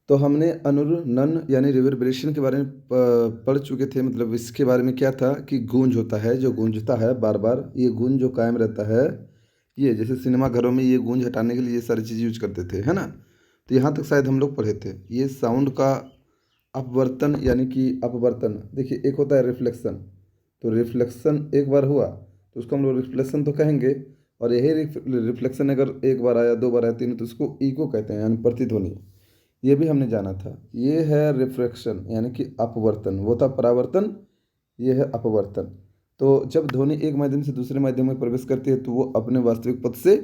तो हमने अनुरणन यानी रिवर्बरेशन के बारे में पढ़ चुके थे। मतलब इसके बारे में क्या था कि गूंज होता है, जो गूंजता है बार बार, ये गूंज जो कायम रहता है, ये जैसे सिनेमा घरों में ये गूंज हटाने के लिए ये सारी चीज़ यूज करते थे, है ना। तो यहाँ तक शायद हम लोग पढ़े थे। ये साउंड का अपवर्तन यानी कि अपवर्तन, देखिए एक होता है रिफ्लेक्शन। तो रिफ्लेक्शन एक बार हुआ तो उसको हम लोग रिफ्लेक्शन तो कहेंगे। और यही रिफ्लेक्शन अगर एक बार आया, दो बार आया, तीन, तो उसको इको कहते हैं यानी प्रतिध्वनि। ये भी हमने जाना था। ये है रिफ्रैक्शन यानी कि अपवर्तन, वो था परावर्तन, ये है अपवर्तन। तो जब ध्वनि एक माध्यम से दूसरे माध्यम में प्रवेश करती है तो वो अपने वास्तविक पथ से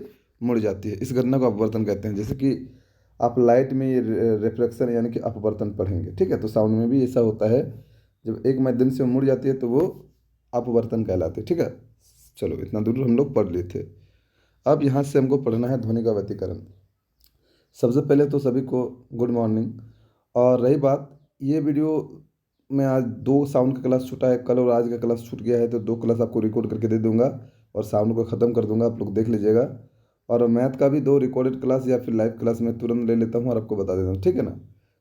मुड़ जाती है। इस घटना को अपवर्तन कहते हैं। जैसे कि आप लाइट में ये रिफ्लेक्शन यानी कि अपवर्तन पढ़ेंगे, ठीक है। तो साउंड में भी ऐसा होता है, जब एक माध्यम से वो मुड़ जाती है तो वो अपवर्तन कहलाते हैं, ठीक है। चलो इतना दूर हम लोग पढ़ लिए थे। अब यहाँ से हमको पढ़ना है ध्वनि का व्यतिकरण। सबसे पहले तो सभी को गुड मॉर्निंग। और रही बात, ये वीडियो में आज दो साउंड का क्लास छूटा है, कल और आज का क्लास छूट गया है, तो दो क्लास आपको रिकॉर्ड करके दे दूंगा और साउंड को ख़त्म कर दूंगा, आप लोग देख लीजिएगा। और मैथ का भी दो रिकॉर्डेड क्लास या फिर लाइव क्लास में तुरंत ले लेता हूँ और आपको बता देता हूँ, ठीक है ना।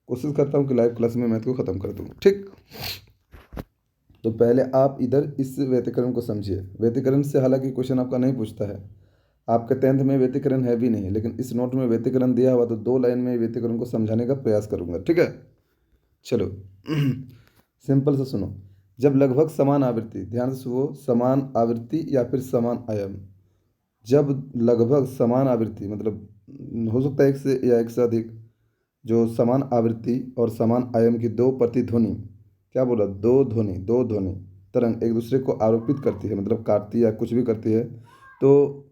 कोशिश करता हूँ कि लाइव क्लास में मैथ को ख़त्म कर दूँ, ठीक। तो पहले आप इधर इस व्यतिकरण को समझिए। व्यतिकरण से हालांकि क्वेश्चन आपका नहीं पूछता है, आपके 10th में व्यतिकरण है भी नहीं, लेकिन इस नोट में व्यतिकरण दिया हुआ तो दो लाइन में व्यतिकरण को समझाने का प्रयास करूंगा, ठीक है। चलो सिंपल से सुनो। जब लगभग समान आवृत्ति, ध्यान से सुनो, समान आवृत्ति या फिर समान आयाम। जब लगभग समान आवृत्ति मतलब हो सकता है एक से या एक से अधिक, जो समान आवृत्ति और समान आयाम की दो प्रतिध्वनि, क्या बोला, दो ध्वनि तरंग एक दूसरे को आरोपित करती है, मतलब काटती है या कुछ भी करती है, तो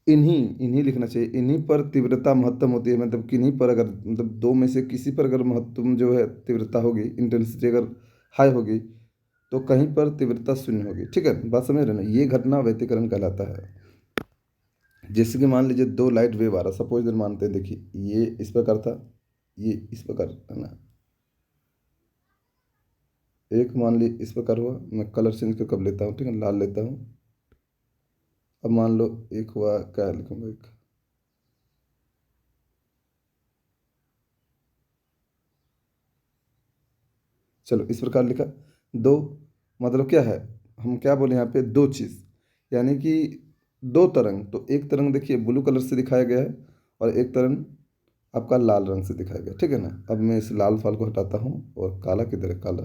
इन्हीं इन्हीं लिखना चाहिए। इन्हीं पर तीव्रता महत्तम होती है। मतलब किन्हीं पर अगर, मतलब दो में से किसी पर अगर महत्तम जो है तीव्रता होगी, इंटेंसिटी अगर हाई होगी, तो कहीं पर तीव्रता शून्य होगी, ठीक है। बात समझ रहे ना। ये घटना व्यतिकरण कहलाता है। जैसे कि मान लीजिए दो लाइट वेव आ रहा, सपोज इधर मानते हैं, देखिए ये इस प्रकार था, ये इस प्रकार है ना। एक मान ली इस प्रकार हुआ, मैं कलर चेंज कर कब लेता हूँ, ठीक है, लाल लेता हूँ। अब मान लो एक हुआ, क्या लिखूंगा, एक, चलो इस प्रकार लिखा। दो मतलब क्या है, हम क्या बोले यहाँ पे, दो चीज़ यानी कि दो तरंग। तो एक तरंग देखिए ब्लू कलर से दिखाया गया है और एक तरंग आपका लाल रंग से दिखाया गया, ठीक है ना। अब मैं इस लाल फाल को हटाता हूँ और काला किधर है, काला,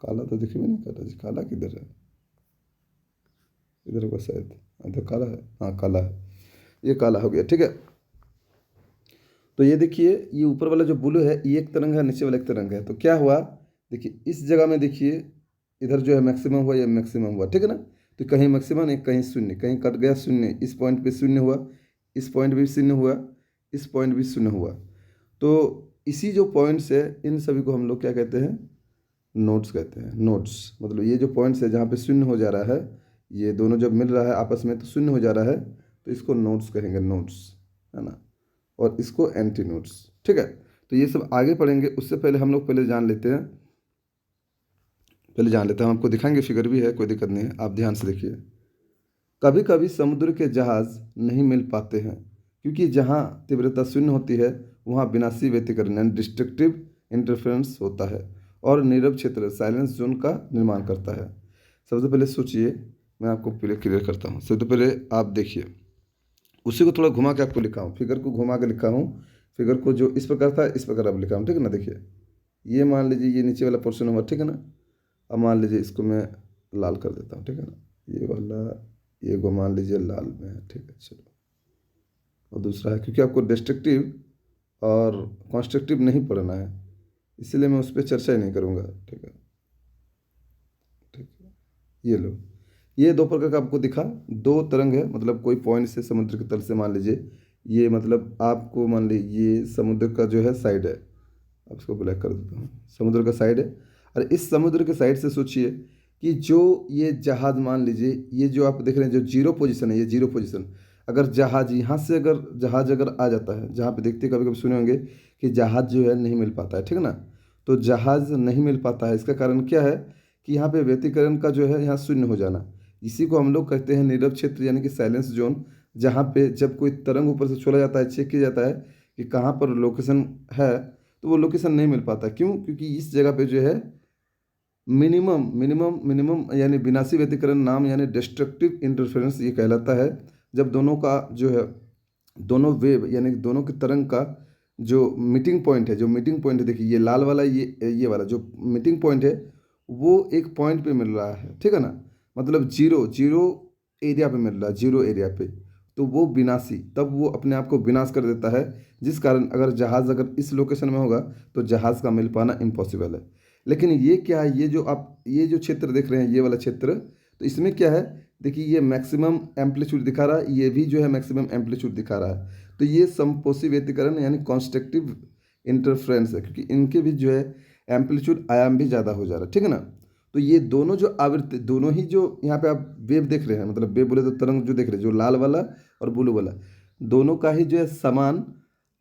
काला तो दिख भी नहीं कर रहा जी, काला किधर है, इधर होगा शायद, इधर काला है, हाँ काला है, ये काला हो गया, ठीक है। तो ये देखिए, ये ऊपर वाला जो ब्लू है ये एक तरंग है, नीचे वाला एक तरंग है। तो क्या हुआ, देखिए इस जगह में देखिए, इधर जो है मैक्सिमम हुआ, ये मैक्सिमम हुआ, ठीक है ना। तो कहीं मैक्सिमम नहीं, कहीं शून्य, कहीं कट गया शून्य, इस पॉइंट पे शून्य हुआ, इस पॉइंट भी शून्य हुआ, इस पॉइंट भी शून्य हुआ। तो इसी जो पॉइंट्स है, इन सभी को हम लोग क्या कहते हैं, नोड्स कहते हैं। नोड्स मतलब ये जो पॉइंट्स है जहाँ पे शून्य हो जा रहा है, ये दोनों जब मिल रहा है आपस में तो शून्य हो जा रहा है, तो इसको नोड्स कहेंगे, नोड्स, है ना। और इसको एंटी नोड्स, ठीक है। तो ये सब आगे पढ़ेंगे, उससे पहले हम लोग पहले जान लेते हैं, हम आपको दिखाएंगे, फिगर भी है, कोई दिक्कत नहीं है, आप ध्यान से देखिए। कभी कभी समुद्र के जहाज नहीं मिल पाते हैं क्योंकि जहाँ तीव्रता शून्य होती है वहाँ विनाशी व्यतिकरण यानी डिस्ट्रक्टिव इंटरफेरेंस होता है और नीरव क्षेत्र साइलेंस जोन का निर्माण करता है। सबसे पहले सोचिए, मैं आपको पहले क्लियर करता हूँ। सबसे पहले आप देखिए, उसी को थोड़ा घुमा के आपको लिखा हूँ, फिगर को घुमा के लिखा हूँ। फिगर को जो इस प्रकार था इस प्रकार अब लिखा हूँ, ठीक है ना। देखिए ये मान लीजिए ये नीचे वाला पोर्शन हुआ, ठीक है ना। अब मान लीजिए इसको मैं लाल कर देता हूँ, ठीक है ना। ये वाला, ये को मान लीजिए लाल में है, ठीक है, चलो। और दूसरा है, क्योंकि आपको डिस्ट्रक्टिव और कॉन्स्ट्रक्टिव नहीं पढ़ना है, इसलिए मैं उस पर चर्चा ही नहीं करूँगा, ठीक है। ठीक है, ये लो, ये दो प्रकार का आपको दिखा। दो तरंग है, मतलब कोई पॉइंट से समुद्र के तल से मान लीजिए, ये मतलब आपको मान लीजिए ये समुद्र का जो है साइड है, अब इसको ब्लैक कर देता हूँ, समुद्र का साइड है। और इस समुद्र के साइड से सोचिए कि जो ये जहाज मान लीजिए, ये जो आप देख रहे हैं जो जीरो पोजीशन है, ये जीरो पोजीशन, अगर जहाज यहाँ से अगर जहाज अगर आ जाता है, जहाँ पे देखते कभी कभी सुने होंगे कि जहाज जो है नहीं मिल पाता है, ठीक है ना। तो जहाज नहीं मिल पाता है, इसका कारण क्या है कि यहाँ पे व्यतिकरण का जो है यहाँ शून्य हो जाना। इसी को हम लोग कहते हैं नीरव क्षेत्र यानी कि साइलेंस जोन। जहाँ पे जब कोई तरंग ऊपर से छोड़ा जाता है, चेक किया जाता है कि कहाँ पर लोकेशन है, तो वो लोकेशन नहीं मिल पाता। क्यों? क्योंकि इस जगह पे जो है मिनिमम मिनिमम मिनिमम यानी विनाशी व्यतिकरण नाम यानी डिस्ट्रक्टिव इंटरफेरेंस ये कहलाता है। जब दोनों का जो है, दोनों वेव यानी दोनों की तरंग का जो मीटिंग पॉइंट है, जो मीटिंग पॉइंट है, देखिए ये लाल वाला, ये वाला जो मीटिंग पॉइंट है, वो एक पॉइंट पे मिल रहा है, ठीक है ना, मतलब जीरो जीरो एरिया पे मिल रहा है, जीरो एरिया पे, तो वो विनाशी, तब वो अपने आप को विनाश कर देता है। जिस कारण अगर जहाज़ अगर इस लोकेशन में होगा तो जहाज़ का मिल पाना इम्पॉसिबल है। लेकिन ये क्या है, ये जो आप ये जो क्षेत्र देख रहे हैं, ये वाला क्षेत्र, तो इसमें क्या है, देखिए ये मैक्सिमम एम्पलीट्यूड दिखा रहा है, ये भी जो है मैक्सिमम एम्पलीट्यूड दिखा रहा है। तो ये समपोषी व्यतिकरण यानी कॉन्स्ट्रक्टिव इंटरफ्रेंस है, क्योंकि इनके भी जो है एम्पलीट्यूड आयाम भी ज़्यादा हो जा रहा है, ठीक है ना। तो ये दोनों जो आवृत्ति, दोनों ही जो यहाँ पे आप वेव देख रहे हैं, मतलब वेव बोले तो तरंग जो देख रहे हैं, जो लाल वाला और ब्लू वाला, दोनों का ही जो है समान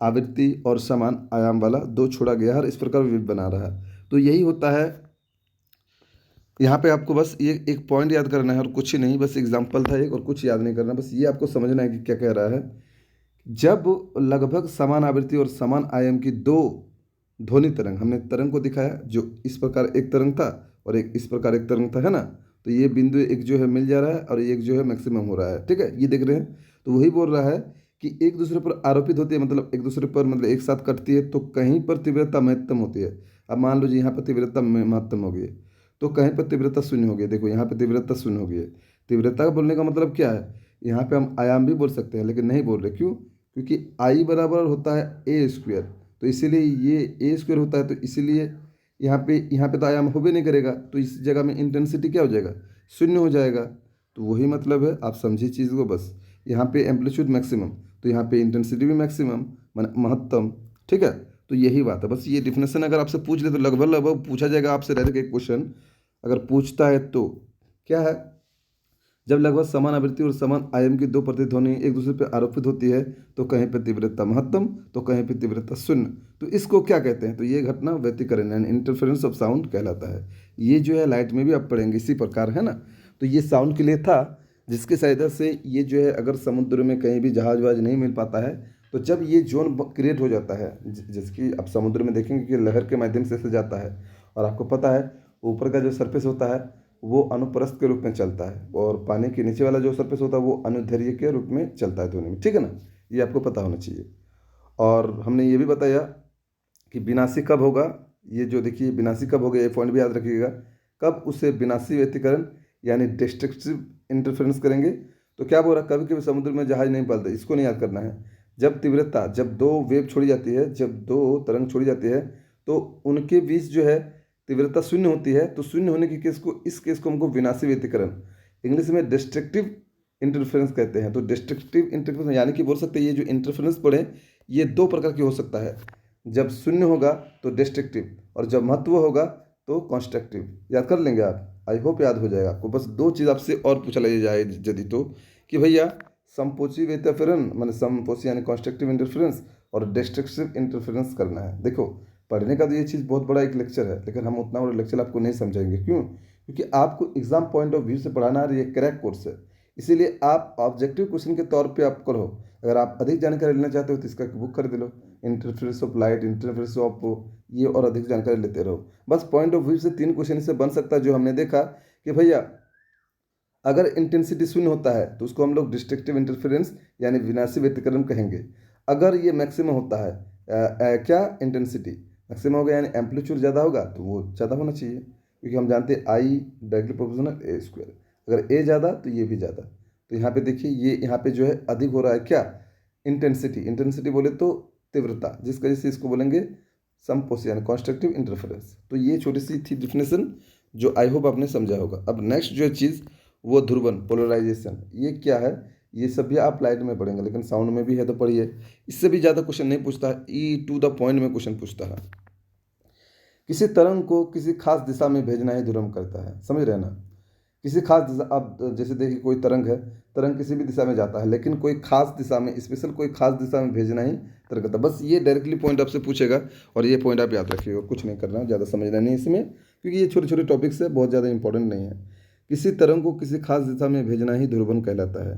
आवृत्ति और समान आयाम वाला दो छोड़ा गया है और इस प्रकार वेव बना रहा है। तो यही होता है। यहाँ पे आपको बस ये एक पॉइंट याद करना है और कुछ ही नहीं, बस एग्जाम्पल था एक, और कुछ याद नहीं करना, बस ये आपको समझना है कि क्या कह रहा है। जब लगभग समान आवृत्ति और समान आयाम की दो ध्वनि तरंग, हमने तरंग को दिखाया जो इस प्रकार एक तरंग था और एक इस प्रकार एक तरंग था, है ना, तो ये बिंदु एक जो है मिल जा रहा है और एक जो है मैक्सिमम हो रहा है, ठीक है, ये देख रहे हैं। तो वही बोल रहा है कि एक दूसरे पर आरोपित होती है, मतलब एक दूसरे पर, मतलब एक साथ कटती है, तो कहीं पर तीव्रता महत्तम होती है। अब मान लो जी यहाँ पर तीव्रता महत्तम हो गई है, तो कहीं पर तीव्रता शून्य हो गई है। देखो यहाँ पे तीव्रता शून्य हो गई है। तीव्रता बोलने का मतलब क्या है, यहाँ पे हम आयाम भी बोल सकते हैं लेकिन नहीं बोल रहे। क्यों? क्योंकि आई बराबर होता है ए स्क्वेयर, तो इसीलिए ये ए स्क्वेयर होता है, तो इसीलिए यहाँ पे तो आयाम हो भी नहीं करेगा, तो इस जगह में इंटेंसिटी क्या हो जाएगा, शून्य हो जाएगा। तो वही मतलब है, आप समझिए चीज़ को बस। यहाँ पे एम्पलीट्यूड मैक्सिमम, तो यहाँ पे इंटेंसिटी भी मैक्सिमम, महत्तम, ठीक है। तो यही बात है, बस ये डिफिनेशन अगर आपसे पूछ ले तो लगभग लगभग पूछा जाएगा आपसे, रहेगा एक क्वेश्चन अगर पूछता है तो। क्या है, जब लगभग समान आवृत्ति और समान आयाम की दो प्रतिध्वनि एक दूसरे पर आरोपित होती है, तो कहीं पर तीव्रता महत्तम तो कहीं पर तीव्रता शून्य, तो इसको क्या कहते हैं, तो ये घटना व्यतिकरण यानी इंटरफेरेंस ऑफ साउंड कहलाता है। ये जो है लाइट में भी आप पढ़ेंगे इसी प्रकार, है ना। तो ये साउंड के लिए था, जिसकी सहायता से ये जो है अगर समुद्र में कहीं भी जहाज वहाज नहीं मिल पाता है, तो जब ये जोन क्रिएट हो जाता है, जैसे कि आप समुद्र में देखेंगे कि लहर के माध्यम से जाता है, और आपको पता है ऊपर का जो सरफेस होता है वो अनुप्रस्थ के रूप में चलता है, और पानी के नीचे वाला जो सरफेस होता है वो अनुदैर्ध्य के रूप में चलता है ध्वनि में, ठीक है ना। ये आपको पता होना चाहिए। और हमने ये भी बताया कि विनाशी कब होगा, ये जो देखिए विनाशी कब होगा, ये पॉइंट भी याद रखिएगा। कब उसे विनाशी व्यतिकरण यानी डिस्ट्रक्टिव इंटरफेरेंस करेंगे, तो क्या बोल रहा है, कभी कभी समुद्र में जहाज नहीं पलता, इसको नहीं याद करना है। जब तीव्रता, जब दो वेव छोड़ी जाती है, जब दो तरंग छोड़ी जाती है, तो उनके बीच जो है तीव्रता शून्य होती है, तो शून्य होने के केस को, इस केस को हमको विनाशी व्यतिकरण, इंग्लिश में डिस्ट्रक्टिव इंटरफेरेंस कहते हैं। तो डिस्ट्रक्टिव इंटरफेरेंस यानी कि बोल सकते हैं ये जो इंटरफेरेंस पढ़े, ये दो प्रकार की हो सकता है। जब शून्य होगा तो डिस्ट्रक्टिव, और जब महत्व होगा तो कॉन्स्ट्रक्टिव। याद कर लेंगे आप, आई होप याद हो जाएगा आपको। बस दो चीज़ आपसे और पूछा ले जाए यदि तो, कि भैया समपोषी व्यतिकरण माने समपोषी यानी कॉन्स्ट्रक्टिव इंटरफेरेंस और डिस्ट्रक्टिव इंटरफेरेंस करना है। देखो पढ़ने का तो ये चीज़ बहुत बड़ा एक लेक्चर है, लेकिन हम उतना बड़ा लेक्चर आपको नहीं समझाएंगे। क्यों? क्योंकि आपको एग्जाम पॉइंट ऑफ व्यू से पढ़ाना है, ये क्रैक कोर्स है, इसीलिए आप ऑब्जेक्टिव क्वेश्चन के तौर पे आप करो। अगर आप अधिक जानकारी लेना चाहते हो तो इसका बुक खरीद लो, interference of light, interference of ये, और अधिक जानकारी लेते रहो। बस पॉइंट ऑफ व्यू से 3 क्वेश्चन इससे बन सकता है, जो हमने देखा कि भैया अगर इंटेंसिटी शून्य होता है तो उसको हम लोग डिस्ट्रक्टिव इंटरफेरेंस यानी विनाशी व्यतिकरण कहेंगे। अगर ये मैक्सिमम होता है क्या इंटेंसिटी मैक्सिमम होगा यानी एम्पलीट्यूड ज़्यादा होगा, तो वो ज़्यादा होना चाहिए, क्योंकि हम जानते हैं I directly proportional A square. अगर ए ज़्यादा तो ये भी ज़्यादा। तो यहाँ पे देखिए ये यहाँ पे जो है अधिक हो रहा है क्या, इंटेंसिटी। इंटेंसिटी बोले तो तीव्रता, जिस वजह से इसको बोलेंगे समपोषी यानी कॉन्स्ट्रक्टिव इंटरफेरेंस। तो ये छोटी सी थी डिफिनेशन, जो आई होप आपने समझा होगा। अब नेक्स्ट जो चीज़ वो ध्रुवन पोलराइजेशन, ये क्या है, ये सब भी आप लाइट में पढ़ेंगे, लेकिन साउंड में भी है तो पढ़िए। इससे भी ज़्यादा क्वेश्चन नहीं पूछता है, ई टू द पॉइंट में क्वेश्चन पूछता है। किसी तरंग को किसी खास दिशा में भेजना ही ध्रुवण करता है, समझ रहे हैं ना। किसी खास दिशा, अब जैसे देखिए कोई तरंग है, तरंग किसी भी दिशा में जाता है, लेकिन कोई खास दिशा में, स्पेशल कोई खास दिशा में भेजना ही तरंग करता है। बस ये डायरेक्टली पॉइंट आपसे पूछेगा, और ये पॉइंट आप याद रखिएगा, कुछ नहीं करना, ज़्यादा समझना नहीं इसमें, क्योंकि ये छोटे छोटे टॉपिक्स है, बहुत ज़्यादा इंपॉर्टेंट नहीं है। किसी तरंग को किसी खास दिशा में भेजना ही ध्रुवण कहलाता है।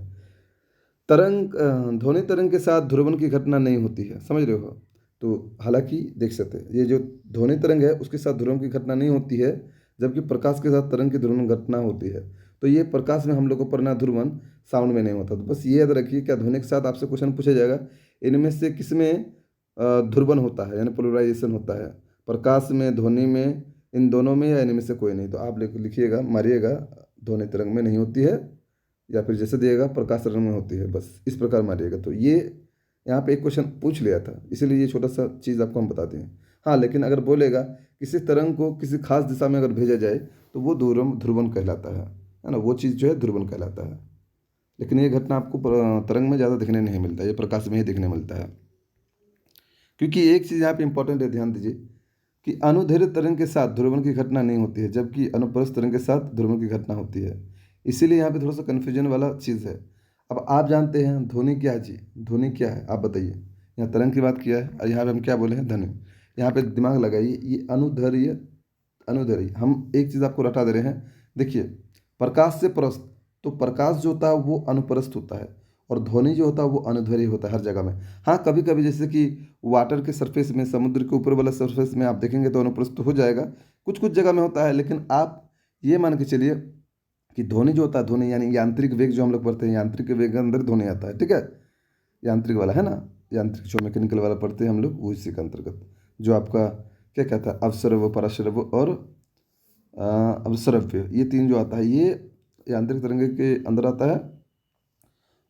ध्वनि तरंग के साथ ध्रुवण की घटना नहीं होती है, समझ रहे हो। तो हालांकि देख सकते हैं ये जो ध्वनि तरंग है उसके साथ ध्रुवण की घटना नहीं होती है, जबकि प्रकाश के साथ तरंग की ध्रुवण घटना होती है। तो ये प्रकाश में हम लोग को पढ़ना ध्रुवण, साउंड में नहीं होता। तो बस ये याद रखिए, क्या ध्वनि के साथ आपसे क्वेश्चन पूछा जाएगा, इनमें से किसमें ध्रुवण होता है यानी पोलराइजेशन होता है, प्रकाश में, ध्वनि में, इन दोनों में, या इनमें से कोई नहीं। तो आप लिखिएगा, मारिएगा, ध्वनि तरंग में नहीं होती है, या फिर जैसे दिएगा प्रकाश तरंग में होती है, बस इस प्रकार मारिएगा। तो ये यहाँ पे एक क्वेश्चन पूछ लिया था, इसीलिए ये छोटा सा चीज़ आपको हम बताते हैं। हाँ, लेकिन अगर बोलेगा किसी तरंग को किसी खास दिशा में अगर भेजा जाए तो वो ध्रुवण ध्रुवण कहलाता है ना, वो चीज़ जो है ध्रुवण कहलाता है। लेकिन ये घटना आपको तरंग में ज़्यादा देखने नहीं मिलता, ये प्रकाश में ही देखने मिलता है। क्योंकि एक चीज़ यहाँ पे इंपॉर्टेंट है, ध्यान दीजिए कि अनुदैर्घ्य तरंग के साथ ध्रुवण की घटना नहीं होती है, जबकि अनुप्रस्थ तरंग के साथ ध्रुवण की घटना होती है। इसीलिए यहाँ पे थोड़ा सा कन्फ्यूजन वाला चीज़ है। अब आप जानते हैं ध्वनि क्या है जी, ध्वनि क्या है आप बताइए। यहाँ तरंग की बात किया है और यहाँ पे हम क्या बोले हैं, ध्वनि। यहाँ पे दिमाग लगाइए, ये अनुदैर्घ्य, अनुदैर्घ्य हम एक चीज़ आपको रटा दे रहे हैं। देखिए, प्रकाश से परस्त, तो प्रकाश जो होता है वो अनुप्रस्थ होता है, और ध्वनि जो होता है वो अनुदैर्घ्य होता है हर जगह में। हाँ, कभी कभी जैसे कि वाटर के सरफेस में, समुद्र के ऊपर वाला सरफेस में आप देखेंगे तो अनुप्रस्थ हो जाएगा, कुछ कुछ जगह में होता है। लेकिन आप ये मान के चलिए कि ध्वनि जो होता है, ध्वनि यानी यांत्रिक वेग जो हम लोग पढ़ते हैं, यांत्रिक वेग के अंदर ध्वनि आता है, ठीक है, यांत्रिक वाला है ना, यांत्रिक जो मैकेनिकल वाला पढ़ते हैं हम लोग, वो इसी के अंतर्गत जो आपका क्या कहता है, अवसरव, पराश्रव और अवसरव्य, ये तीन जो आता है ये यांत्रिक तरंग के अंदर आता है,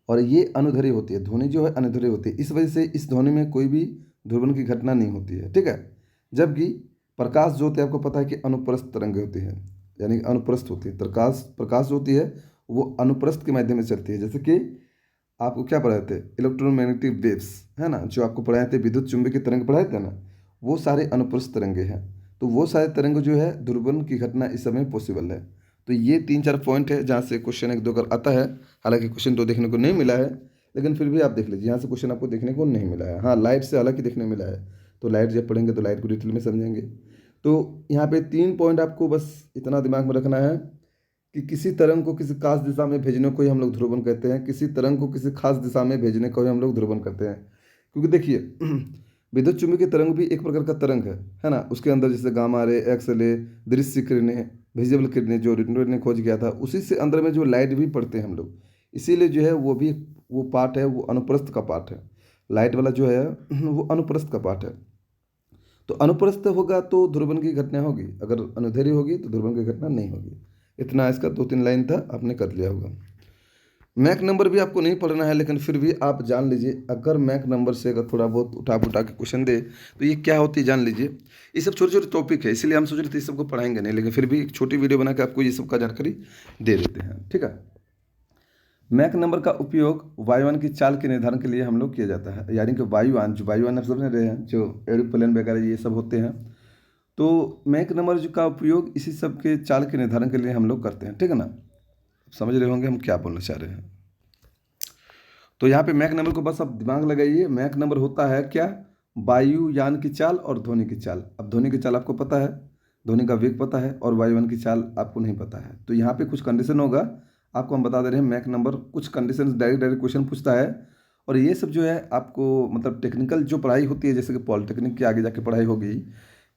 और ये अनुदैर्घ्य होती है, ध्वनि जो है अनुदैर्घ्य होती है। इस वजह से इस ध्वनि में कोई भी ध्रुवण की घटना नहीं होती है, ठीक है। जबकि प्रकाश जो होती है, आपको पता है कि अनुप्रस्थ तरंग होती है, यानी अनुप्रस्थ होती है। प्रकाश प्रकाश जो होती है वो अनुप्रस्थ के माध्यम से चलती है। जैसे कि आपको क्या पढ़ाए थे, इलेक्ट्रोमैग्नेटिक वेव्स, है ना, जो आपको पढ़ाए थे, विद्युत चुंबकीय तरंग पढ़ाए थे ना, वो सारे अनुप्रस्थ तरंगे हैं। तो वो सारे तरंग जो है ध्रुवण की घटना इस समय पॉसिबल है। तो ये तीन चार पॉइंट है जहाँ से क्वेश्चन एक दो कर आता है। हालांकि क्वेश्चन तो देखने को नहीं मिला है, लेकिन फिर भी आप देख लीजिए, यहाँ से क्वेश्चन आपको देखने को नहीं मिला है। हाँ, लाइट से हालांकि देखने मिला है, तो लाइट जब पढ़ेंगे तो लाइट को डिटेल में समझेंगे। तो यहाँ पे 3 पॉइंट आपको बस इतना दिमाग में रखना है कि किसी तरंग को किसी खास दिशा में भेजने को ही हम लोग ध्रुवण कहते हैं, किसी तरंग को किसी खास दिशा में भेजने को ही हम लोग ध्रुवण कहते हैं। क्योंकि देखिए विद्युत चुम्बकीय तरंग भी एक प्रकार का तरंग है ना, उसके अंदर जैसे गामा रे, एक्स रे, दृश्य किरणें, विजिबल किरणें जो रिटनर ने खोज किया था, उसी से अंदर में जो लाइट भी पढ़ते हैं हम लोग, इसीलिए जो है वो भी, वो पार्ट है, वो अनुप्रस्थ का पार्ट है। लाइट वाला जो है वो अनुप्रस्थ का पार्ट है। तो अनुप्रस्थ होगा तो ध्रुवण की घटना होगी, अगर अनुदैर्घ्य होगी तो ध्रुवण की घटना नहीं होगी। इतना इसका 2-3 लाइन था, आपने कर लिया होगा। मैक नंबर भी आपको नहीं पढ़ना है, लेकिन फिर भी आप जान लीजिए, अगर मैक नंबर से अगर थोड़ा बहुत उठा पुठा के क्वेश्चन दे तो ये क्या होती है जान लीजिए। ये सब छोटे छोटे टॉपिक है, इसलिए हम सोच रहे थे इस सबको पढ़ाएंगे नहीं, लेकिन फिर भी एक छोटी वीडियो बना के आपको ये सब का जानकारी दे देते हैं, ठीक है। मैक नंबर का उपयोग वायुयान की चाल के निर्धारण के लिए हम लोग किया जाता है। यानी कि वायुयान, जो वायुयान आप समझ रहे हैं, जो एरोप्लेन वगैरह ये सब होते हैं, तो मैक नंबर जो का उपयोग इसी सब के चाल के निर्धारण के लिए हम लोग करते हैं, ठीक है ना। समझ रहे होंगे हम क्या बोलना चाह रहे हैं। तो यहाँ पे मैक नंबर को बस आप दिमाग लगाइए, मैक नंबर होता है क्या, वायुयान की चाल और ध्वनि की चाल। अब ध्वनि की चाल आपको पता है, ध्वनि का वेग पता है, और वायुयान की चाल आपको नहीं पता है। तो यहाँ पे कुछ कंडीशन होगा, आपको हम बता दे रहे हैं। मैक नंबर कुछ कंडीशन डायरेक्ट डायरेक्ट क्वेश्चन पूछता है, और ये सब जो है आपको मतलब टेक्निकल जो पढ़ाई होती है, जैसे कि पॉलिटेक्निक की आगे जाके पढ़ाई होगी,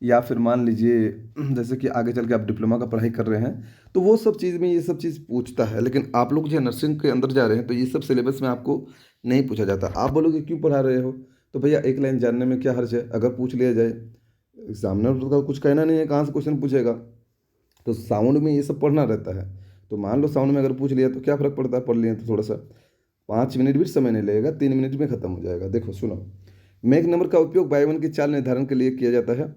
या फिर मान लीजिए जैसे कि आगे चल के आप डिप्लोमा का पढ़ाई कर रहे हैं, तो वो सब चीज़ में ये सब चीज़ पूछता है। लेकिन आप लोग जो है नर्सिंग के अंदर जा रहे हैं, तो ये सब सिलेबस में आपको नहीं पूछा जाता। आप बोलोगे क्यों पढ़ा रहे हो, तो भैया एक लाइन जानने में क्या हर्ज है, अगर पूछ लिया जाए। एग्जामिनर का कुछ कहना नहीं है कहाँ से क्वेश्चन पूछेगा, तो साउंड में ये सब पढ़ना रहता है। तो मान लो साउंड में अगर पूछ लिया तो क्या फ़र्क पड़ता है, पढ़ लिए तो थोड़ा सा 5 मिनट भी समय नहीं लगेगा, 3 मिनट में ख़त्म हो जाएगा। देखो सुनो, मैक नंबर का उपयोग वायुमंडल की चाल निर्धारण के लिए किया जाता है।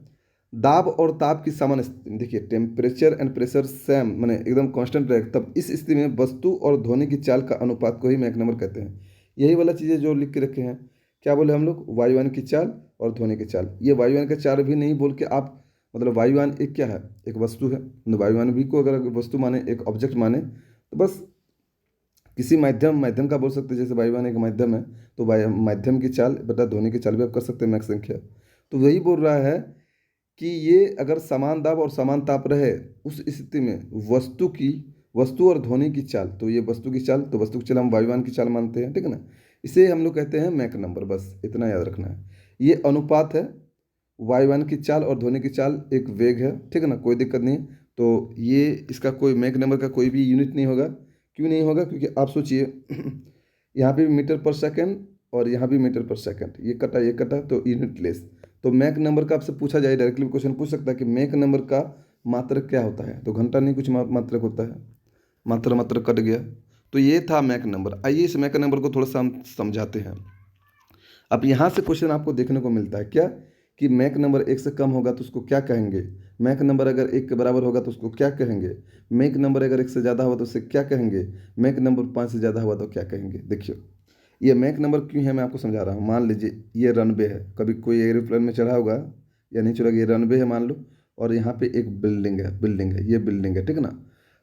दाब और ताप की सामान्य स्थिति, देखिए टेम्परेचर एंड प्रेशर सेम माने एकदम कांस्टेंट रहे, तब इस स्थिति में वस्तु और ध्वनि की चाल का अनुपात को ही मैक नंबर कहते हैं। यही वाला चीज़ें जो लिख के रखे हैं, क्या बोले हम लोग, वायुयान की चाल और ध्वनि की चाल। ये वायुयान का चाल भी नहीं बोल के आप, मतलब वायुयान एक क्या है, एक वस्तु है। वायुयान भी को अगर वस्तु माने, एक ऑब्जेक्ट माने, तो बस किसी माध्यम, माध्यम का बोल सकते हैं। जैसे वायुयान एक माध्यम है, तो वायु माध्यम की चाल बता ध्वनि की चाल भी आप कर सकते हैं, मैक संख्या। तो वही बोल रहा है कि ये अगर समान दाब और समान ताप रहे, उस स्थिति में वस्तु की वस्तु और ध्वनि की चाल, तो ये वस्तु की चाल, तो वस्तु की चाल हम वायुयान की चाल मानते हैं, ठीक है ना। इसे हम लोग कहते हैं मैक नंबर, बस इतना याद रखना है। ये अनुपात है, वायुयान की चाल और ध्वनि की चाल एक वेग है, ठीक है ना, कोई दिक्कत नहीं है। तो ये इसका कोई मैक नंबर का कोई भी यूनिट नहीं होगा। क्यों नहीं होगा? क्योंकि आप सोचिए यहाँ पे भी मीटर पर सेकंड और यहाँ भी मीटर पर सेकंड, ये कटा तो यूनिट लेस। तो मैक नंबर का आपसे पूछा जाए, डायरेक्टली क्वेश्चन पूछ सकता है कि मैक नंबर का मात्रक क्या होता है, तो घंटा नहीं, कुछ मात्रक होता है, मात्र कट गया। तो ये था मैक नंबर। आइए इस मैक नंबर को थोड़ा सा हम समझाते हैं। अब यहाँ से क्वेश्चन आपको देखने को मिलता है क्या, कि मैक नंबर एक से कम होगा तो उसको क्या कहेंगे, मैक नंबर अगर एक के बराबर होगा तो उसको क्या कहेंगे, मैक नंबर अगर एक से ज़्यादा हुआ तो उसे क्या कहेंगे, मैक नंबर 5 से ज़्यादा हुआ तो क्या कहेंगे। देखिए ये मैक नंबर क्यों है, मैं आपको समझा रहा हूँ। मान लीजिए ये रनवे है, कभी कोई एरोप्लेन में चढ़ा होगा या नहीं चढ़ा, ये रनवे है मान लो, और यहाँ पे एक बिल्डिंग है, ये बिल्डिंग है, ठीक है ना।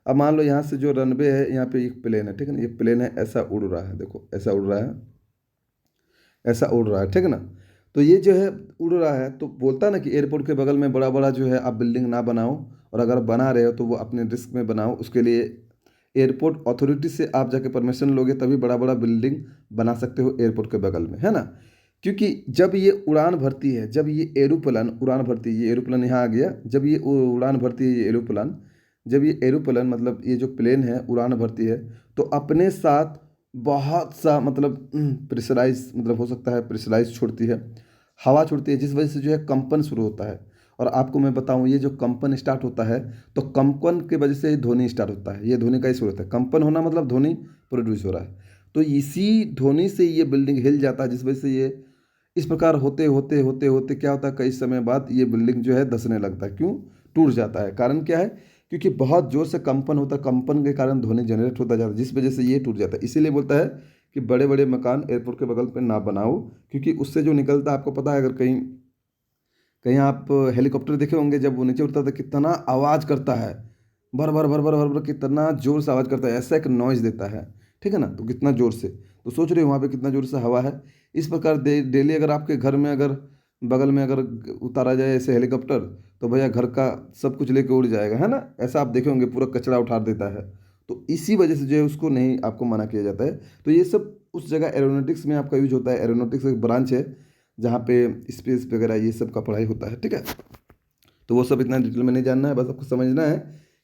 अब मान लो यहाँ से जो रनवे है, यहाँ पे एक प्लेन है, ठीक है ना, ये प्लेन है, ऐसा उड़ रहा है, देखो ऐसा उड़ रहा है, ऐसा उड़ रहा है, ठीक है ना। तो ये जो है उड़ रहा है, तो बोलता है ना कि एयरपोर्ट के बगल में बड़ा बड़ा जो है आप बिल्डिंग ना बनाओ, और अगर बना रहे हो तो वो अपने रिस्क में बनाओ, उसके लिए एयरपोर्ट अथॉरिटी से आप जाके परमिशन लोगे तभी बड़ा बड़ा बिल्डिंग बना सकते हो एयरपोर्ट के बगल में, है ना। क्योंकि जब ये उड़ान भरती है, जब ये एरोप्लेन उड़ान भरती है, ये एरोप्लेन यहाँ आ गया, जब ये उड़ान भरती है, ये एरोप्लेन, जब ये एरोप्लेन मतलब ये जो प्लेन है उड़ान भरती है, तो अपने साथ बहुत सा मतलब प्रेशराइज, मतलब हो सकता है प्रेशराइज छोड़ती है, हवा छोड़ती है, जिस वजह से जो है कंपन शुरू होता है। और आपको मैं बताऊं, ये जो कंपन स्टार्ट होता है, तो कंपन के वजह से ध्वनि स्टार्ट होता है, ये ध्वनि का ही स्रोत है, कंपन होना मतलब ध्वनि प्रोड्यूस हो रहा है। तो इसी ध्वनि से ये बिल्डिंग हिल जाता है, जिस वजह से ये इस प्रकार होते होते होते होते क्या होता है, कई समय बाद ये बिल्डिंग जो है धंसने लगता है। क्यों टूट जाता है? कारण क्या है? क्योंकि बहुत जोर से कंपन होता है, कंपन के कारण ध्वनि जनरेट होता जाता है, जिस वजह से ये टूट जाता है। इसीलिए बोलता है कि बड़े बड़े मकान एयरपोर्ट के बगल पे ना बनाओ, क्योंकि उससे जो निकलता है, आपको पता है, अगर कहीं कहीं आप हेलीकॉप्टर देखे होंगे, जब वो नीचे उड़ता है तो कितना आवाज़ करता है, भर भर भर भर भर भर, कितना जोर से आवाज़ करता है, ऐसा एक नॉइज़ देता है, ठीक है ना। तो कितना जोर से, तो सोच रहे हो वहाँ पे कितना जोर से हवा है। इस प्रकार डेली अगर आपके घर में अगर बगल में अगर उतारा जाए ऐसे हेलीकॉप्टर, तो भैया घर का सब कुछ लेके उड़ जाएगा, है ना। ऐसा आप देखे होंगे, पूरा कचरा उठा देता है। तो इसी वजह से जो है उसको नहीं आपको मना किया जाता है। तो ये सब उस जगह एरोनॉटिक्स में आपका यूज होता है। एरोनॉटिक्स एक ब्रांच है जहाँ पे स्पेस वगैरह ये सब का पढ़ाई होता है, ठीक है। तो वो सब इतना डिटेल में नहीं जानना है, बस आपको समझना है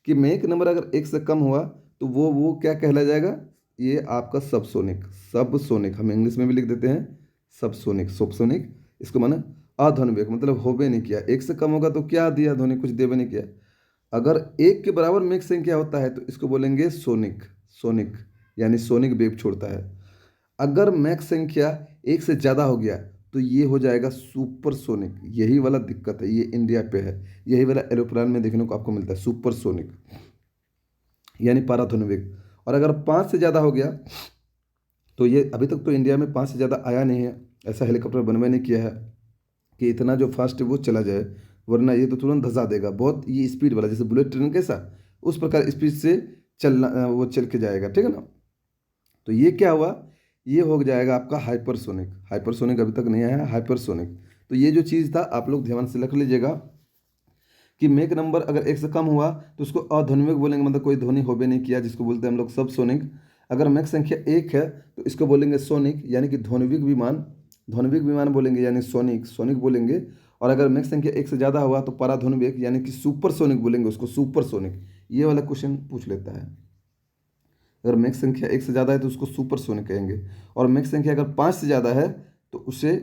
कि मैक नंबर अगर एक से कम हुआ तो वो क्या कहला जाएगा, ये आपका सबसोनिक। सबसोनिक हम इंग्लिश में भी लिख देते हैं, सबसोनिक, सबसोनिक। इसको माने अध्वनिक, मतलब होबे नहीं किया। एक से कम होगा तो क्या दिया, ध्वनि कुछ देवे नहीं किया। अगर एक के बराबर मैक संख्या होता है तो इसको बोलेंगे सोनिक। सोनिक यानी सोनिक वेव छोड़ता है। अगर मैक संख्या एक से ज़्यादा हो गया तो ये हो जाएगा सुपरसोनिक। यही वाला दिक्कत है, ये इंडिया पे है। यही वाला एरोप्लेन में देखने को आपको मिलता है, सुपरसोनिक यानी पाराथोनिक वेग। और अगर 5 से ज़्यादा हो गया तो ये अभी तक तो इंडिया में 5 से ज़्यादा आया नहीं है, ऐसा हेलीकॉप्टर बनवा नहीं किया है कि इतना जो फास्ट वो चला जाए, वरना ये तो तुरंत धंसा देगा। बहुत ये स्पीड वाला, जैसे बुलेट ट्रेन कैसा, उस प्रकार स्पीड से चलना, वो चल के जाएगा, ठीक है ना। तो ये क्या हुआ, ये हो जाएगा आपका हाइपरसोनिक। हाइपरसोनिक अभी तक नहीं आया है, हाइपरसोनिक। तो ये जो चीज़ था आप लोग ध्यान से रख लीजिएगा कि मैक नंबर अगर एक से कम हुआ तो उसको अध्वनिक बोलेंगे, मतलब कोई ध्वनि होबे नहीं किया, जिसको बोलते हैं हम लोग सब सोनिक। अगर मैक संख्या एक है तो इसको बोलेंगे सोनिक, यानी कि ध्वनिक विमान। ध्वनिक विमान बोलेंगे यानी सोनिक, सोनिक बोलेंगे। और अगर मैक संख्या एक से ज़्यादा हुआ तो पाराध्वनिक यानी कि सुपर सोनिक बोलेंगे उसको, सुपर सोनिक। ये वाला क्वेश्चन पूछ लेता है। अगर मैक संख्या एक से ज़्यादा है तो उसको सुपर सोनिक कहेंगे, और मैक संख्या अगर 5 से ज़्यादा है तो उसे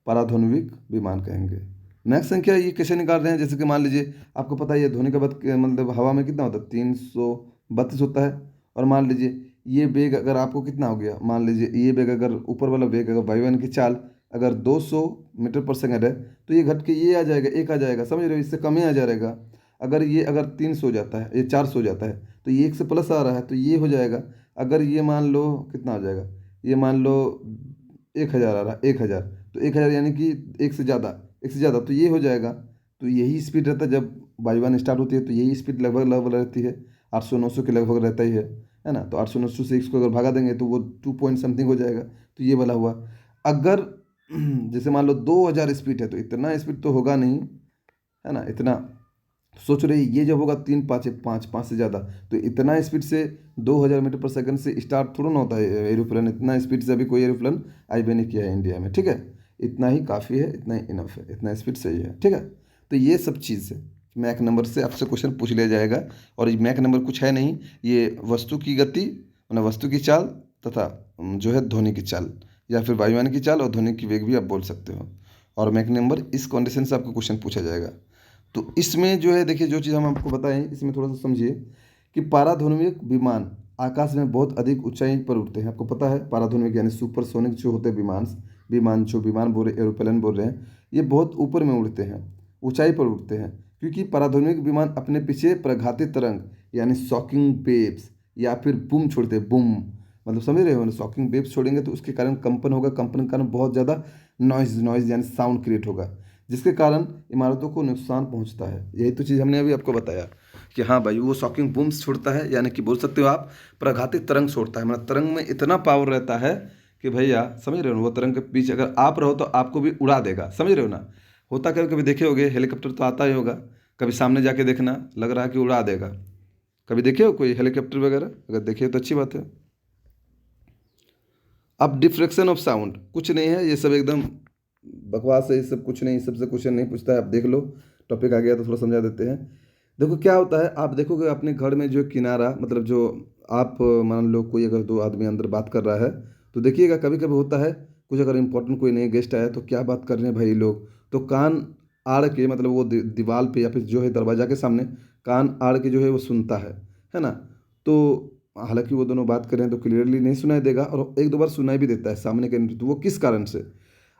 पाराध्वनिक विमान कहेंगे। मैक संख्या ये कैसे निकाल रहे हैं, जैसे कि मान लीजिए आपको पता है ये ध्वनि का मतलब हवा में कितना होता है, 332 होता है। और मान लीजिए ये वेग अगर आपको कितना हो गया, मान लीजिए ये वेग अगर ऊपर वाला वेग अगर वायुयान की चाल अगर 200 मीटर पर सेकंड है, तो ये घट के ये आ जाएगा, एक आ जाएगा, समझ रहे हो, इससे कम ही आ जाएगा। अगर ये अगर 300 जाता है, ये 400 जाता है, तो ये एक से प्लस आ रहा है तो ये हो जाएगा। अगर ये मान लो कितना हो जाएगा, ये मान लो 1000 आ रहा है, 1000, तो 1000 यानी कि एक से ज़्यादा, एक से ज़्यादा तो ये हो जाएगा। तो यही स्पीड रहता है जब वायुयान स्टार्ट होती है, तो यही स्पीड लगभग लगभग रहती है, 800-900 के लगभग रहता ही है ना। तो 800-900 से इसको अगर भगा देंगे तो वो 2 पॉइंट समथिंग हो जाएगा। तो ये वाला हुआ। अगर जैसे मान लो 2000 स्पीड है तो इतना स्पीड तो होगा नहीं, है ना, इतना सोच रहे ये जब होगा 3 5 5 5 से ज़्यादा, तो इतना स्पीड से 2000 मीटर पर सेकंड से स्टार्ट थोड़ा ना होता है एरोप्लेन। इतना स्पीड से अभी कोई एरोप्लेन आई भी नहीं किया है इंडिया में, ठीक है। इतना ही काफ़ी है, इतना ही इनफ है, इतना स्पीड सही है, ठीक है। तो ये सब चीज़ है, मैक नंबर से आपसे क्वेश्चन पूछ लिया जाएगा। और ये मैक नंबर कुछ है नहीं, ये वस्तु की गति, मतलब वस्तु की चाल तथा जो है ध्वनि की चाल, या फिर वायुयान की चाल और ध्वनि की वेग भी आप बोल सकते हो। और मैक नंबर इस कंडीशन से आपको क्वेश्चन पूछा जाएगा। तो इसमें जो है देखिए, जो चीज़ हम आपको बताएं इसमें थोड़ा सा समझिए कि पाराध्वनिक विमान आकाश में बहुत अधिक ऊंचाई पर उड़ते हैं। आपको पता है पाराध्वनिक यानी सुपरसोनिक जो होते हैं विमान, विमान बोल रहे, एरोप्लेन बोल रहे हैं, ये बहुत ऊपर में उड़ते हैं, ऊंचाई पर उड़ते हैं। क्योंकि पाराध्वनिक विमान अपने पीछे प्रघाती तरंग यानी शॉकिंग वेव्स या फिर बूम छोड़ते हैं, बूम, मतलब समझ रहे हो ना, शॉकिंग वेव्स छोड़ेंगे तो उसके कारण कंपन होगा, कंपन के कारण बहुत ज़्यादा नॉइज यानी साउंड क्रिएट होगा, जिसके कारण इमारतों को नुकसान पहुंचता है। यही तो चीज़ हमने अभी आपको बताया कि हाँ भाई वो शॉकिंग बूम्स छोड़ता है, यानी कि बोल सकते हो आप प्रघाती तरंग छोड़ता है। मतलब तरंग में इतना पावर रहता है कि भैया समझ रहे हो ना, वो तरंग के पीछे अगर आप रहो तो आपको भी उड़ा देगा, समझ रहे हो ना। होता कभी कभी देखे होगे, हेलीकॉप्टर तो आता ही होगा, कभी सामने जाके देखना, लग रहा है कि उड़ा देगा। कभी देखे हो कोई हेलीकॉप्टर वगैरह? अगर देखे तो अच्छी बात है। अब डिफ्रेक्शन ऑफ साउंड कुछ नहीं है, ये सब एकदम बकवास है, ये सब कुछ नहीं, सबसे क्वेश्चन नहीं पूछता है। आप देख लो, टॉपिक आ गया तो थोड़ा समझा देते हैं। देखो क्या होता है, आप देखोगे अपने घर में जो किनारा, मतलब जो आप मान लो कोई अगर दो आदमी अंदर बात कर रहा है, तो देखिएगा कभी कभी होता है कुछ अगर इंपॉर्टेंट कोई नए गेस्ट आया तो क्या बात कर रहे हैं भाई लोग, तो कान आड़ के, मतलब वो दीवार पे या फिर जो है दरवाजा के सामने कान आड़ के जो है वो सुनता है ना। तो हालांकि वो दोनों बात करें तो क्लियरली नहीं सुनाई देगा, और एक दो बार सुनाई भी देता है सामने के, तो वो किस कारण से,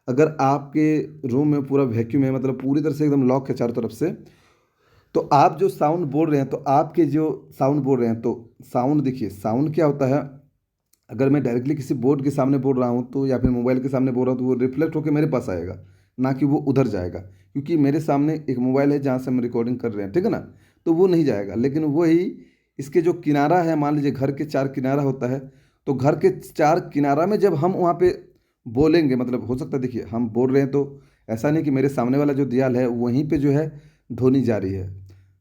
अगर आपके रूम में पूरा वैक्यूम है, मतलब पूरी तरह से एकदम लॉक है चारों तरफ से, तो आप जो साउंड बोल रहे हैं, तो आपके जो साउंड बोल रहे हैं, तो साउंड देखिए, साउंड क्या होता है, अगर मैं डायरेक्टली किसी बोर्ड के सामने बोल रहा हूँ तो, या फिर मोबाइल के सामने बोल रहा हूँ, तो वो रिफ्लेक्ट होकर मेरे पास आएगा, ना कि वो उधर जाएगा। क्योंकि मेरे सामने एक मोबाइल है जहाँ से हम रिकॉर्डिंग कर रहे हैं, ठीक है ना, तो वो नहीं जाएगा। लेकिन वही इसके जो किनारा है, मान लीजिए घर के चार किनारा होता है, तो घर के चार किनारा में जब हम वहाँ पे बोलेंगे, मतलब हो सकता है देखिए हम बोल रहे हैं तो ऐसा नहीं कि मेरे सामने वाला जो दीवार है वहीं पे जो है ध्वनि जारी है,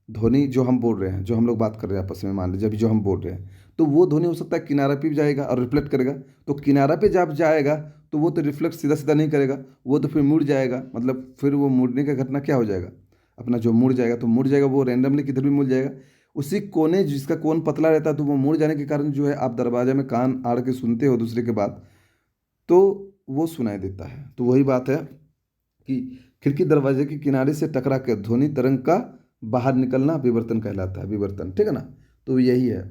ध्वनि जो हम बोल रहे हैं, जो हम लोग बात कर रहे हैं आपस में, मान लीजिए अभी जो हम बोल रहे हैं, तो वो ध्वनि हो सकता है किनारा पे भी जाएगा और रिफ्लेक्ट करेगा। तो किनारा पे जब जाएगा तो वो तो रिफ्लेक्ट सीधा सीधा नहीं करेगा, वो तो फिर मुड़ जाएगा, मतलब फिर वो मुड़ने का घटना क्या हो जाएगा, अपना जो मुड़ जाएगा, तो मुड़ जाएगा वो रैंडमली किधर भी मुड़ जाएगा। उसी कोने, जिसका कोन पतला रहता है, तो वो मुड़ जाने के कारण जो है आप दरवाजे में कान आड़ के सुनते हो दूसरे के बात, तो वो सुनाई देता है। तो वही बात है कि खिड़की दरवाजे के किनारे से टकरा कर ध्वनि तरंग का बाहर निकलना विवर्तन कहलाता है, विवर्तन, ठीक है ना। तो यही है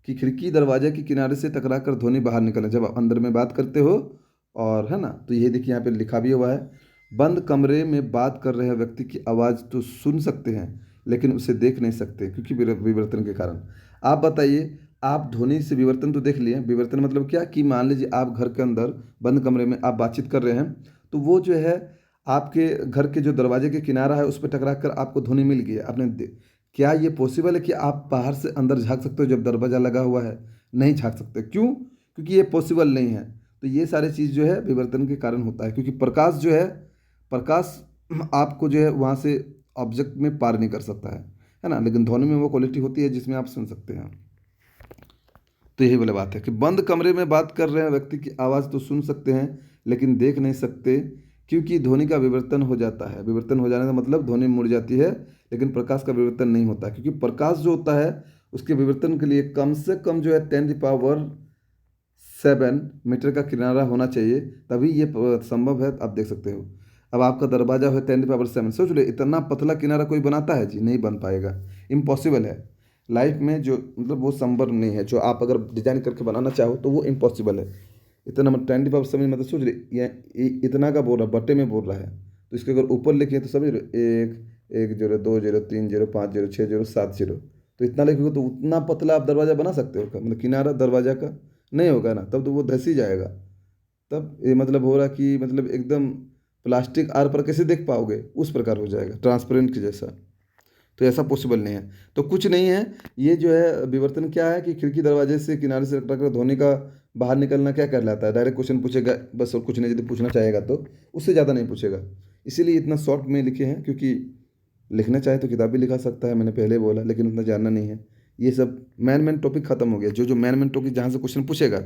कि खिड़की दरवाजे के किनारे से टकरा कर ध्वनि बाहर निकलना, जब आप अंदर में बात करते हो, और है ना, तो ये देखिए यहाँ पे लिखा भी हुआ है, बंद कमरे में बात कर रहे व्यक्ति की आवाज़ तो सुन सकते हैं लेकिन उसे देख नहीं सकते, क्योंकि विवर्तन के कारण। आप बताइए, आप ध्वनि से विवर्तन तो देख लिए, विवर्तन मतलब क्या, कि मान लीजिए आप घर के अंदर बंद कमरे में आप बातचीत कर रहे हैं, तो वो जो है आपके घर के जो दरवाजे के किनारा है उस पर टकरा कर आपको ध्वनि मिल गई है, क्या ये पॉसिबल है कि आप बाहर से अंदर झांक सकते हो जब दरवाज़ा लगा हुआ है? नहीं झांक सकते, क्यों? क्योंकि ये पॉसिबल नहीं है। तो ये सारी चीज़ जो है विवर्तन के कारण होता है, क्योंकि प्रकाश जो है, प्रकाश आपको जो है वहाँ से ऑब्जेक्ट में पार नहीं कर सकता है ना, लेकिन ध्वनि में वो क्वालिटी होती है जिसमें आप सुन सकते हैं। तो यही वाली बात है कि बंद कमरे में बात कर रहे हैं व्यक्ति की आवाज़ तो सुन सकते हैं लेकिन देख नहीं सकते, क्योंकि ध्वनि का विवर्तन हो जाता है। विवर्तन हो जाने का मतलब ध्वनि मुड़ जाती है, लेकिन प्रकाश का विवर्तन नहीं होता, क्योंकि प्रकाश जो होता है उसके विवर्तन के लिए कम से कम जो है 10⁷ मीटर का किनारा होना चाहिए, तभी ये संभव है। आप देख सकते हो, अब आपका दरवाजा है 10⁷ सोच लो, इतना पतला किनारा कोई बनाता है जी? नहीं बन पाएगा, इम्पॉसिबल है। लाइफ में जो मतलब वो संभव नहीं है, जो आप अगर डिजाइन करके बनाना चाहो तो वो इम्पॉसिबल है। इतना मतलब 10⁻⁷ मतलब सोच रहे इतना का बोल रहा, बटे में बोल रहा है, तो इसके अगर ऊपर लिखे तो समझ रहे, एक एक जीरो, दो जीरो, तीन जीरो, पाँच जीरो, छः जीरो, सात जीरो, तो इतना लिखोगे तो उतना पतला आप दरवाज़ा बना सकते हो क्या? मतलब किनारा दरवाजा का नहीं होगा ना, तब तो वो धंस ही जाएगा। तब ये मतलब हो रहा कि मतलब एकदम प्लास्टिक आर पर कैसे देख पाओगे, उस प्रकार हो जाएगा ट्रांसपेरेंट के जैसा। तो ऐसा पॉसिबल नहीं है, तो कुछ नहीं है। ये जो है विवर्तन क्या है कि खिड़की दरवाजे से किनारे से टकरा ध्वनि का बाहर निकलना क्या कहलाता है? डायरेक्ट क्वेश्चन पूछेगा बस, और कुछ नहीं, यदि पूछना चाहेगा तो उससे ज़्यादा नहीं पूछेगा। इसीलिए इतना शॉर्ट में लिखे हैं, क्योंकि लिखना चाहे तो किताब भी लिखा सकता है, मैंने पहले बोला, लेकिन उतना जानना नहीं है। ये सब मैन टॉपिक खत्म हो गया। जो जो मैन टॉपिक जहाँ से क्वेश्चन पूछेगा,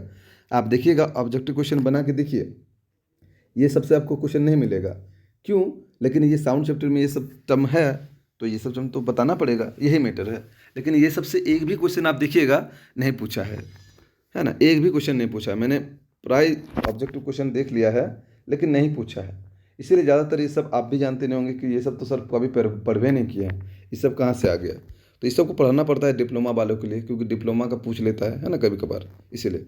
आप देखिएगा, ऑब्जेक्टिव क्वेश्चन बना के देखिए, ये सबसे आपको क्वेश्चन नहीं मिलेगा। क्यों? लेकिन ये साउंड चैप्टर में ये सब टर्म है, तो ये सब टर्म तो बताना पड़ेगा, यही मैटर है। लेकिन ये सबसे एक भी क्वेश्चन आप देखिएगा नहीं पूछा है ना, एक भी क्वेश्चन नहीं पूछा है। मैंने प्राय ऑब्जेक्टिव क्वेश्चन देख लिया है, लेकिन नहीं पूछा है। इसीलिए ज़्यादातर ये सब आप भी जानते नहीं होंगे कि ये सब तो सर कभी पढ़वे नहीं किए हैं, ये सब कहाँ से आ गया। तो इस सब को पढ़ना पड़ता है डिप्लोमा वालों के लिए, क्योंकि डिप्लोमा का पूछ लेता है ना कभी कभार, इसीलिए।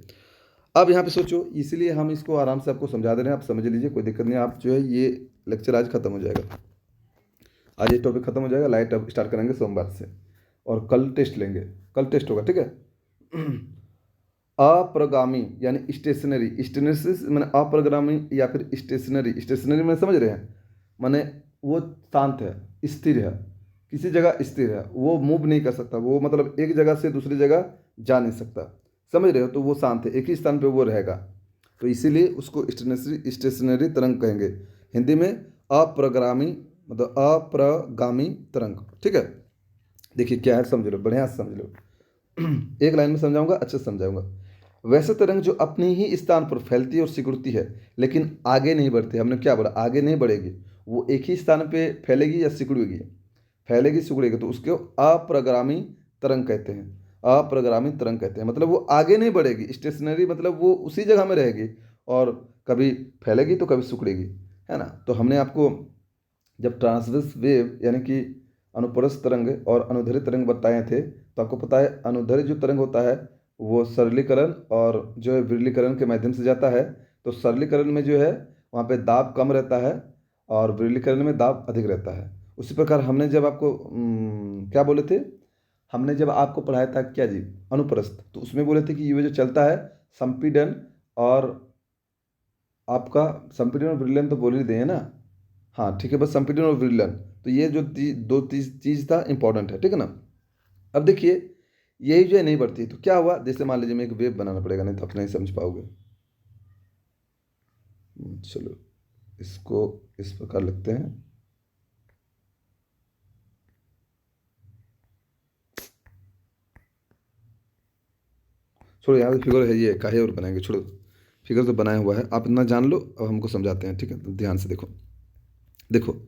अब यहाँ पे सोचो, इसलिए हम इसको आराम से आपको समझा दे रहे हैं, आप समझ लीजिए, कोई दिक्कत नहीं। आप जो है ये लेक्चर आज ख़त्म हो जाएगा, आज ये टॉपिक ख़त्म हो जाएगा। लाइट अब स्टार्ट करेंगे सोमवार से, और कल टेस्ट लेंगे, कल टेस्ट होगा, ठीक है। अप्रगामी यानी स्टेशनरी, स्टेशनरी मैंने अप्रगामी या फिर स्टेशनरी, स्टेशनरी में समझ रहे हैं, माने वो शांत है, स्थिर है, किसी जगह स्थिर है, वो मूव नहीं कर सकता, वो मतलब एक जगह से दूसरी जगह जा नहीं सकता, समझ रहे हो, तो वो शांत है, एक ही स्थान पे वो रहेगा, तो इसीलिए उसको स्टेशनरी स्टेशनरी तरंग कहेंगे। हिंदी में अप्रगामी मतलब अप्रगामी तरंग, ठीक है। देखिए क्या है, समझ लो, बढ़िया से समझ लो। एक लाइन में समझाऊंगा, अच्छे से समझाऊंगा। वैसे तरंग जो अपने ही स्थान पर फैलती है और सिकुड़ती है, लेकिन आगे नहीं बढ़ती, हमने क्या बोला, आगे नहीं बढ़ेगी, वो एक ही स्थान पे फैलेगी या सिकुड़ेगी, फैलेगी सिकुड़ेगी, तो उसको अप्रगामी तरंग कहते हैं। अप्रगामी तरंग कहते हैं, मतलब वो आगे नहीं बढ़ेगी, स्टेशनरी मतलब वो उसी जगह में रहेगी, और कभी फैलेगी तो कभी सिकुड़ेगी, है ना। तो हमने आपको जब ट्रांसवर्स वेव यानी कि अनुप्रस्थ तरंग और अनुदैर्ध्य तरंग बताए थे, तो आपको पता है अनुदैर्ध्य जो तरंग होता है वो सरलीकरण और जो है विरलीकरण के माध्यम से जाता है। तो सरलीकरण में जो है वहाँ पे दाब कम रहता है, और विरलीकरण में दाब अधिक रहता है। उसी प्रकार हमने जब आपको क्या बोले थे, हमने जब आपको पढ़ाया था क्या जी, अनुप्रस्थ, तो उसमें बोले थे कि ये जो चलता है संपीड़न और आपका संपीड़न और विरलन तो बोल ही दिए ना, हाँ ठीक है, बस संपीड़न और विरलन, तो ये जो दो चीज़ था इंपॉर्टेंट है, ठीक है ना। अब देखिए यही जो है नहीं बढ़ती, तो क्या हुआ, जैसे मान लीजिए मैं एक वेव बनाना पड़ेगा, नहीं तो आप नहीं समझ पाओगे। चलो इसको इस प्रकार लिखते हैं, छोड़ो यहाँ पे फिगर है, ये काहे और बनाएंगे, छोड़ो, फिगर तो बनाया हुआ है, आप इतना जान लो, अब हमको समझाते हैं, ठीक है। तो ध्यान से देखो, देखो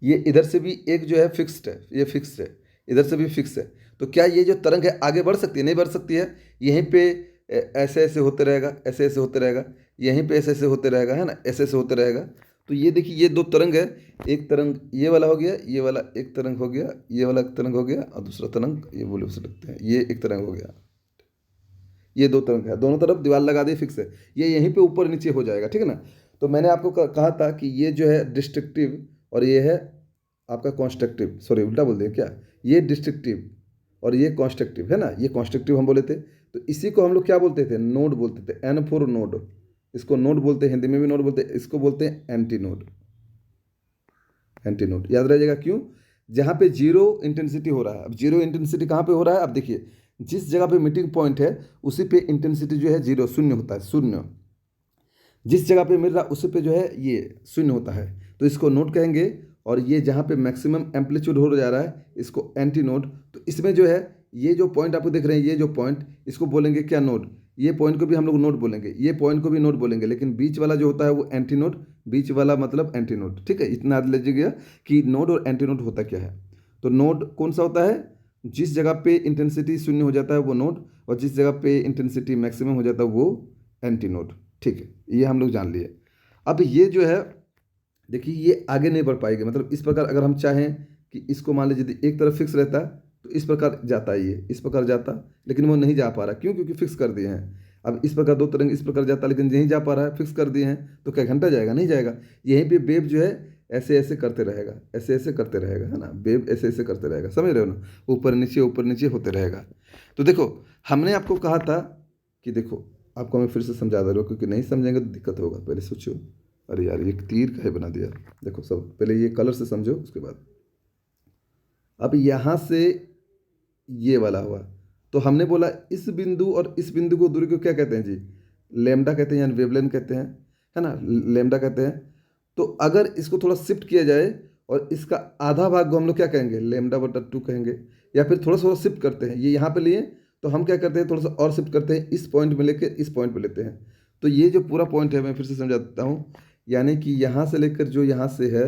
ये इधर से भी एक जो है फिक्स्ड है, ये फिक्स्ड है, इधर से भी फिक्स है, तो क्या ये जो तरंग है आगे बढ़ सकती है, नहीं बढ़ सकती है। यहीं पे ऐसे ऐसे होते रहेगा, ऐसे ऐसे होते रहेगा, यहीं पे ऐसे ऐसे होते रहेगा, है ना, ऐसे ऐसे होते रहेगा। तो ये देखिए ये दो तरंग है, एक तरंग ये वाला हो गया, ये वाला एक तरंग हो गया, ये वाला एक तरंग हो गया, और दूसरा तरंग ये बोले उसे लगते हैं, ये एक तरंग हो गया, ये दो तरंग है, दोनों तरफ दीवार लगा दी, फिक्स है, ये यहीं पे ऊपर नीचे हो जाएगा, ठीक है ना। तो मैंने आपको कहा था कि ये जो है डिस्ट्रक्टिव और ये है आपका कॉन्स्ट्रक्टिव, सॉरी उल्टा बोल दिया क्या, ये डिस्ट्रक्टिव और ये कॉन्स्ट्रक्टिव है ना, ये कॉन्स्ट्रक्टिव हम बोले थे। तो इसी को हम लोग क्या बोलते थे, नोड बोलते थे, एन फोर नोड, इसको नोड बोलते हैं, हिंदी में भी नोड बोलते हैं, इसको बोलते हैं एंटी नोड। एंटी नोड याद रहिएगा, क्यों, जहाँ पे जीरो इंटेंसिटी हो रहा है। अब जीरो इंटेंसिटी कहाँ पे हो रहा है, अब देखिए जिस जगह पे मीटिंग पॉइंट है उसी पे इंटेंसिटी जो है जीरो, शून्य होता है, शून्य, जिस जगह पे मिल रहा है उसी पे जो है ये शून्य होता है, तो इसको नोड कहेंगे। और ये जहाँ पे मैक्सिमम एम्पलीट्यूड हो जा रहा है इसको एंटी नोड। तो इसमें जो है ये जो पॉइंट आपको देख रहे हैं, ये जो पॉइंट, इसको बोलेंगे क्या, नोड। ये पॉइंट को भी हम लोग नोड बोलेंगे, ये पॉइंट को भी नोड बोलेंगे, लेकिन बीच वाला जो होता है वो एंटी नोड, बीच वाला मतलब एंटी नोड, ठीक है। इतना याद लीजिएगा कि नोड और एंटी नोड होता क्या है। तो नोड कौन सा होता है, जिस जगह पे इंटेंसिटी शून्य हो जाता है वो नोड, और जिस जगह पे इंटेंसिटी मैक्सिमम हो जाता है वो एंटी नोड, ठीक है, ये हम लोग जान लिए। अब ये जो है देखिए ये आगे नहीं बढ़ पाएगी, मतलब इस प्रकार अगर हम चाहें कि इसको मान लीजिए यदि एक तरफ फिक्स रहता तो इस प्रकार जाता है, ये इस प्रकार जाता, लेकिन वो नहीं जा पा रहा, क्यों, क्योंकि फिक्स कर दिए हैं। अब इस प्रकार दो तरंग इस प्रकार जाता लेकिन नहीं जा पा रहा है, फिक्स कर दिए हैं, तो क्या घंटा जाएगा, नहीं जाएगा। यहीं पे वेव जो है ऐसे ऐसे करते रहेगा, ऐसे ऐसे करते रहेगा, है ना, वेव ऐसे ऐसे करते रहेगा, समझ रहे हो ना, ऊपर नीचे होते रहेगा। तो देखो हमने आपको कहा था कि देखो, आपको मैं फिर से समझा दे रहा हूँ, क्योंकि नहीं समझेंगे तो दिक्कत होगा। पहले सोचो, अरे यार ये तीर काहे बना दिया, देखो सब पहले ये कलर से समझो, उसके बाद अब यहाँ से ये वाला हुआ, तो हमने बोला इस बिंदु और इस बिंदु को दूरी को क्या कहते हैं जी, लेमडा कहते हैं, यानी वेवलेंथ कहते हैं, है ना, लेमडा कहते हैं। तो अगर इसको थोड़ा शिफ्ट किया जाए और इसका आधा भाग को हम लोग क्या कहेंगे, लेमडा बटा 2 कहेंगे। या फिर थोड़ा सा शिफ्ट करते हैं, ये यहाँ पे लिए तो हम क्या करते हैं, थोड़ा सा और शिफ्ट करते हैं, इस पॉइंट में लेकर इस पॉइंट पे लेते हैं। तो ये जो पूरा पॉइंट है मैं फिर से समझा देता हूँ, यानी कि यहाँ से लेकर जो यहाँ से है,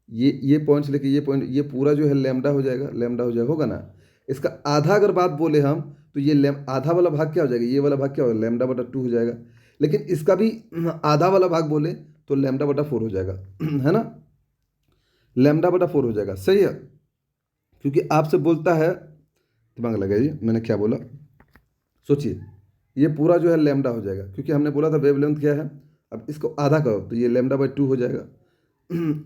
ये पॉइंट से लेकर ये पॉइंट, ये पूरा जो है लेमडा हो जाएगा, लेमडा हो जाएगा, होगा ना। इसका आधा अगर बात बोले हम तो ये आधा वाला भाग क्या हो जाएगा, ये वाला भाग क्या होगा, लेमडा बटा 2 हो जाएगा। लेकिन इसका भी आधा वाला भाग बोले तो लेमडा बटा 4 हो जाएगा है ना, लेमडा बटा 4 हो जाएगा, सही है। क्योंकि आपसे बोलता है, दिमाग लगाइए मैंने क्या बोला, सोचिए, ये पूरा जो है लेमडा हो जाएगा, क्योंकि हमने बोला था वेवलेंथ क्या है। अब इसको आधा करो तो ये लेमडा बाई 2 हो जाएगा,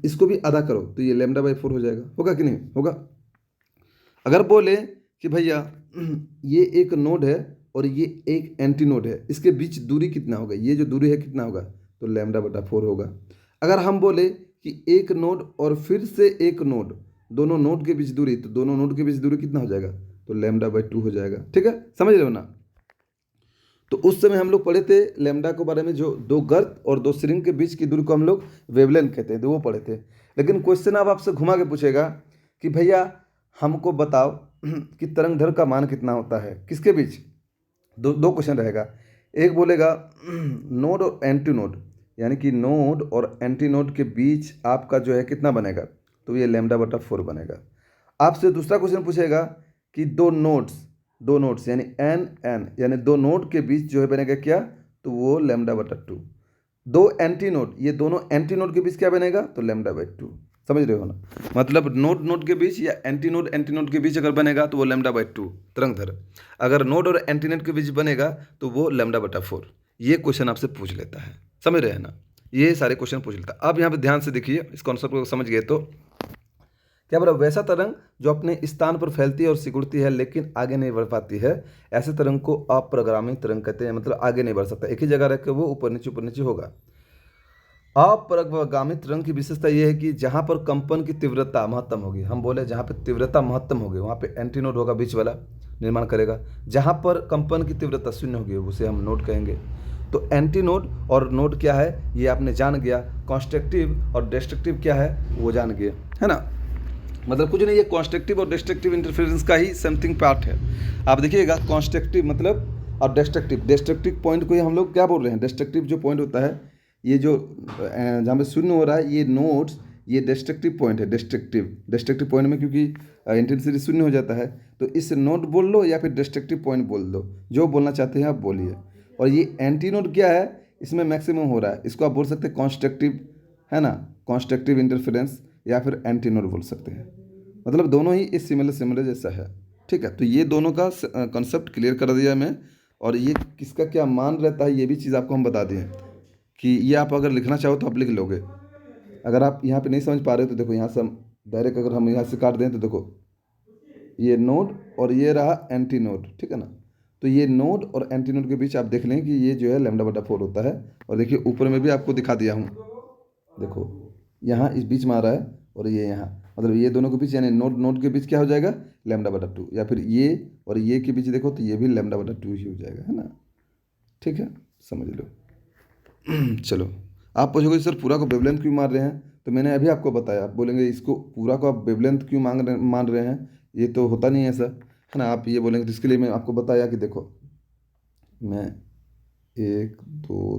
इसको भी आधा करो तो ये लेमडा बाई 4 हो जाएगा, होगा कि नहीं होगा। अगर बोले कि भैया ये एक नोड है और ये एक एंटी नोड है, इसके बीच दूरी कितना होगा, ये जो दूरी है कितना होगा, तो लेमडा बटा 4 होगा। अगर हम बोले कि एक नोड और फिर से एक नोड, दोनों नोड के बीच दूरी, तो दोनों नोड के बीच दूरी कितना हो जाएगा, तो लेमडा बाई 2 हो जाएगा, ठीक है, समझ रहे हो ना। तो उस समय हम लोग पढ़े थे लेमडा के बारे में, जो दो गर्त और दो सिरिंज के बीच की दूरी को हम लोग वेवलेंथ कहते हैं, तो वो पढ़े थे। लेकिन क्वेश्चन अब आपसे घुमा के पूछेगा कि भैया हमको बताओ कि तरंग दैर्घ्य का मान कितना होता है, किसके बीच, दो क्वेश्चन रहेगा। एक बोलेगा नोड और एंटी नोड, यानी कि नोड और एंटी नोड के बीच आपका जो है कितना बनेगा, तो ये लेमडा बटा 4 बनेगा। आपसे दूसरा क्वेश्चन पूछेगा कि दो नोड्स यानी एन एन, यानी दो नोड के बीच जो है बनेगा क्या, तो वो लेमडा बटा 2। दो एंटी नोड, ये दोनों एंटी नोड के बीच क्या बनेगा, तो लेमडा बाई 2, समझ रहे हो ना। मतलब नोड के बीच या एंटी नोड के बीच अगर बनेगा तो वो लेमडा बाई 2 तरंग दैर्घ्य, अगर नोड और एंटी नोड के बीच बनेगा तो वो लेमडा बटा 4। ये क्वेश्चन आपसे पूछ लेता है, समझ रहे हैं ना, ये सारे क्वेश्चन पूछ लेता है। अब यहाँ पे ध्यान से देखिए, इस कॉन्सेप्ट को समझ गए तो क्या बोला, वैसा तरंग जो अपने स्थान पर फैलती है और सिकुड़ती है लेकिन आगे नहीं बढ़ पाती है, ऐसे तरंग को अप्रगामी तरंग कहते हैं। मतलब आगे नहीं बढ़ सकता, एक ही जगह रख के वो ऊपर नीचे होगा। अपरगामी तरंग की विशेषता यह है कि जहाँ पर कंपन की तीव्रता महत्तम होगी, हम बोले जहाँ पे तीव्रता महत्तम होगी वहाँ पे एंटीनोड होगा, बीच वाला निर्माण करेगा। जहाँ पर कंपन की तीव्रता शून्य होगी उसे हम नोड कहेंगे। तो एंटीनोड और नोड क्या है ये आपने जान गया, कॉन्स्ट्रक्टिव और डिस्ट्रक्टिव क्या है वो जान गए, है ना। मतलब कुछ नहीं, ये कॉन्स्ट्रक्टिव और डिस्ट्रक्टिव इंटरफेरेंस का ही समथिंग पार्ट है। आप देखिएगा कॉन्स्ट्रक्टिव मतलब और डिस्ट्रक्टिव पॉइंट को ही हम लोग क्या बोल रहे हैं, डिस्ट्रक्टिव जो पॉइंट होता है, ये जो जहाँ पे शून्य हो रहा है ये नोड्स, ये डिस्ट्रक्टिव पॉइंट है। डिस्ट्रक्टिव पॉइंट में क्योंकि इंटेंसिटी शून्य हो जाता है, तो इस नोड बोल लो या फिर डिस्ट्रक्टिव पॉइंट बोल दो, जो बोलना चाहते हैं आप बोलिए। और ये एंटी नोड क्या है, इसमें मैक्सिमम हो रहा है, इसको आप बोल सकते हैं कॉन्स्ट्रक्टिव, है ना, कॉन्स्ट्रक्टिव इंटरफेरेंस या फिर एंटी नोड बोल सकते हैं। मतलब दोनों ही इस सिमिलर जैसा है, ठीक है। तो ये दोनों का कॉन्सेप्ट क्लियर कर दिया मैं, और ये किसका क्या मान रहता है ये भी चीज़ आपको हम बता दिए कि ये आप अगर लिखना चाहो तो आप लिख लोगे। अगर आप यहाँ पे नहीं समझ पा रहे हो तो देखो यहाँ से हम डायरेक्ट अगर हम यहाँ से काट दें तो देखो ये नोड और ये रहा एंटी नोड, ठीक है ना। तो ये नोड और एंटी नोड के बीच आप देख लें कि ये जो है लेमडा बटा 4 होता है। और देखिए ऊपर में भी आपको दिखा दिया हूँ, देखो यहाँ इस बीच में आ रहा है और ये यहाँ, मतलब ये दोनों के बीच यानी नोड के बीच क्या हो जाएगा, लेमडा बटा 2। या फिर ये और ये के बीच देखो तो ये भी लेमडा बटा 2 ही हो जाएगा, है ना, ठीक है, समझ लो। चलो, आप पूछोगे सर पूरा को वेवलेंथ क्यों मान रहे हैं, तो मैंने अभी आपको बताया। आप बोलेंगे इसको पूरा को आप वेवलेंथ क्यों मान रहे हैं, ये तो होता नहीं है ऐसा, है ना। आप ये बोलेंगे तो इसके लिए मैं आपको बताया कि देखो मैं 1 2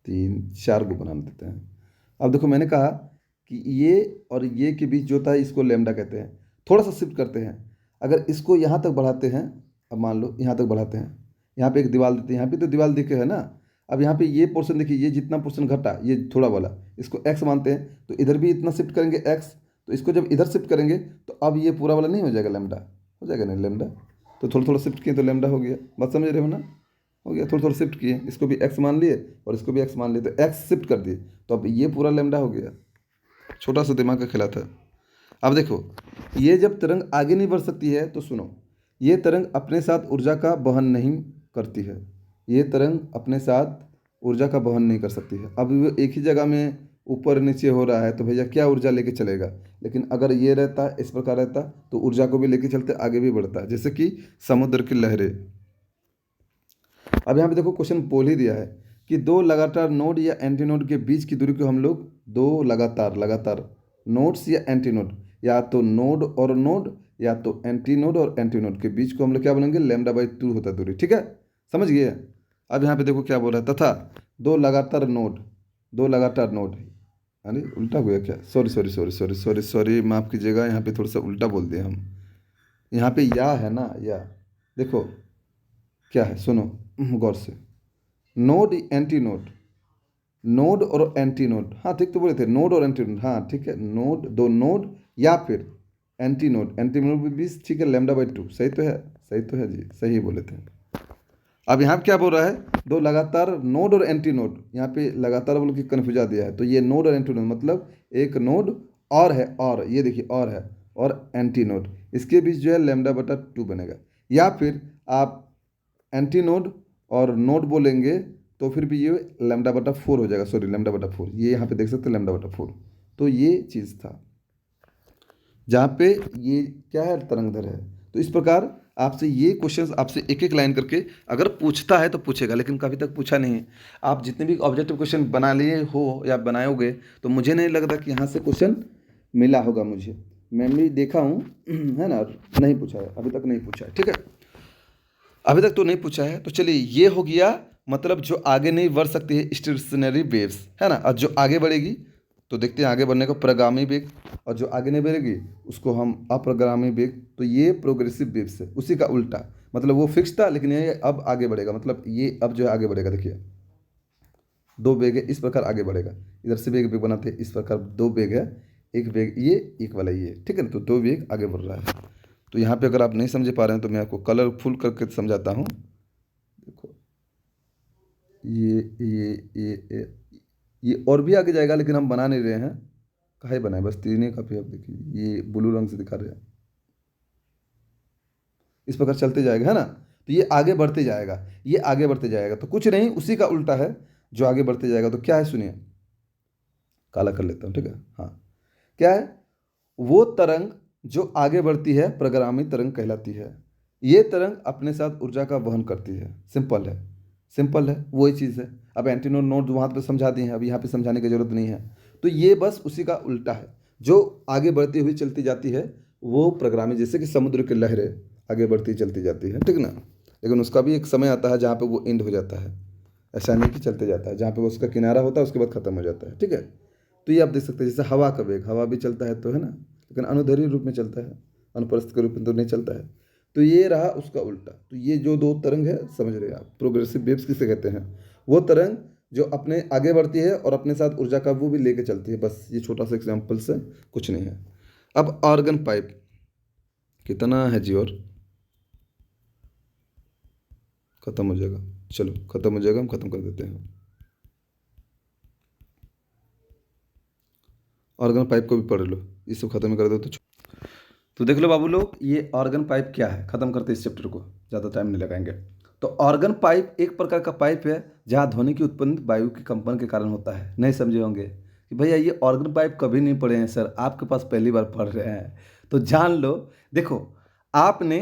3 4 को बना देते हैं। अब देखो मैंने कहा कि ये और ये के बीच जो होता है इसको लेमडा कहते हैं। थोड़ा सा शिफ्ट करते हैं, अगर इसको यहाँ तक बढ़ाते हैं, अब मान लो यहाँ तक बढ़ाते हैं, यहाँ पे एक दीवार देते हैं, यहाँ पे तो दीवार दिखे है ना। अब यहाँ पे ये पोर्शन देखिए, ये जितना पोर्शन घटा ये थोड़ा वाला, इसको एक्स मानते हैं, तो इधर भी इतना शिफ्ट करेंगे एक्स, तो इसको जब इधर शिफ्ट करेंगे तो अब ये पूरा वाला नहीं हो जाएगा लेमडा, हो जाएगा नहीं लेमडा। तो थोड़ा थोड़ा शिफ्ट किए तो लेमडा हो गया, बात समझ रहे हो ना, हो गया। थोड़ा थोड़ा शिफ्ट किए, इसको भी एक्स मान लिए और इसको भी एक्स मान लिए, तो एक्स शिफ्ट कर दिए तो अब ये पूरा लेमडा हो गया। छोटा सा दिमाग का खेला था। अब देखो ये जब तरंग आगे नहीं बढ़ सकती है तो सुनो, ये तरंग अपने साथ ऊर्जा का वहन नहीं करती है, ये तरंग अपने साथ ऊर्जा का वहन नहीं कर सकती है। अब वो एक ही जगह में ऊपर नीचे हो रहा है तो भैया क्या ऊर्जा लेके चलेगा। लेकिन अगर ये रहता इस प्रकार रहता तो ऊर्जा को भी लेके चलते, आगे भी बढ़ता, जैसे कि समुद्र की लहरें। अब यहाँ पे देखो क्वेश्चन बोल ही दिया है कि दो लगातार नोड या एंटी नोड के बीच की दूरी को हम लोग दो लगातार नोड्स या एंटी नोड, या तो नोड और नोड, या तो एंटी नोड और एंटी नोड के बीच को हम लोग क्या बोलेंगे, λ/2 होता है दूरी, ठीक है, समझ गए। अब यहाँ पे देखो क्या बोल रहा है, तथा दो लगातार नोड, दो लगातार नोड, अरे उल्टा हुआ क्या, sorry sorry sorry sorry sorry sorry, माफ़ कीजिएगा, यहाँ पे थोड़ा सा उल्टा बोल दिए हम। यहाँ पे या है ना, या देखो क्या है, सुनो गौर से, नोड एंटी नोड, नोड और एंटी नोड, हाँ ठीक तो बोले थे, नोड और एंटी नोड, हाँ ठीक है, नोड, दो नोड या फिर एंटी नोड, एंटी नोड के बीच, ठीक है, λ/2, सही तो है, सही तो है जी, सही बोले थे। अब यहाँ पे क्या बोल रहा है, दो लगातार नोड और एंटी नोड, यहाँ पे लगातार बोल के कन्फ्यूजा दिया है, तो ये नोड और एंटी नोड मतलब एक नोड और है, और ये देखिए और है, और एंटी नोड, इसके बीच जो है λ/2 बनेगा, या फिर आप एंटी नोड और नोड बोलेंगे तो फिर भी ये λ/4 हो जाएगा, सॉरी λ/4, ये यहाँ पे देख सकते हैं λ/4, तो ये चीज़ था जहाँ पे ये क्या है, तरंगधर है। तो इस प्रकार आपसे ये क्वेश्चंस आपसे एक एक लाइन करके अगर पूछता है तो पूछेगा, लेकिन कभी तक पूछा नहीं है। आप जितने भी ऑब्जेक्टिव क्वेश्चन बना लिए हो या बनाओगे तो मुझे नहीं लगता कि यहाँ से क्वेश्चन मिला होगा मुझे, मैं भी देखा हूँ है ना, नहीं पूछा है अभी तक, नहीं पूछा है, ठीक है, अभी तक तो नहीं पूछा है। तो चलिए ये हो गया, मतलब जो आगे नहीं बढ़ सकती है स्टेशनरी वेव्स, है ना, और जो आगे बढ़ेगी तो देखते हैं आगे बढ़ने को प्रगामी वेग, और जो आगे नहीं बढ़ेगी उसको हम अप्रगामी वेग, तो ये प्रोग्रेसिव वेव्स है, उसी का उल्टा, मतलब वो फिक्स था लेकिन ये अब आगे बढ़ेगा, मतलब ये अब जो है आगे बढ़ेगा, देखिए दो वेग है, इस प्रकार आगे बढ़ेगा, इधर से वेग वेग बनाते हैं, इस प्रकार दो वेग है, एक वेग ये, एक वाला ये, ठीक है ना, तो दो वेग आगे बढ़ रहा है। तो यहाँ पे अगर आप नहीं समझे पा रहे हैं तो मैं आपको कलरफुल करके समझाता हूँ, देखो ये और भी आगे जाएगा, लेकिन हम बना नहीं रहे हैं, काहे बनाए, बस तीन ही काफी, आप देखिए ये ब्लू रंग से दिखा रहे हैं, इस प्रकार चलते जाएगा, है ना, तो ये आगे बढ़ते जाएगा, ये आगे बढ़ते जाएगा, तो कुछ नहीं उसी का उल्टा है जो आगे बढ़ते जाएगा, तो क्या है सुनिए, काला कर लेता हूँ, ठीक है, हाँ, क्या है, वो तरंग जो आगे बढ़ती है प्रगामी तरंग कहलाती है, ये तरंग अपने साथ ऊर्जा का वहन करती है, सिंपल है, सिंपल है, वही चीज़ है। अब एंटीनोड नोड वहाँ पे समझा दिए हैं, अब यहाँ पे समझाने की जरूरत नहीं है, तो ये बस उसी का उल्टा है, जो आगे बढ़ती हुई चलती जाती है वो प्रगामी, जैसे कि समुद्र की लहरें आगे बढ़ती चलती जाती है, ठीक ना, लेकिन उसका भी एक समय आता है जहाँ पे वो एंड हो जाता है, ऐसा नहीं कि चलते जाता है, जहाँ पे उसका किनारा होता है उसके बाद खत्म हो जाता है, ठीक है। तो ये आप देख सकते हैं, जैसे हवा का वेग, हवा भी चलता है तो, है ना, लेकिन अनुदैर्ध्य रूप में चलता है, अनुप्रस्थ के रूप में तो नहीं चलता है, तो ये रहा उसका उल्टा। तो ये जो दो तरंग है, समझ रहे हैं आप, प्रोग्रेसिव वेव्स किसे कहते हैं, वो तरंग जो अपने आगे बढ़ती है और अपने साथ ऊर्जा का वो भी लेके चलती है, बस ये छोटा सा एग्जाम्पल से, कुछ नहीं है। अब ऑर्गन पाइप कितना है जी, और खत्म हो जाएगा, चलो खत्म हो जाएगा, हम खत्म कर देते हैं, ऑर्गन पाइप को भी पढ़ लो, ये सब खत्म कर दो तो देख लो बाबू लोग, ये ऑर्गन पाइप क्या है, खत्म करते इस चैप्टर को, ज़्यादा टाइम नहीं लगाएंगे। तो ऑर्गन पाइप एक प्रकार का पाइप है जहाँ ध्वनि की उत्पन्न वायु के कंपन के कारण होता है। नहीं समझे होंगे कि भैया ये ऑर्गन पाइप कभी नहीं पढ़े हैं सर, आपके पास पहली बार पढ़ रहे हैं, तो जान लो। देखो आपने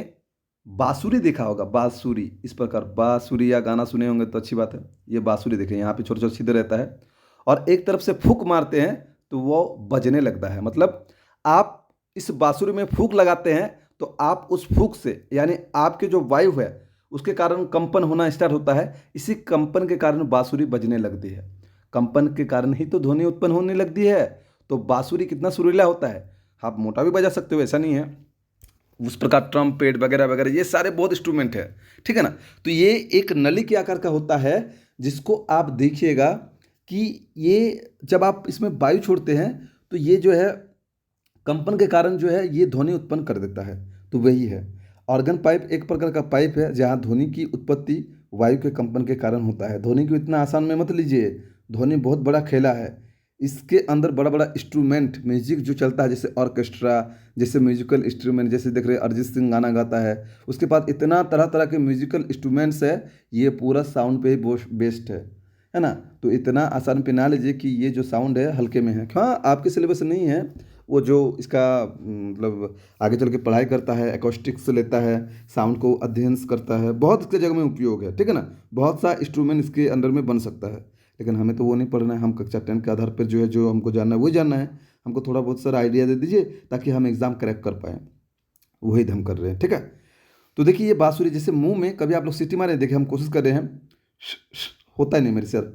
बांसुरी देखा होगा, बांसुरी, इस प्रकार बांसुरी या गाना सुने होंगे तो अच्छी बात है, ये बांसुरी देखें, यहाँ पे छोटे छोटे छिद्र रहता है और एक तरफ से फूंक मारते हैं तो वो बजने लगता है, मतलब आप इस बांसुरी में फूंक लगाते हैं तो आप उस फूंक से, यानी आपके जो वायु है उसके कारण कंपन होना स्टार्ट होता है, इसी कंपन के कारण बांसुरी बजने लगती है, कंपन के कारण ही तो ध्वनि उत्पन्न होने लगती है। तो बांसुरी कितना सुरीला होता है, आप मोटा भी बजा सकते हो, ऐसा नहीं है, उस प्रकार ट्रम्पेट वगैरह वगैरह ये सारे बहुत इंस्ट्रूमेंट है, ठीक है ना। तो ये एक नली के आकार का होता है, जिसको आप देखिएगा कि ये जब आप इसमें वायु छोड़ते हैं तो ये जो है कंपन के कारण जो है ये ध्वनि उत्पन्न कर देता है, तो वही है ऑर्गन पाइप। एक प्रकार का पाइप है जहाँ ध्वनि की उत्पत्ति वायु के कंपन के कारण होता है। ध्वनि को इतना आसान में मत लीजिए, ध्वनि बहुत बड़ा खेला है, इसके अंदर बड़ा बड़ा इंस्ट्रूमेंट म्यूजिक जो चलता है, जैसे ऑर्केस्ट्रा, जैसे म्यूजिकल इंस्ट्रूमेंट, जैसे देख रहे अरिजीत सिंह गाना गाता है, उसके बाद इतना तरह तरह के म्यूजिकल इंस्ट्रूमेंट्स है, ये पूरा साउंड पे ही बेस्ड है ना। तो इतना आसान पे ना लीजिए कि ये जो साउंड है हल्के में है, हाँ आपके सिलेबस नहीं है, वो जो इसका मतलब आगे चल के पढ़ाई करता है, एकॉस्टिक्स लेता है, साउंड को अध्ययन करता है, बहुत इसके जगह में उपयोग है, ठीक है ना, बहुत सा इंस्ट्रूमेंट इसके अंदर में बन सकता है, लेकिन हमें तो वो नहीं पढ़ना है, हम कक्षा 10 के आधार पर जो है जो हमको जानना है वही जानना है, हमको थोड़ा बहुत सर आइडिया दे दीजिए ताकि हम एग्ज़ाम क्रैक कर पाएँ। वही हम कर रहे हैं, ठीक है। तो देखिए ये बाँसुरी जैसे मुंह में कभी आप लोग सीटी मारे, देखिए हम कोशिश कर रहे हैं, होता ही नहीं मेरे सर।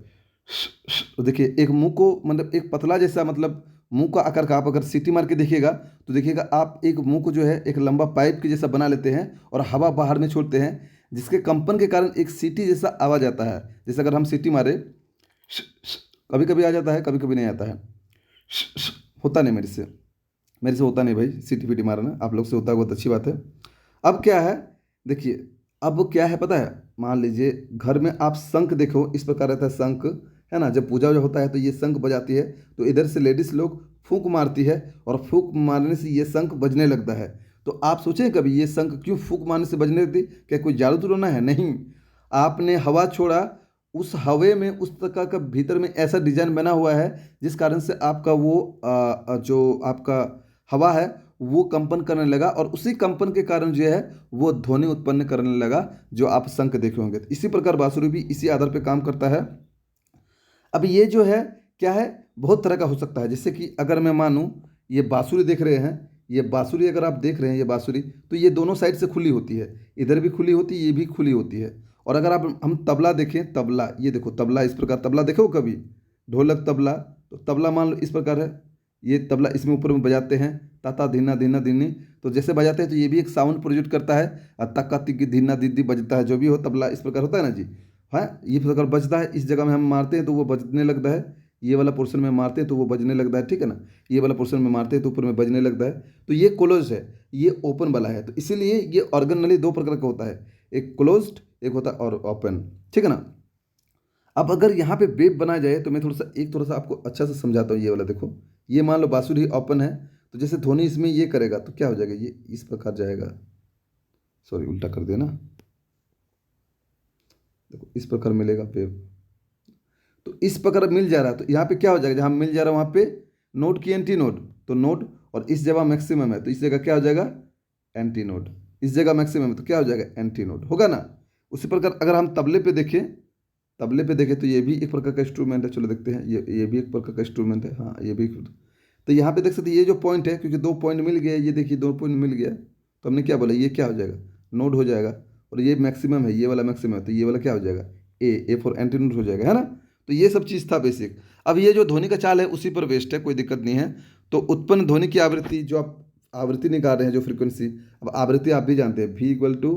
तो देखिए एक मुंह को मतलब एक पतला जैसा मतलब मुंह का आकार का आप अगर सीटी मार के देखिएगा तो देखिएगा आप एक मुंह को जो है एक लंबा पाइप के जैसा बना लेते हैं और हवा बाहर में छोड़ते हैं, जिसके कंपन के कारण एक सीटी जैसा आवाज़ आता है। जैसे अगर हम सीटी मारे, कभी कभी आ जाता है, कभी कभी नहीं आता है। होता नहीं मेरे से होता नहीं भाई सीटी फीटी मारना, आप लोग से होता है बहुत अच्छी बात है। अब क्या है, देखिए अब क्या है पता है, मान लीजिए घर में आप शंख देखो, इस प्रकार रहता है शंख, है ना। जब पूजा होता है तो ये शंख बजाती है, तो इधर से लेडीज लोग फूंक मारती है और फूंक मारने से ये शंख बजने लगता है। तो आप सोचें कभी ये शंख क्यों फूंक मारने से बजने लगती, क्या कोई जादू टोना है? नहीं, आपने हवा छोड़ा, उस हवे में उस प्रकार का भीतर में ऐसा डिजाइन बना हुआ है जिस कारण से आपका वो जो आपका हवा है वो कंपन करने लगा और उसी कंपन के कारण जो है वो ध्वनि उत्पन्न करने लगा जो आप शंख देखे होंगे। तो इसी प्रकार बांसुरी भी इसी आधार पे काम करता है। अब ये जो है क्या है, बहुत तरह का हो सकता है। जैसे कि अगर मैं मानूं ये बांसुरी देख रहे हैं, ये बांसुरी अगर आप देख रहे हैं ये बांसुरी, तो ये दोनों साइड से खुली होती है, इधर भी खुली होती है, ये भी खुली होती है। और अगर आप हम तबला देखें, तबला ये देखो, तबला इस प्रकार, तबला देखो कभी, ढोलक तबला, तो तबला मान लो इस प्रकार है, ये तबला इसमें ऊपर में बजाते हैं ताता धीना धीना धीनी, तो जैसे बजाते हैं तो ये भी एक साउंड प्रोड्यूस करता है, तक्का तिक्की धीना दीदी बजता है, जो भी हो तबला इस प्रकार होता है ना जी। हाँ, ये प्रकार बजता है, इस जगह में हम मारते हैं तो वो बजने लगता है, ये वाला पोर्शन में मारते हैं तो वो बजने लगता है, ठीक है ना। ये वाला पोर्शन में मारते हैं तो ऊपर में बजने लगता है। तो ये क्लोज है, ये ओपन वाला है, तो इसीलिए ये ऑर्गन नली दो प्रकार का होता है, एक क्लोज्ड एक होता है और ओपन, ठीक है ना। अब अगर यहाँ पे वेव बनाया जाए तो मैं थोड़ा सा आपको अच्छा से समझाता हूँ। ये वाला देखो, ये मान लो बांसुरी ओपन है, तो जैसे ध्वनि इसमें ये करेगा तो क्या हो जाएगा, ये इस प्रकार जाएगा, सॉरी उल्टा कर दिया ना, देखो इस प्रकार मिलेगा वेव, तो इस प्रकार मिल जा रहा है, तो यहाँ पे क्या हो जाएगा, जहाँ मिल जा रहा है वहाँ पे नोड की एंटी नोड, तो नोड, और इस जगह मैक्सिमम है तो इस जगह क्या हो जाएगा, एंटी नोड, इस जगह मैक्सिमम है तो क्या हो जाएगा, एंटी नोड होगा ना। उसी प्रकार अगर हम तबले पे देखें, तो ये भी एक प्रकार का इंस्ट्रूमेंट है, चलो देखते हैं, ये भी एक प्रकार का इंस्ट्रूमेंट है, हाँ ये भी तो यहाँ पे देख सकते हैं ये जो पॉइंट है, क्योंकि दो पॉइंट मिल गया, ये देखिए दो पॉइंट मिल गया, तो हमने क्या बोला, ये क्या हो जाएगा, नोड हो जाएगा, और ये मैक्सिमम है, ये वाला मैक्सिमम है, तो ये वाला क्या हो जाएगा, ए फॉर एंटी नोड हो जाएगा, है ना। तो ये सब चीज़ था बेसिक। अब ये जो ध्वनि का चाल है उसी पर बेस्ड है, कोई दिक्कत नहीं है। तो उत्पन्न ध्वनि की आवृत्ति, जो आप आवृत्ति निकाल रहे हैं, जो फ्रीक्वेंसी, अब आवृत्ति आप भी जानते हैं V equal to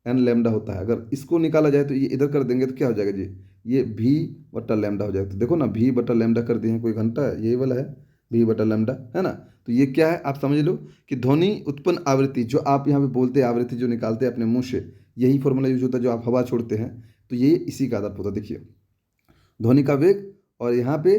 n lambda होता है। अगर इसको निकाला जाए तो ये इधर कर देंगे तो क्या हो जाएगा जी, ये V बटा लेमडा हो जाएगा। तो देखो ना, V बटा लेमडा कर दिए हैं, कोई घंटा है, यही वाला है V बटा लेमडा, है ना। तो ये क्या है आप समझ लो कि ध्वनि उत्पन्न आवृत्ति जो आप यहाँ पे बोलते हैं, आवृत्ति जो निकालते हैं अपने मुंह से, यही फॉर्मूला यूज होता है जो आप हवा छोड़ते हैं, तो ये इसी का आधार होता है। देखिए ध्वनि का वेग और यहाँ पे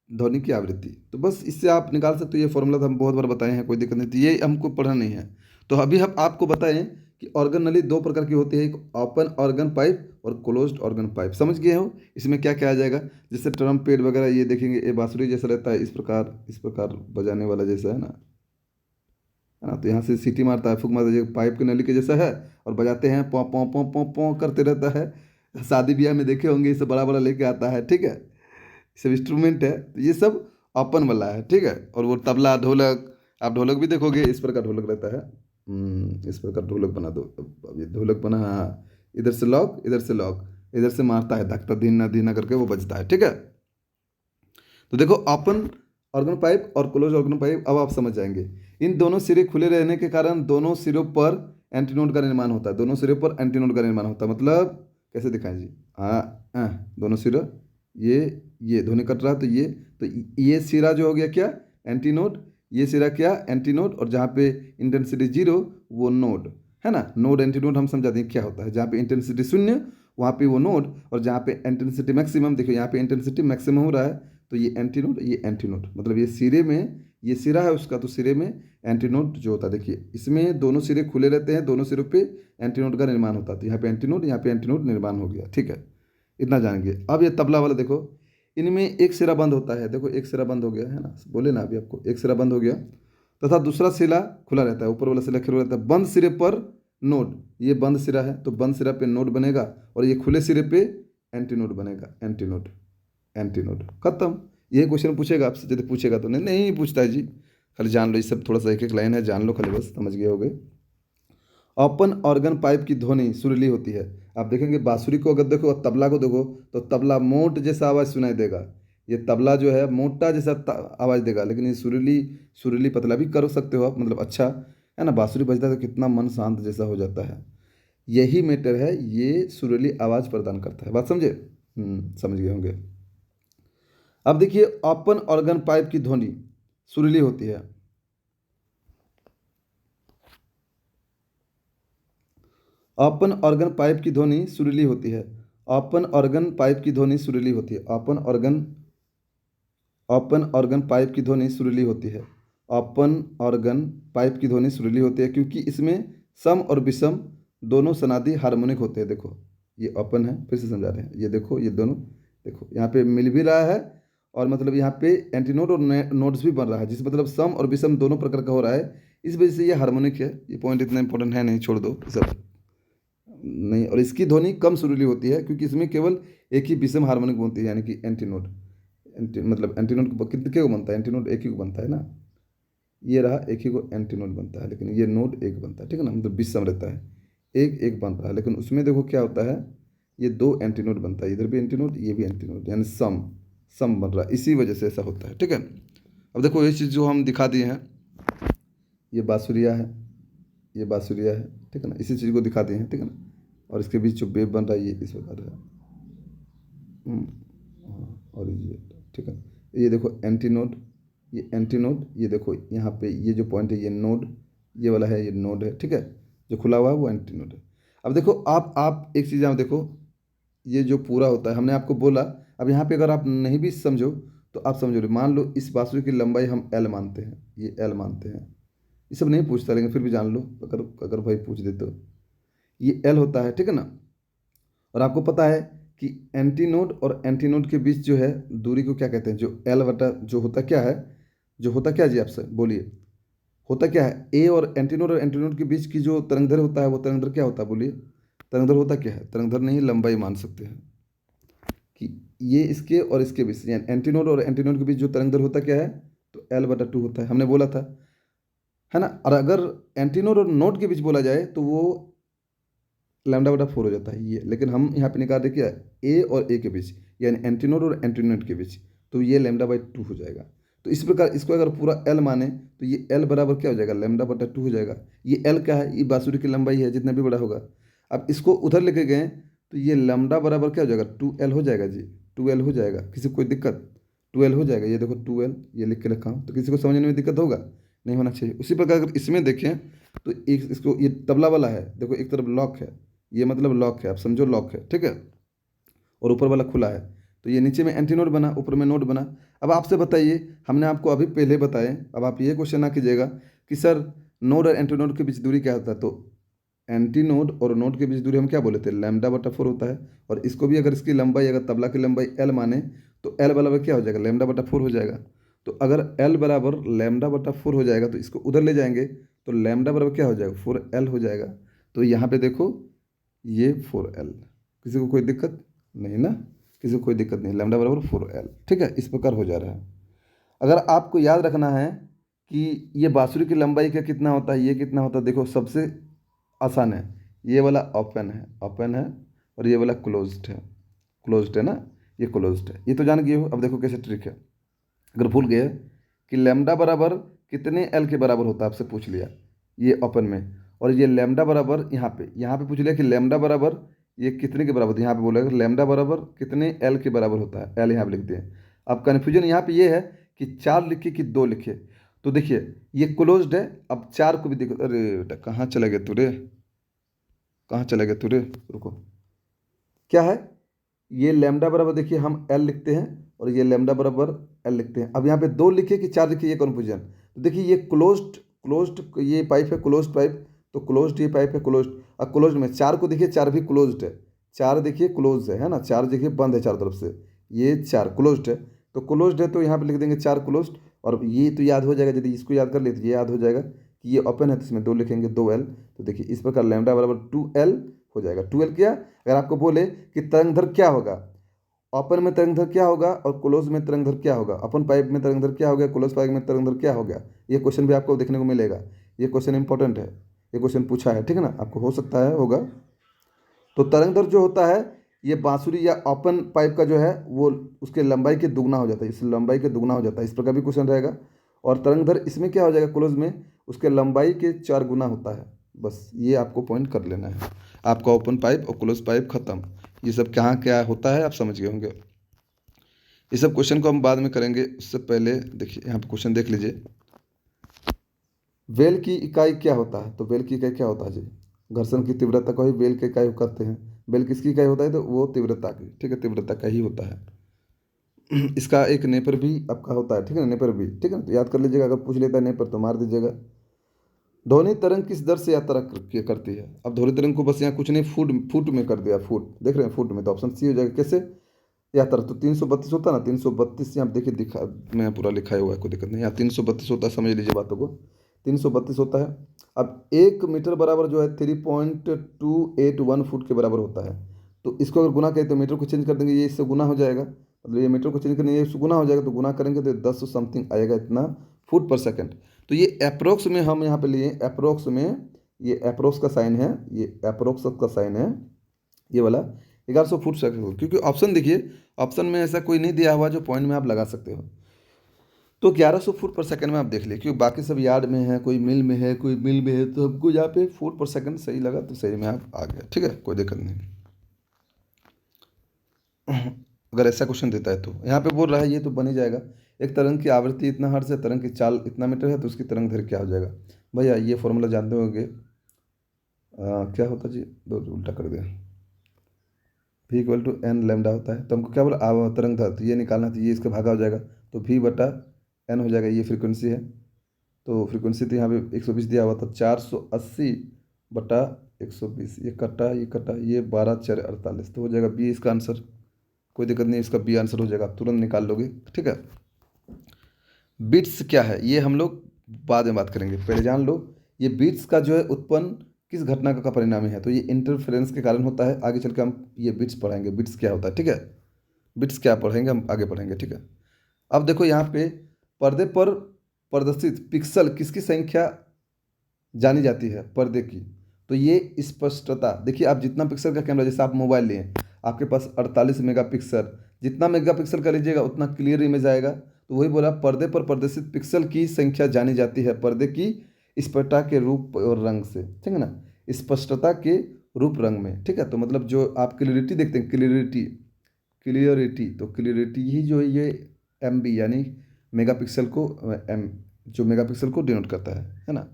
ध्वनि की आवृत्ति, तो बस इससे आप निकाल सकते हो। ये फॉर्मूला तो हम बहुत बार बताए हैं, कोई दिक्कत नहीं, तो ये हमको पढ़ना नहीं है। तो अभी हम आपको बताएं कि ऑर्गन नली दो प्रकार की होती है, एक ओपन ऑर्गन पाइप और क्लोज्ड ऑर्गन पाइप। समझ गए हो इसमें क्या क्या आ जाएगा, जैसे ट्रम्पेट वगैरह ये देखेंगे, ये बांसुरी जैसा रहता है, इस प्रकार बजाने वाला जैसा है ना, तो यहाँ से सीटी मारता है, फूंक मारता है, पाइप की नली के जैसा है, और बजाते हैं, पौ पौ पौ पौ पौ करते रहता है। शादी ब्याह में देखे होंगे, इसे बड़ा बड़ा लेके आता है, ठीक है, सब इंस्ट्रूमेंट है। तो ये सब ओपन वाला है, ठीक है। और वो तबला ढोलक, आप ढोलक भी देखोगे इस प्रकार ढोलक रहता है, इस प्रकार ढोलक बना दो, अब ये ढोलक बना, हाँ, इधर से लॉक, इधर से लॉक, इधर से मारता है धक्का, धीना धीना करके वो बजता है, ठीक है। तो देखो ओपन ऑर्गन पाइप और क्लोज ऑर्गन पाइप, अब आप समझ जाएंगे। इन दोनों सिरे खुले रहने के कारण दोनों सिरों पर एंटीनोड का निर्माण होता है, दोनों सिरों पर एंटीनोड का निर्माण होता है। मतलब कैसे दिखाएं जी, दोनों सिरा, ये ध्वनि कट रहा है, तो ये सिरा जो हो गया क्या, एंटीनोड, ये सिरा क्या, एंटीनोड, और जहाँ पे इंटेंसिटी जीरो वो नोड, है ना। नोड एंटीनोड हम समझाते हैं क्या होता है, जहाँ पे इंटेंसिटी शून्य वहाँ पे वो नोड, और जहाँ पे इंटेंसिटी मैक्सिमम, देखो यहाँ पे इंटेंसिटी मैक्सिमम हो रहा है, तो ये एंटीनोड, ये एंटीनोड, मतलब ये सिरे में, ये सिरा है उसका, तो सिरे में एंटीनोड जो होता है, देखिए इसमें दोनों सिरे खुले रहते हैं, दोनों सिरों पे एंटीनोड का निर्माण होता है, तो यहाँ पे एंटीनोड, यहाँ पे एंटीनोड निर्माण हो गया, ठीक है, इतना जानेंगे। अब ये तबला वाला देखो, इनमें एक सिरा बंद होता है, देखो एक सिरा बंद हो गया है ना, बोले ना अभी आपको, एक सिरा बंद हो गया तथा दूसरा सिरा खुला रहता है, ऊपर वाला सिरा खुला रहता है। बंद सिरे पर नोड, ये बंद सिरा है तो बंद सिरा पे नोड बनेगा, और ये खुले सिरे पे एंटीनोड बनेगा, एंटीनोड, एंटीनोड खत्म। ये क्वेश्चन पूछेगा आपसे, यदि पूछेगा तो। नहीं नहीं पूछता है जी, खाली जान लो, ये सब थोड़ा सा एक एक लाइन है, जान लो खाली, बस समझ गए होगे। ओपन ऑर्गन पाइप की ध्वनि सुरीली होती है। आप देखेंगे बांसुरी को अगर देखो और तबला को देखो, तो तबला मोट जैसा आवाज़ सुनाई देगा, ये तबला जो है मोटा जैसा आवाज़ देगा, लेकिन ये सुरीली, सुरीली पतला भी कर सकते हो आप, मतलब अच्छा है ना। बांसुरी बजता है तो कितना मन शांत जैसा हो जाता है। यही मैटर है, ये सुरीली आवाज़ प्रदान करता है। बात समझे? समझ गए होंगे। अब देखिए, ओपन ऑर्गन पाइप की ध्वनि सुरीली होती है। ओपन ऑर्गन पाइप की ध्वनि सुरीली होती है। ओपन ऑर्गन पाइप की ध्वनि सुरीली होती है। ओपन ऑर्गन पाइप की ध्वनि सुरीली होती है। ओपन ऑर्गन पाइप की ध्वनि सुरीली होती है क्योंकि इसमें सम और विषम दोनों सनादी हार्मोनिक होते हैं। देखो ये ओपन है, फिर से समझा रहे हैं, ये देखो ये दोनों, देखो यहाँ पे मिल भी रहा है, और मतलब यहाँ पे एंटीनोड और नोड्स भी बन रहा है, जिस मतलब सम और विषम दोनों प्रकार का हो रहा है। इस वजह से ये हार्मोनिक है। ये पॉइंट इतना इंपॉर्टेंट है नहीं, छोड़ दो ये सब नहीं। और इसकी ध्वनि कम सुरीली होती है क्योंकि इसमें केवल एक ही विषम हार्मोनिक बनती है, यानी कि एंटीनोड। मतलब एंटीनोड कितने के को बनता है? एंटीनोड एक ही को बनता है ना, ये रहा एक ही को एंटीनोड बनता है, लेकिन ये नोड एक बनता है, ठीक है ना, मतलब विषम रहता है, एक एक बन रहा है। लेकिन उसमें देखो क्या होता है, ये दो एंटीनोड बनता है, इधर भी एंटीनोड ये भी एंटीनोड, यानी सम सम बन रहा है, इसी वजह से ऐसा होता है, ठीक है। अब देखो ये चीज़ जो हम दिखा दिए हैं, ये बांसुरिया है, ये बांसुरिया है, ठीक है ना, इसी चीज़ को दिखा दिए हैं, ठीक है ना। और इसके बीच जो वेव बन रहा है ये इस प्रकार है। और ये, ठीक है, ये देखो एंटीनोड, ये एंटीनोड, ये देखो यहाँ पे ये जो पॉइंट है ये नोड, ये वाला है ये नोड है, ठीक है। जो खुला हुआ है वो एंटीनोड है। अब देखो आप एक चीज़ यहाँ देखो, ये जो पूरा होता है हमने आपको बोला। अब यहाँ पे अगर आप नहीं भी समझो तो आप समझो, मान लो इस बांसुरी की लंबाई हम एल मानते हैं, ये एल मानते हैं, ये सब नहीं पूछता लेकिन फिर भी जान लो, अगर अगर भाई पूछ दे तो ये एल होता है, ठीक है ना। और आपको पता है कि एंटीनोड और एंटीनोड के बीच जो है दूरी को क्या कहते हैं? जो एल बटा जो होता क्या है, जो होता क्या जी, आपसे बोलिए, होता क्या है? ए और एंटीनोड के बीच की जो तरंगदैर्घ्य होता है वो तरंगदैर्घ्य क्या होता है? बोलिए, तरंगदैर्घ्य होता क्या है? तरंगदैर्घ्य नहीं, लंबाई मान सकते हैं कि ये इसके और इसके बीच, यानी एंटीनोड और एंटीनोड के बीच जो तरंगदैर्घ्य होता क्या है? तो एल बटा टू होता है, हमने बोला था, है ना। और अगर एंटीनोड और नोड के बीच बोला जाए तो वो लैम्डा बटा फोर हो जाता है ये, लेकिन हम यहाँ पे निकाल रहे क्या, ए और ए के बीच, यानी एंटीनोड और एंटीनोड के बीच, तो ये लैम्डा बाई टू हो जाएगा। तो इस प्रकार इसको अगर पूरा एल माने तो ये एल बराबर क्या हो जाएगा? लैम्डा बटा टू हो जाएगा। ये एल क्या है? ये बांसुरी की लंबाई है, जितना भी बड़ा होगा। अब इसको उधर लेके गए तो ये लैम्डा बराबर क्या हो जाएगा? टू एल हो जाएगा जी, टू एल हो जाएगा। किसी को कोई दिक्कत? टू एल हो जाएगा, ये देखो टू एल ये लिख के रखा हूँ, तो किसी को समझने में दिक्कत होगा? नहीं होना चाहिए। उसी प्रकार अगर इसमें देखें तो एक इसको, ये तबला वाला है, देखो एक तरफ लॉक है, ये मतलब लॉक है, आप समझो लॉक है, ठीक है, और ऊपर वाला खुला है, तो ये नीचे में एंटीनोड बना, ऊपर में नोड बना। अब आपसे बताइए, हमने आपको अभी पहले बताए, अब आप ये क्वेश्चन ना कीजिएगा कि सर नोड और एंटीनोड के बीच दूरी क्या होता है। तो एंटीनोड और नोड के बीच दूरी हम क्या बोले थे? लैम्डा बटा फोर होता है। और इसको भी अगर इसकी लंबाई, अगर तबला की लंबाई एल माने तो एल बराबर क्या हो जाएगा? लैम्डा बटा फोर हो जाएगा। तो अगर एल बराबर लैम्डा बटा फोर हो जाएगा तो इसको उधर ले जाएंगे तो लैम्डा बराबर क्या हो जाएगा? फोर एल हो जाएगा। तो यहाँ पे देखो ये फोर एल, किसी को कोई दिक्कत नहीं ना? किसी को कोई दिक्कत नहीं, लैम्डा बराबर फोर एल, ठीक है, इस प्रकार हो जा रहा है। अगर आपको याद रखना है कि ये बांसुरी की लंबाई का कितना होता है, ये कितना होता है, देखो सबसे आसान है, ये वाला ओपन है, ओपन है, और ये वाला क्लोज्ड है, क्लोज्ड है ना, ये क्लोज्ड है, ये तो जान गए हो। अब देखो कैसे ट्रिक है, अगर भूल गए कि लैम्डा बराबर कितने एल के बराबर होता है, आपसे पूछ लिया ये ओपन में, और ये लैम्डा बराबर यहाँ पे पूछ लिया कि लैम्डा बराबर ये कितने के बराबर, यहाँ पे बोलेगा लैम्डा बराबर कितने एल के बराबर होता है, एल यहाँ पे लिख दिए। अब कन्फ्यूजन यहाँ पे ये है कि चार लिखे कि दो लिखे। तो देखिए ये क्लोज्ड है, अब चार को भी देखो, अरे बेटा कहाँ चले गए तू रे, कहाँ चले गए तू रे, रुको, क्या है ये लैम्डा बराबर, देखिए हम एल लिखते हैं और ये लैम्डा बराबर एल लिखते हैं। अब यहाँ पे दो लिखे कि चार लिखे, ये कन्फ्यूजन। तो देखिए ये क्लोज्ड, क्लोज्ड ये पाइप है, क्लोज्ड पाइप, तो क्लोज्ड ये पाइप है क्लोज्ड। अब क्लोज्ड में चार को देखिए, चार भी क्लोज्ड है, चार देखिए क्लोज है ना, चार देखिए बंद है चारों तरफ से, ये चार क्लोज्ड है। तो क्लोज्ड है तो यहाँ पे लिख देंगे चार क्लोज्ड। और ये तो याद हो जाएगा, यदि इसको याद कर ले तो ये याद हो जाएगा कि ये ओपन है, तो इसमें दो लिखेंगे, दो एल। तो देखिए इस प्रकार लैम्डा बराबर टू एल हो जाएगा। टू एल क्या, अगर आपको बोले कि तरंग दैर्घ्य क्या होगा, ओपन में तरंग दैर्घ्य क्या होगा और क्लोज में तरंग दैर्घ्य क्या होगा, ओपन पाइप में तरंग दैर्घ्य क्या हो गया, क्लोज पाइप में तरंग दैर्घ्य क्या हो गया। ये क्वेश्चन भी आपको देखने को मिलेगा, ये क्वेश्चन इंपॉर्टेंट है, ये क्वेश्चन पूछा है, ठीक है ना, आपको हो सकता है होगा। तो तरंग दैर्घ्य जो होता है ये बांसुरी या ओपन पाइप का जो है वो उसके लंबाई के दुगना हो जाता है, इस लंबाई के दुगना हो जाता है, इस प्रकार भी क्वेश्चन रहेगा। और तरंग दैर्घ्य इसमें क्या हो जाएगा, क्लोज में उसके लंबाई के 4 गुना होता है। बस ये आपको पॉइंट कर लेना है, आपका ओपन पाइप और क्लोज पाइप खत्म। ये सब कहाँ क्या होता है आप समझ गए होंगे। ये सब क्वेश्चन को हम बाद में करेंगे, उससे पहले देखिए यहाँ पे क्वेश्चन देख लीजिए। वेल की इकाई क्या होता है, तो वेल की इकाई क्या होता है जी, घर्षण की तीव्रता को ही वेल की इकाई कहते हैं। वेल किसकी इकाई होता है, तो वो तीव्रता की, ठीक है, तीव्रता का ही होता है। इसका एक नेपर भी आपका होता है, ठीक है ना, नेपर भी, ठीक है ना, तो याद कर लीजिएगा, अगर पूछ लेता है नेपर तो मार दीजिएगा। ध्वनि तरंग किस दर से यात्रा करती है, अब ध्वनि तरंग को बस यहाँ कुछ नहीं फुट फुट में कर दिया, फुट देख रहे हैं, फुट में, तो ऑप्शन सी हो जाएगा। कैसे यात्रा, तो 332 होता है ना, 332 यहाँ देखिए दिखा, मैं पूरा लिखा हुआ है, कोई दिक्कत नहीं, यहाँ 332 होता है, समझ लीजिए बातों को, 332 होता है। अब 1 मीटर बराबर जो है 3.281 फुट के बराबर होता है। तो इसको अगर गुना करें तो मीटर को चेंज कर देंगे, ये इससे गुना हो जाएगा, मतलब ये मीटर को चेंज करेंगे, ये इससे गुना हो जाएगा, तो गुना करेंगे तो 10 समथिंग आएगा, इतना फुट पर सेकंड। तो ये अप्रोक्स में हम यहाँ पे लिए, अप्रोक्स में, ये अप्रोक्स का साइन है, ये अप्रोक्स का साइन है, ये वाला 1100 फुट सेकंड, क्योंकि ऑप्शन देखिए, ऑप्शन में ऐसा कोई नहीं दिया हुआ जो पॉइंट में आप लगा सकते हो। तो 1100 फुट पर सेकंड में आप देख लिए, क्योंकि बाकी सब यार्ड में है, कोई मिल में है, कोई मिल में है, तो हमको यहाँ पे फुट पर सेकंड सही लगा, तो सही में आप आ गया, ठीक है, कोई दिक्कत नहीं। अगर ऐसा क्वेश्चन देता है तो यहाँ पे बोल रहा है ये तो बन ही जाएगा, एक तरंग की आवृत्ति इतना हर्ट्ज है, तरंग की चाल इतना मीटर है, तो उसकी तरंग दैर्घ्य क्या हो जाएगा। भैया ये फॉर्मूला जानते होंगे, क्या होता जी, दो उल्टा कर दिया, v equal to n lambda होता है, तो हमको क्या बोला तरंग दैर्घ्य, तो ये निकालना, तो ये इसका भागा हो जाएगा, तो v बटा एन हो जाएगा, ये फ्रीक्वेंसी है, तो फ्रीक्वेंसी तो यहाँ पे 120 दिया हुआ था, 480 बटा 120, ये कटा, ये 12×4=48, तो हो जाएगा बी इसका आंसर, कोई दिक्कत नहीं, इसका बी आंसर हो जाएगा, आप तुरंत निकाल लोगे, ठीक है। बिट्स क्या है ये हम लोग बाद में बात करेंगे, पहले जान लो ये बिट्स का जो है उत्पन्न किस घटना का परिणामी है, तो ये इंटरफेरेंस के कारण होता है, आगे चल के हम ये बिट्स पढ़ेंगे, बिट्स क्या होता है, ठीक है, बिट्स क्या पढ़ेंगे हम आगे पढ़ेंगे, ठीक है। अब देखो यहाँ पे पर्दे पर प्रदर्शित पिक्सल किसकी संख्या जानी जाती है, पर्दे की, तो ये स्पष्टता, देखिए आप जितना पिक्सल का कैमरा, जैसे आप मोबाइल लिए, आपके पास 48 मेगापिक्सल, जितना मेगापिक्सल का लीजिएगा उतना क्लियर इमेज आएगा, तो वही बोला, पर्दे पर प्रदर्शित पिक्सल की संख्या जानी जाती है पर्दे की स्पष्टता के रूप और रंग से, ठीक है ना, स्पष्टता के रूप रंग में, ठीक है। तो मतलब जो आप क्लियरिटी देखते हैं, क्लियरिटी, क्लियरिटी, तो क्लियरिटी ही जो है ये MB यानी मेगापिक्सल को, एम जो मेगापिक्सल को डिनोट करता है ना,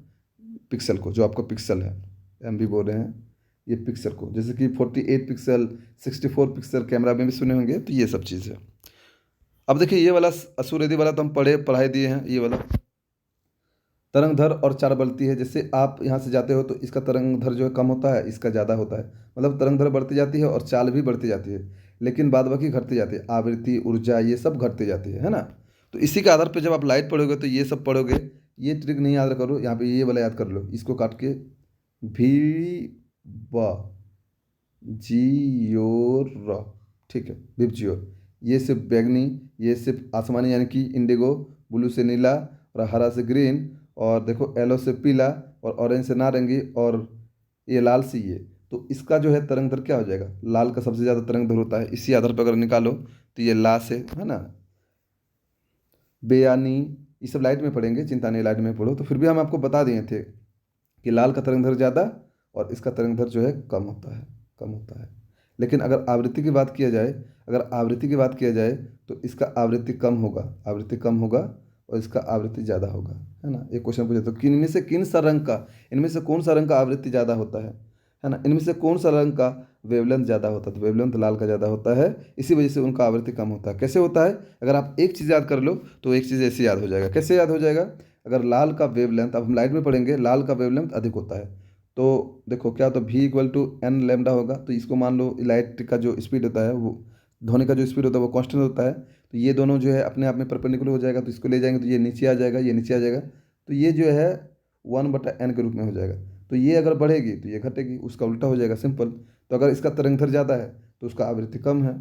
पिक्सल को, जो आपका पिक्सल है, MB बोल रहे हैं ये पिक्सल को, जैसे कि 48 पिक्सल, 64 पिक्सल कैमरा में भी सुने होंगे, तो ये सब चीज़ है। अब देखिए ये वाला असुरेदी वाला तो हम पढ़ाई दिए हैं, ये वाला तरंग धर और चाल बढ़ती है, जैसे आप यहाँ से जाते हो तो इसका तरंग धर जो है कम होता है, इसका ज़्यादा होता है, मतलब तरंग धर बढ़ती जाती है और चाल भी बढ़ती जाती है, लेकिन बाद बाकी घटती जाती है, आवृत्ति, ऊर्जा, ये सब घटती जाती है ना। तो इसी के आधार पर जब आप लाइट पढ़ोगे तो ये सब पढ़ोगे, ये ट्रिक नहीं याद करो, यहाँ पे ये वाला याद कर लो, इसको काट के भी ब जियोर, ठीक है, विबजियोर, ये सिर्फ बैगनी, ये सिर्फ आसमानी यानी कि इंडिगो, ब्लू से नीला, और हरा से ग्रीन, और देखो येलो से पीला, और ऑरेंज से नारंगी, और ये लाल से ये, तो इसका जो है तरंग दर क्या हो जाएगा, लाल का सबसे ज़्यादा तरंग दर होता है, इसी आधार पर अगर निकालो तो ये ला से है ना, बेयानी, ये सब लाइट में पढ़ेंगे, चिंता नहीं, लाइट में पढ़ो, तो फिर भी हम आपको बता दिए थे कि लाल का तरंग दर ज़्यादा और इसका तरंग दर जो है कम होता है, कम होता है। लेकिन अगर आवृत्ति की बात किया जाए, अगर आवृत्ति की बात किया जाए तो इसका आवृत्ति कम होगा, आवृत्ति कम होगा, और इसका आवृत्ति ज़्यादा होगा, है ना। एक क्वेश्चन पूछे तो किन में से किन सा रंग का, इनमें से कौन सा रंग का आवृत्ति ज़्यादा होता है ना, इनमें से कौन सा रंग का वेवलेंथ ज़्यादा होता है, तो वेवलेंथ लाल का ज़्यादा होता है, इसी वजह से उनका आवृत्ति कम होता है। कैसे होता है, अगर आप एक चीज़ याद कर लो तो एक चीज़ ऐसे याद हो जाएगा, कैसे याद हो जाएगा, अगर लाल का वेवलेंथ, अब हम लाइट में पढ़ेंगे, लाल का वेवलेंथ अधिक होता है, तो देखो क्या, तो v equal to n lambda होगा, तो इसको मान लो लाइट का जो स्पीड होता है, वो ध्वनि का जो स्पीड होता है वो कांस्टेंट होता है, तो ये दोनों जो है अपने आप में परपेंडिकुलर हो जाएगा, तो इसको ले जाएंगे तो ये नीचे आ जाएगा, ये नीचे आ जाएगा, तो ये जो है 1/n के रूप में हो जाएगा, तो ये अगर बढ़ेगी तो ये घटेगी, उसका उल्टा हो जाएगा, सिंपल। तो अगर इसका तरंग दैर्घ्य ज़्यादा है तो उसका आवृत्ति कम है,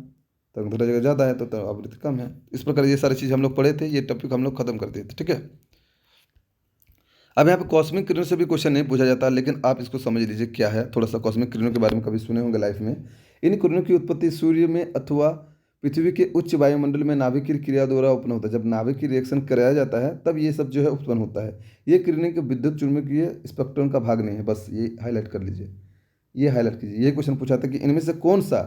तरंग जगह ज़्यादा है तो आवृत्ति कम है। इस प्रकार ये सारी चीज़ हम लोग पढ़े थे, ये टॉपिक हम लोग खत्म कर दिए थे, ठीक है। अब यहाँ पे कॉस्मिक किरणों से भी क्वेश्चन नहीं पूछा जाता, लेकिन आप इसको समझ लीजिए क्या है। थोड़ा सा कॉस्मिक किरणों के बारे में कभी सुने होंगे लाइफ में। इन किरणों की उत्पत्ति सूर्य में अथवा पृथ्वी के उच्च वायुमंडल में नाभिकीय क्रिया द्वारा उत्पन्न होता है। जब नाभिकीय रिएक्शन कराया जाता है तब ये सब जो है उत्पन्न होता है। ये किरणें के विद्युत चुम्बकीय स्पेक्ट्रम का भाग नहीं है, बस ये हाईलाइट कर लीजिए, ये हाईलाइट कीजिए। ये क्वेश्चन पूछा था कि इनमें से कौन सा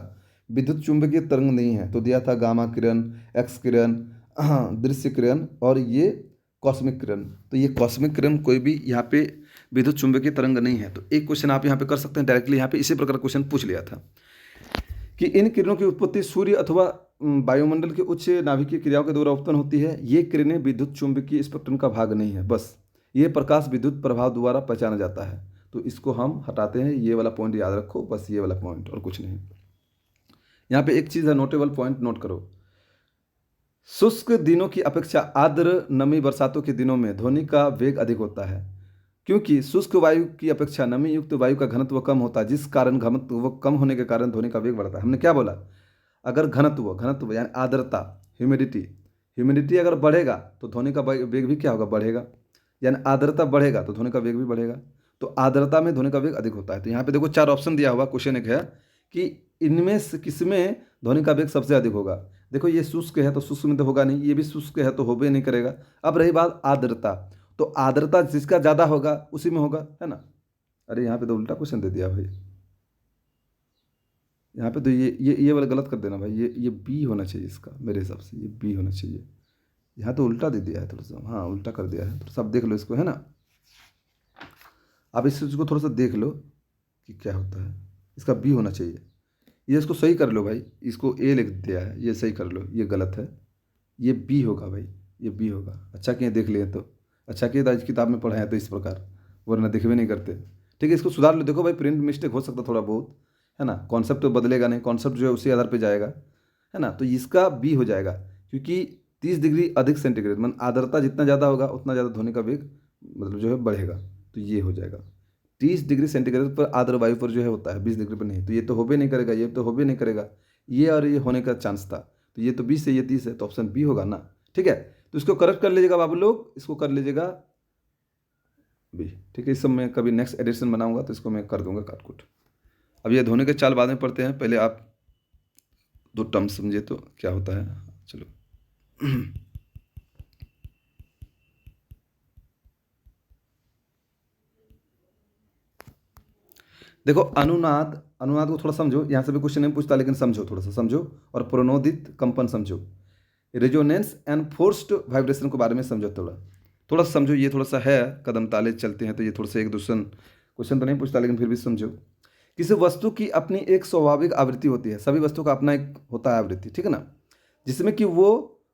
विद्युत चुम्बकीय तरंग नहीं है, तो दिया था गामा किरण, एक्स किरण, दृश्य किरण और ये कॉस्मिक किरण। तो ये कॉस्मिक किरण कोई भी यहाँ पे विद्युत चुम्बकीय तरंग नहीं है। तो एक क्वेश्चन आप यहाँ पे कर सकते हैं डायरेक्टली, यहाँ पे इसी प्रकार क्वेश्चन पूछ लिया था कि इन किरणों की उत्पत्ति सूर्य अथवा वायुमंडल के उच्च नाभिकीय क्रियाओं के द्वारा उत्पन्न होती है। ये किरणें विद्युत चुम्बकीय स्पेक्ट्रम का भाग नहीं है, बस ये प्रकाश विद्युत प्रभाव द्वारा पहचाना जाता है। तो इसको हम हटाते हैं, ये वाला पॉइंट याद रखो, बस ये वाला पॉइंट और कुछ नहीं। यहाँ पे एक चीज़ है, नोटेबल पॉइंट नोट करो। शुष्क दिनों की अपेक्षा आर्द्र नमी बरसातों के दिनों में ध्वनि का वेग अधिक होता है, क्योंकि शुष्क वायु की अपेक्षा नमी युक्त वायु का घनत्व कम होता है, जिस कारण घनत्व कम होने के कारण ध्वनि का वेग बढ़ता है। हमने क्या बोला, अगर घनत्व यानी आर्द्रता, ह्यूमिडिटी अगर बढ़ेगा तो ध्वनि का वेग भी क्या होगा, बढ़ेगा। यानी आर्द्रता बढ़ेगा तो ध्वनि का वेग भी बढ़ेगा। तो आर्द्रता में ध्वनि का वेग अधिक होता है। तो यहाँ पे देखो 4 ऑप्शन दिया हुआ, क्वेश्चन एक है कि इनमें से किसमें ध्वनि का वेग सबसे अधिक होगा। देखो ये शुष्क है तो शुष्क में तो होगा नहीं, ये भी शुष्क है तो हो भी नहीं करेगा। अब रही बात आर्द्रता, तो आर्द्रता जिसका ज़्यादा होगा उसी में होगा, है ना। अरे यहाँ पे तो उल्टा क्वेश्चन दे दिया भाई, यहाँ पे तो ये वाला गलत कर देना भाई, ये बी होना चाहिए इसका, मेरे हिसाब से ये बी होना चाहिए। यहाँ तो उल्टा दे दिया है थोड़ा सा, हाँ उल्टा कर दिया है, तो सब देख लो इसको, है ना। आप इस चीज़ को थोड़ा सा देख लो कि क्या होता है, इसका बी होना चाहिए। ये इसको सही कर लो भाई, इसको ए लिख दिया है, ये सही कर लो, ये गलत है, ये बी होगा भाई, ये बी होगा। अच्छा किए देख लिए, तो अच्छा किए आज किताब में पढ़ा है तो इस प्रकार, वरना दिखवे नहीं करते। ठीक है, इसको सुधार लो। देखो भाई प्रिंट मिस्टेक हो सकता थोड़ा बहुत, है ना, कॉन्सेप्ट तो बदलेगा नहीं, कॉन्सेप्ट जो है उसी आधार पर जाएगा, है ना। तो इसका बी हो जाएगा, क्योंकि 30 डिग्री अधिक सेंटीग्रेड मतलब आर्द्रता जितना ज़्यादा होगा उतना ज़्यादा ध्वनि का वेग मतलब जो है बढ़ेगा। तो ये हो जाएगा 30 डिग्री सेंटीग्रेड पर आर्द्र वायु पर जो है होता है, 20 डिग्री पर नहीं। तो ये तो हो भी नहीं करेगा, ये तो हो भी नहीं करेगा, ये और ये होने का चांस था। तो ये तो 20 है, ये 30 है, तो ऑप्शन बी होगा ना। ठीक है, तो इसको करेक्ट कर लीजिएगा बाबू लोग, इसको कर लीजिएगा बी। ठीक है, इस सब मैं कभी नेक्स्ट एडिशन बनाऊंगा तो इसको मैं कर दूंगा काटकुट। अब ये धोने के चाल बाद में पढ़ते हैं, पहले आप 2 टर्म समझिए तो क्या होता है। चलो देखो अनुनाद को थोड़ा समझो, यहाँ से भी क्वेश्चन नहीं पूछता लेकिन समझो, थोड़ा सा समझो। और प्रोनोदित कंपन समझो, रेजोनेंस एंड फोर्स्ड वाइब्रेशन के बारे में समझो, थोड़ा सा समझो। ये थोड़ा सा है, कदम ताले चलते हैं तो ये थोड़ा सा एक दूसरा क्वेश्चन तो नहीं पूछता लेकिन फिर भी समझो। किसी वस्तु की अपनी एक स्वाभाविक आवृत्ति होती है, सभी वस्तु का अपना एक होता है आवृत्ति, ठीक है ना, जिसमें कि वो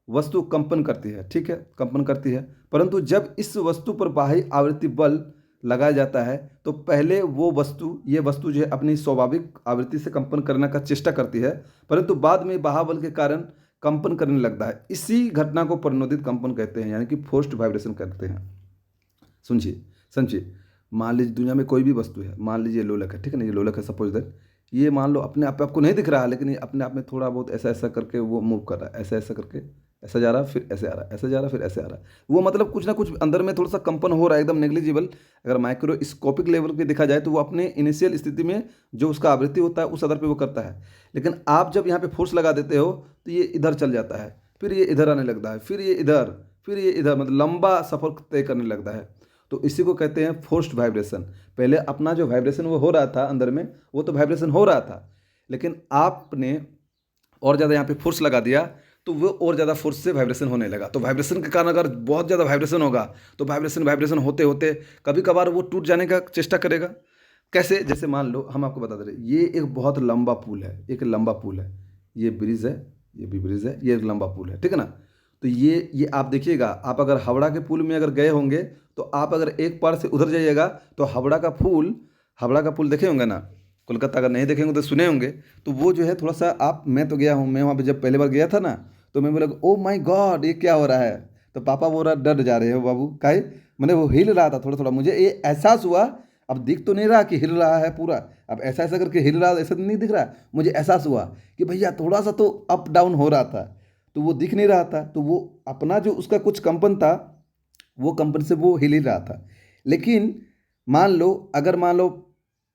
वस्तु कंपन करती है, ठीक है, कंपन करती है। परंतु जब इस वस्तु पर बाह्य आवृत्ति बल लगाया जाता है तो पहले ये वस्तु जो है अपनी स्वाभाविक आवृत्ति से कंपन करने का चेष्टा करती है, परंतु बाद में बाह्य बल के कारण कंपन करने लगता है। इसी घटना को प्रणोदित कंपन कहते हैं, यानी कि फोर्स्ड वाइब्रेशन कहते हैं। सुनिए समझिए, मान लीजिए दुनिया में कोई भी वस्तु है, मान लीजिए लोलक है, ठीक है ना, ये लोलक है सपोज दैट, ये मान लो अपने आप आपको नहीं दिख रहा है, लेकिन ये अपने आप में थोड़ा बहुत ऐसा ऐसा करके वो मूव कर रहा है, ऐसा ऐसा करके ऐसा जा रहा है, फिर ऐसे आ रहा है, ऐसे जा रहा है, फिर ऐसे आ रहा है। वो मतलब कुछ ना कुछ अंदर में थोड़ा सा कंपन हो रहा है, एकदम नेग्लिजिबल। अगर माइक्रोस्कोपिक लेवल पे देखा जाए तो वो अपने इनिशियल स्थिति में जो उसका आवृत्ति होता है उस आधार पे वो करता है। लेकिन आप जब यहाँ पे फोर्स लगा देते हो तो ये इधर चल जाता है, फिर ये इधर आने लगता है, फिर ये इधर, फिर ये इधर, मतलब लंबा सफ़र तय करने लगता है। तो इसी को कहते हैं फोर्स्ड वाइब्रेशन। पहले अपना जो वाइब्रेशन वो हो रहा था अंदर में, वो तो वाइब्रेशन हो रहा था, लेकिन आपने और ज़्यादा यहाँ पे फोर्स लगा दिया तो वो और ज़्यादा फोर्स से वाइब्रेशन होने लगा। तो वाइब्रेशन के कारण अगर बहुत ज़्यादा वाइब्रेशन होगा तो वाइब्रेशन होते होते कभी कभार वो टूट जाने का चेष्टा करेगा। कैसे, जैसे मान लो हम आपको बता दे रहे, ये एक बहुत लंबा पुल है, एक लंबा पुल है, ये ब्रिज है, ये भी ब्रिज है, ये एक लंबा पुल है, ठीक है ना। तो ये आप देखिएगा, आप अगर हावड़ा के पुल में अगर गए होंगे तो आप अगर एक पार से उधर जाइएगा तो हावड़ा का पुल देखे होंगे ना, कोलकाता अगर नहीं देखेंगे तो सुने होंगे। तो वो जो है थोड़ा सा आप, मैं तो गया हूँ, मैं वहाँ पे जब पहली बार गया था ना तो मैं बोला ओ माय गॉड ये क्या हो रहा है। तो पापा बोल रहा डर जा रहे हो बाबू, काहे, मैंने वो हिल रहा था थोड़ा थोड़ा, मुझे ये एहसास हुआ अब दिख तो नहीं रहा कि हिल रहा है पूरा, अब ऐसा ऐसा करके हिल रहा है, ऐसा नहीं दिख रहा। मुझे एहसास हुआ कि भैया थोड़ा सा तो अप डाउन हो रहा था, तो वो दिख नहीं रहा था, तो वो अपना जो उसका कुछ कंपन था, वो कंपन से वो हिल ही रहा था। लेकिन मान लो, अगर मान लो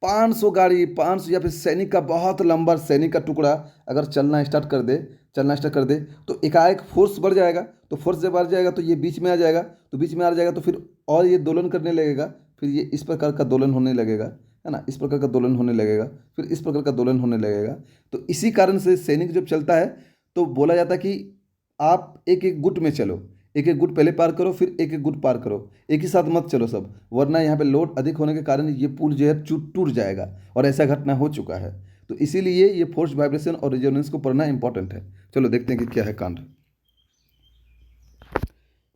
500 गाड़ी, 500 या फिर सैनिक का बहुत लंबा सैनिक का टुकड़ा अगर चलना स्टार्ट कर दे, तो एकाएक फोर्स बढ़ जाएगा। तो फोर्स जब बढ़ जाएगा तो ये बीच में आ जाएगा, तो बीच में आ जाएगा तो फिर और ये दोलन करने लगेगा, फिर ये इस प्रकार का दोलन होने लगेगा, है ना, इस प्रकार का दोलन होने लगेगा, फिर इस प्रकार का दोलन होने लगेगा। तो इसी कारण से सैनिक जब चलता है तो बोला जाता है कि आप एक एक गुट में चलो, एक एक गुट पहले पार करो, फिर एक एक गुट पार करो, एक ही साथ मत चलो सब, वरना यहाँ पे लोड अधिक होने के कारण ये पुल जो है टूट जाएगा, और ऐसा घटना हो चुका है। तो इसीलिए ये फोर्स वाइब्रेशन और रेजोनेंस को पढ़ना इंपॉर्टेंट है। चलो देखते हैं कि क्या है कांड।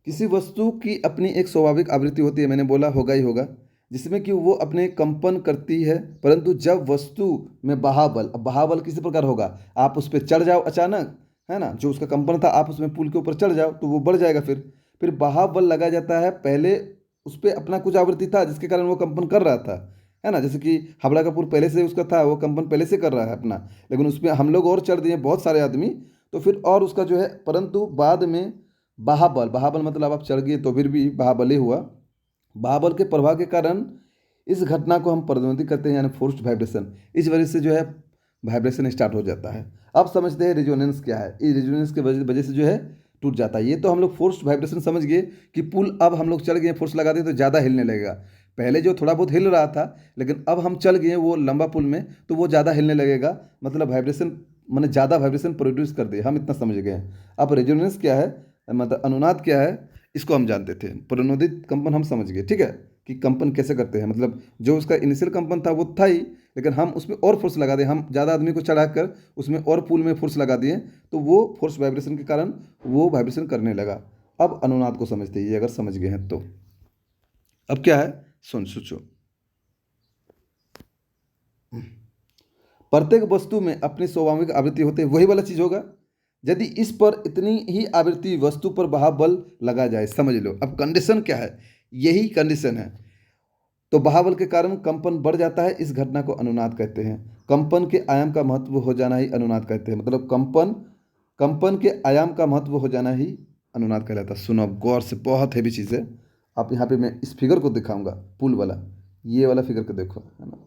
किसी वस्तु की अपनी एक स्वाभाविक आवृत्ति होती है, मैंने बोला होगा ही होगा, जिसमें कि वो अपने कंपन करती है, परंतु जब वस्तु में बहाबल, अब बहाबल किसी प्रकार होगा, आप उस पर चढ़ जाओ अचानक, है ना, जो उसका कंपन था आप उसमें पुल के ऊपर चढ़ जाओ तो वो बढ़ जाएगा। फिर बहाबल लगाया जाता है, पहले उस पर अपना कुछ आवृत्ति था जिसके कारण वो कंपन कर रहा था, है ना, जैसे कि हावड़ा का पुल पहले से उसका था, वो कंपन पहले से कर रहा है अपना, लेकिन उसमें हम लोग और चढ़ दिए बहुत सारे आदमी, तो फिर और उसका जो है, परंतु बाद में बहाबल, बहाबल मतलब आप चढ़ गए तो फिर भी बहाबल ही हुआ। बहाबल के प्रभाव के कारण इस घटना को हम प्रदर्शित करते हैं, यानी फोर्स्ड वाइब्रेशन। इस वजह से जो है वाइब्रेशन स्टार्ट हो जाता है। अब समझते हैं रेजोनेंस क्या है। इस रेजोनेंस के वजह से जो है टूट जाता है। ये तो हम लोग फोर्स्ड वाइब्रेशन समझ गए कि पुल अब हम लोग चल गए, फोर्स लगा दिए तो ज़्यादा हिलने लगेगा। पहले जो थोड़ा बहुत हिल रहा था, लेकिन अब हम चल गए वो लंबा पुल में, तो वो ज़्यादा हिलने लगेगा, मतलब वाइब्रेशन, मैंने ज़्यादा वाइब्रेशन प्रोड्यूस कर दिया, हम इतना समझ गए हैं। अब रेजोनेंस क्या है, मतलब अनुनाद क्या है, इसको हम जानते थे। प्रणोदित कंपन हम समझ गए, ठीक है, कि कंपन कैसे करते हैं, मतलब जो उसका इनिशियल कंपन था वो था ही, लेकिन हम उसमें और फोर्स लगा दें, हम ज़्यादा आदमी को चढ़ाकर उसमें और पुल में फोर्स लगा दिए, तो वो फोर्स वाइब्रेशन के कारण वो वाइब्रेशन करने लगा। अब अनुनाद को समझते हैं, ये अगर समझ गए हैं तो। अब क्या है, सोचो। प्रत्येक वस्तु में अपनी स्वाभाविक आवृत्ति होती है, वही वाला चीज़ होगा। यदि इस पर इतनी ही आवृत्ति वस्तु पर बहाबल लगा जाए, समझ लो अब कंडीशन क्या है, यही कंडीशन है। तो बहाबल के कारण कंपन बढ़ जाता है, इस घटना को अनुनाद कहते हैं। कंपन के आयाम का महत्व हो जाना ही अनुनाद कहते हैं, मतलब कंपन के आयाम का महत्व हो जाना ही अनुनाद कहलाता है। सुनो अब गौर से, बहुत हैवी चीज़ है। आप यहाँ पे मैं इस फिगर को दिखाऊंगा, पुल वाला, ये वाला फिगर को देखो, है ना।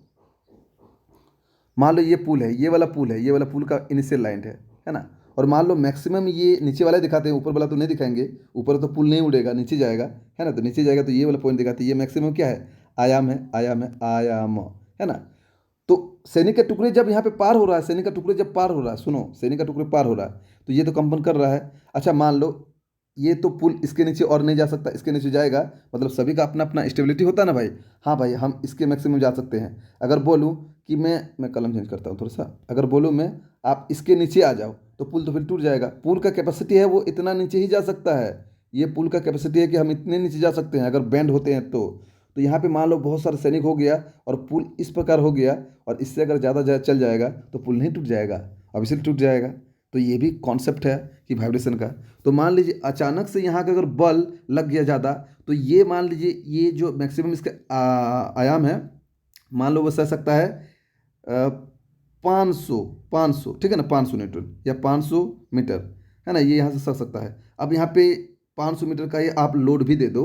मान लो ये पुल है, ये वाला पुल है, ये वाला पुल का इनिशियल लाइन है ना। और मान लो मैक्सिमम ये नीचे वाला दिखाते हैं, ऊपर वाला तो नहीं दिखाएंगे, ऊपर तो पुल नहीं उड़ेगा, नीचे जाएगा, है ना, तो नीचे जाएगा तो ये वाला पॉइंट दिखाते हैं। ये मैक्सिमम क्या है, आयाम है, आयाम है, आयाम, है ना। तो सैनिक का टुकड़े जब यहाँ पे पार हो रहा है, सैनिक का टुकड़े जब पार हो रहा है, सुनो, सैनिक का टुकड़े पार हो रहा है, तो ये तो कंपन कर रहा है। अच्छा मान लो ये तो पुल इसके नीचे और नहीं जा सकता, इसके नीचे जाएगा, मतलब सभी का अपना अपना स्टेबिलिटी होता है ना भाई। हाँ भाई, हम इसके मैक्सिमम जा सकते हैं। अगर बोलूँ कि मैं कलम चेंज करता हूँ थोड़ा सा, अगर बोलूँ मैं आप इसके नीचे आ जाओ, तो पुल तो फिर टूट जाएगा। पुल का कैपेसिटी है वो इतना नीचे ही जा सकता है, ये पुल का कैपेसिटी है कि हम इतने नीचे जा सकते हैं अगर बैंड होते हैं तो यहाँ पे मान लो बहुत सारे सैनिक हो गया और पुल इस प्रकार हो गया, और इससे अगर ज़्यादा चल जाएगा तो पुल नहीं टूट जाएगा, अब इसे टूट जाएगा। तो ये भी कॉन्सेप्ट है कि वाइब्रेशन का। तो मान लीजिए अचानक से यहाँ का अगर बल लग गया ज़्यादा, तो ये मान लीजिए ये जो मैक्सिमम इसका आयाम है, मान लो वो सह सकता है 500, ठीक है ना, 500 न्यूटन या 500 मीटर, है ना, ये यहाँ से सह सकता है। अब यहाँ पे 500 मीटर का ये आप लोड भी दे दो,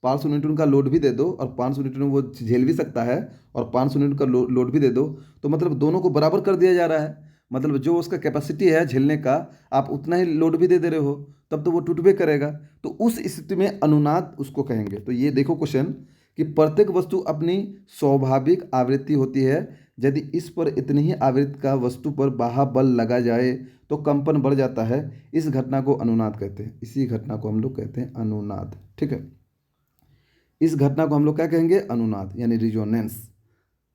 500 न्यूटन का लोड भी दे दो, और 500 न्यूटन वो झेल भी सकता है, और 500 न्यूटन का लोड भी दे दो, तो मतलब दोनों को बराबर कर दिया जा रहा है। मतलब जो उसका कैपेसिटी है झेलने का, आप उतना ही लोड भी दे रहे हो, तब तो वो टूटबे करेगा। तो उस स्थिति में अनुनाद उसको कहेंगे। तो ये देखो क्वेश्चन, कि प्रत्येक वस्तु अपनी स्वाभाविक आवृत्ति होती है, यदि इस पर इतनी ही आवृत्ति का वस्तु पर बाह्य बल लगा जाए तो कंपन बढ़ जाता है, इस घटना को अनुनाद कहते हैं। इसी घटना को हम लोग कहते हैं अनुनाद, ठीक है। इस घटना को हम लोग क्या कहेंगे, अनुनाद, यानी रिजोनेंस।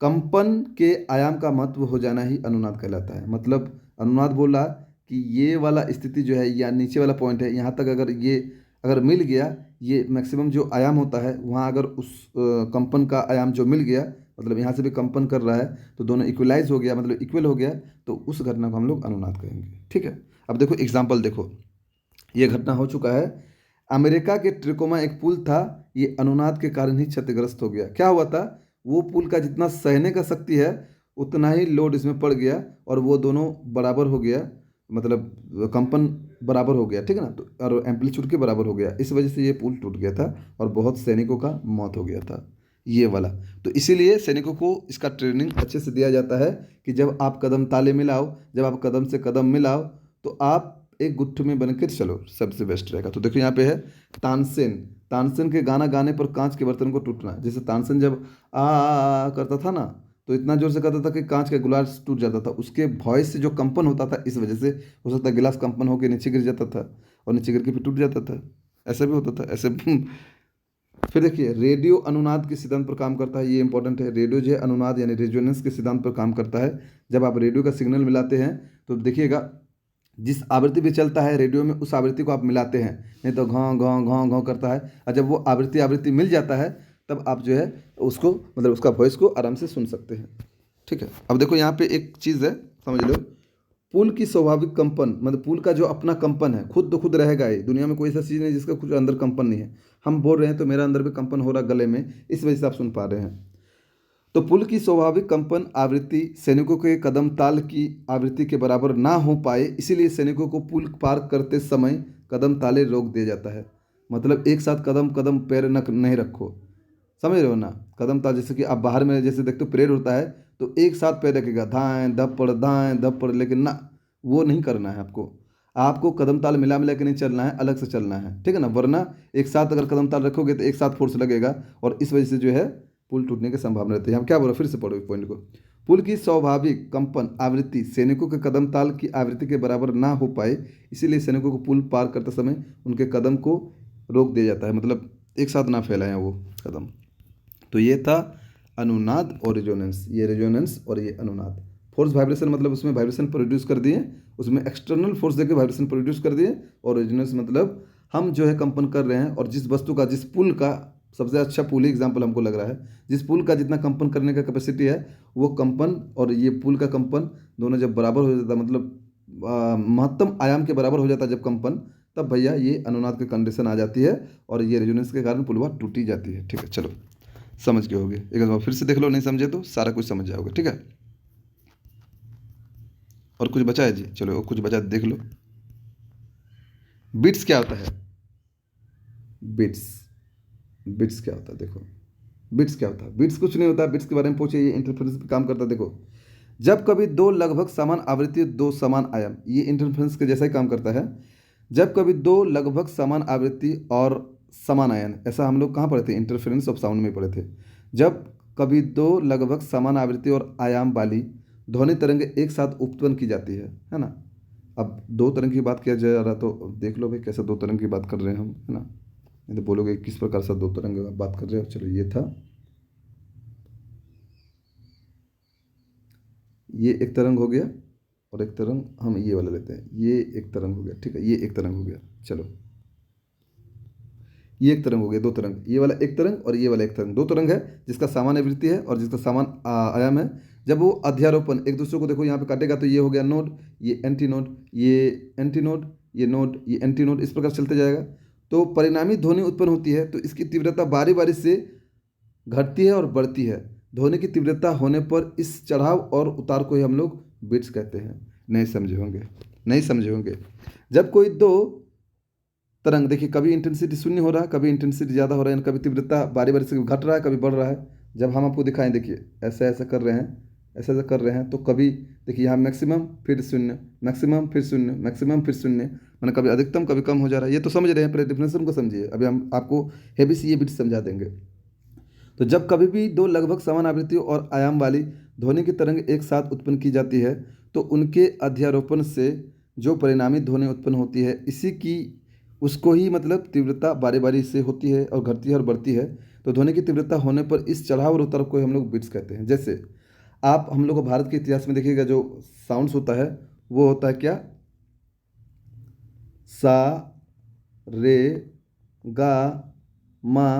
कंपन के आयाम का महत्व हो जाना ही अनुनाद कहलाता है। मतलब अनुनाद बोला कि ये वाला स्थिति जो है, या नीचे वाला पॉइंट है, यहाँ तक अगर ये अगर मिल गया, ये मैक्सिमम जो आयाम होता है वहाँ अगर उस कंपन का आयाम जो मिल गया, मतलब यहाँ से भी कंपन कर रहा है, तो दोनों इक्वलाइज हो गया, मतलब इक्वल हो गया, तो उस घटना को हम लोग अनुनाद कहेंगे, ठीक है। अब देखो एग्जाम्पल देखो, ये घटना हो चुका है। अमेरिका के ट्रिकोमा एक पुल था, ये अनुनाद के कारण ही क्षतिग्रस्त हो गया। क्या हुआ था, वो पुल का जितना सहने का शक्ति है उतना ही लोड इसमें पड़ गया और वो दोनों बराबर हो गया, मतलब कंपन बराबर हो गया, ठीक है ना। तो और एम्पलीट्यूड के बराबर हो गया, इस वजह से ये पुल टूट गया था और बहुत सैनिकों का मौत हो गया था, ये वाला। तो इसीलिए सैनिकों को इसका ट्रेनिंग अच्छे से दिया जाता है कि जब आप कदम ताले मिलाओ, जब आप कदम से कदम मिलाओ, तो आप एक गुट्ठ में बनकर चलो, सबसे बेस्ट रहेगा। तो देखो यहाँ पे है तानसेन। तानसेन के गाना गाने पर कांच के बर्तन को टूटना। जैसे तानसेन जब करता था ना, तो इतना जोर से करता था कि कांच का गिलास टूट जाता था। उसके वॉइस से जो कंपन होता था, इस वजह से हो सकता है गिलास कंपन होकर नीचे गिर जाता था और नीचे गिर के फिर टूट जाता था। ऐसा भी होता था ऐसे। फिर देखिए, रेडियो अनुनाद के सिद्धांत पर काम करता है, ये इंपॉर्टेंट है। रेडियो जो है अनुनाद यानी रेजोनेंस के सिद्धांत पर काम करता है। जब आप रेडियो का सिग्नल मिलाते हैं तो देखिएगा, जिस आवृत्ति पे चलता है रेडियो में, उस आवृत्ति को आप मिलाते हैं, नहीं तो घाव घाव घाव घाव करता है। और जब वो आवृत्ति आवृत्ति मिल जाता है, तब आप जो है उसको, मतलब उसका वॉइस को आराम से सुन सकते हैं, ठीक है। अब देखो यहाँ पे एक चीज़ है, समझ लो। पुल की स्वाभाविक कंपन, मतलब पुल का जो अपना कंपन है, खुद तो खुद रहेगा ही, दुनिया में कोई ऐसा चीज़ नहीं जिसका कुछ अंदर कंपन नहीं है। हम बोल रहे हैं तो मेरा अंदर भी कंपन हो रहा गले में, इस वजह से आप सुन पा रहे हैं। तो पुल की स्वाभाविक कंपन आवृत्ति सैनिकों के कदम ताल की आवृत्ति के बराबर ना हो पाए, इसीलिए सैनिकों को पुल पार करते समय कदम ताले रोक दिया जाता है। मतलब एक साथ कदम कदम पैर न नहीं रखो, समझ रहे हो ना। कदम ताल, जैसे कि आप बाहर में जैसे देखते हो परेड होता है, तो एक साथ पैर रखेगा, दाएं धप्पड़, लेकिन ना, वो नहीं करना है आपको। आपको कदम ताल मिला मिला के नहीं चलना है, अलग से चलना है, ठीक है ना। वरना एक साथ अगर कदम ताल रखोगे तो एक साथ फोर्स लगेगा और इस वजह से जो है पुल टूटने की संभावना रहती है। हम क्या बोल रहे हैं, फिर से पढ़ो पॉइंट को। पुल की स्वाभाविक कंपन आवृत्ति सैनिकों के कदम ताल की आवृत्ति के बराबर ना हो पाए, इसीलिए सैनिकों को पुल पार करते समय उनके कदम को रोक दिया जाता है, मतलब एक साथ ना फैलाएं वो कदम। तो ये था अनुनाद और रेजोनेंस, ये रेजोनेंस और ये अनुनाद। फोर्स वाइब्रेशन मतलब उसमें वाइब्रेशन प्रोड्यूस कर दिए, उसमें एक्सटर्नल फोर्स देके वाइब्रेशन प्रोड्यूस कर दिए। और रेजोनेंस मतलब हम जो है कंपन कर रहे हैं, और जिस वस्तु का, जिस पुल का, सबसे अच्छा पुल ही एग्जाम्पल हमको लग रहा है, जिस पुल का जितना कंपन करने का कैपेसिटी है, वो कंपन और ये पुल का कंपन दोनों जब बराबर हो जाता, मतलब महत्तम आयाम के बराबर हो जाता है जब कंपन, तब भैया ये अनुनाद की कंडीशन आ जाती है और ये रेजोनेंस के कारण पुलवा टूटी जाती है, ठीक है। चलो समझ गए होगे, एक बार फिर से देख लो, नहीं समझे तो सारा कुछ समझ जाओगे, ठीक है। और कुछ बचा है जी, चलो और कुछ बचा देख लो। बिट्स क्या होता है, बिट्स, बिट्स क्या होता है, देखो बिट्स क्या होता है। बिट्स कुछ नहीं होता, बिट्स के बारे में पूछे, ये इंटरफेरेंस पे काम करता है। देखो, जब कभी दो लगभग समान आवृत्ति, दो समान आयाम, ये इंटरफेरेंस के जैसा ही काम करता है। जब कभी दो लगभग समान आवृत्ति और समान आयन, ऐसा हम लोग कहाँ पढ़े थे, इंटरफेरेंस ऑफ साउंड में पढ़े थे। जब कभी दो लगभग समान आवृत्ति और आयाम वाली ध्वनि तरंग एक साथ उत्पन्न की जाती है ना। अब दो तरंग की बात किया जा रहा, तो देख लो भाई कैसे दो तरंग की बात कर रहे हैं हम, है ना। नहीं तो बोलोगे किस प्रकार से दो तरंग की बात कर रहे हो। चलो, ये था, ये एक तरंग हो गया, और एक तरंग हम ये वाला लेते हैं, ये एक तरंग हो गया, ठीक है, ये एक तरंग हो गया। चलो, ये एक तरंग हो गया, दो तरंग, ये वाला एक तरंग और ये वाला एक तरंग, दो तरंग है, जिसका सामान्य आवृत्ति है और जिसका समान आयाम है। जब वो अध्यारोपण एक दूसरे को, देखो यहाँ पे काटेगा, तो ये हो गया नोड, ये एंटी नोड, ये एंटी नोड, ये नोड, ये एंटी नोड, इस प्रकार चलते जाएगा। तो परिणामी ध्वनि उत्पन्न होती है, तो इसकी तीव्रता बारी बारी से घटती है और बढ़ती है। ध्वनि की तीव्रता होने पर इस चढ़ाव और उतार को ही हम लोग बिट्स कहते हैं। नहीं समझे होंगे, नहीं समझे होंगे। जब कोई दो तरंग, देखिए कभी इंटेंसिटी शून्य हो रहा है, कभी इंटेंसिटी ज़्यादा हो रहा है, कभी तीव्रता बारी बारी से घट रहा है, कभी बढ़ रहा है। जब हम आपको दिखाएं, देखिए ऐसा ऐसा कर रहे हैं, ऐसा ऐसा कर रहे हैं, तो कभी देखिए यहाँ मैक्सिमम फिर शून्य, मैक्सिमम फिर शून्य, मैक्सिमम फिर शून्य, मैंने कभी अधिकतम कभी कम हो जा रहा है। ये तो समझ रहे हैं, पहले डिफिनेशन को समझिए, अभी हम आपको हेबी सी ये बिट समझा देंगे। तो जब कभी भी दो लगभग समान आवृत्तियों और आयाम वाली ध्वनि की तरंग एक साथ उत्पन्न की जाती है, तो उनके अध्यारोपण से जो परिणामी ध्वनि उत्पन्न होती है, इसी की, उसको ही मतलब तीव्रता बारी बारी से होती है और घटती है और बढ़ती है। तो ध्वनि की तीव्रता होने पर इस चढ़ाव और उतार को हम लोग बिट्स कहते हैं। जैसे आप हम लोग को भारत के इतिहास में देखिएगा, जो साउंड्स होता है वो होता है क्या, सा, रे, गा, मा,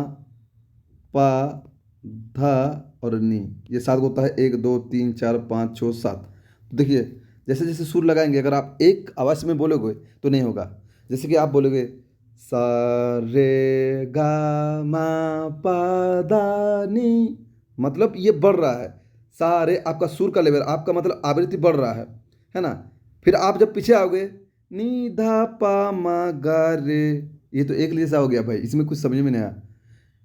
पा, धा और नी, ये सात होता है, एक दो तीन चार पाँच छः सात। तो देखिए जैसे जैसे सुर लगाएंगे, अगर आप एक आवाज़ में बोलोगे तो नहीं होगा। जैसे कि आप बोलोगे सा रे गा मा पा धा नी, मतलब ये बढ़ रहा है। सा रे आपका सुर का लेवल, आपका मतलब आवृत्ति बढ़ रहा है ना। फिर आप जब पीछे आओगे, नी धा पा मा गा रे, ये तो एक जैसा हो गया भाई, इसमें कुछ समझ में नहीं आया।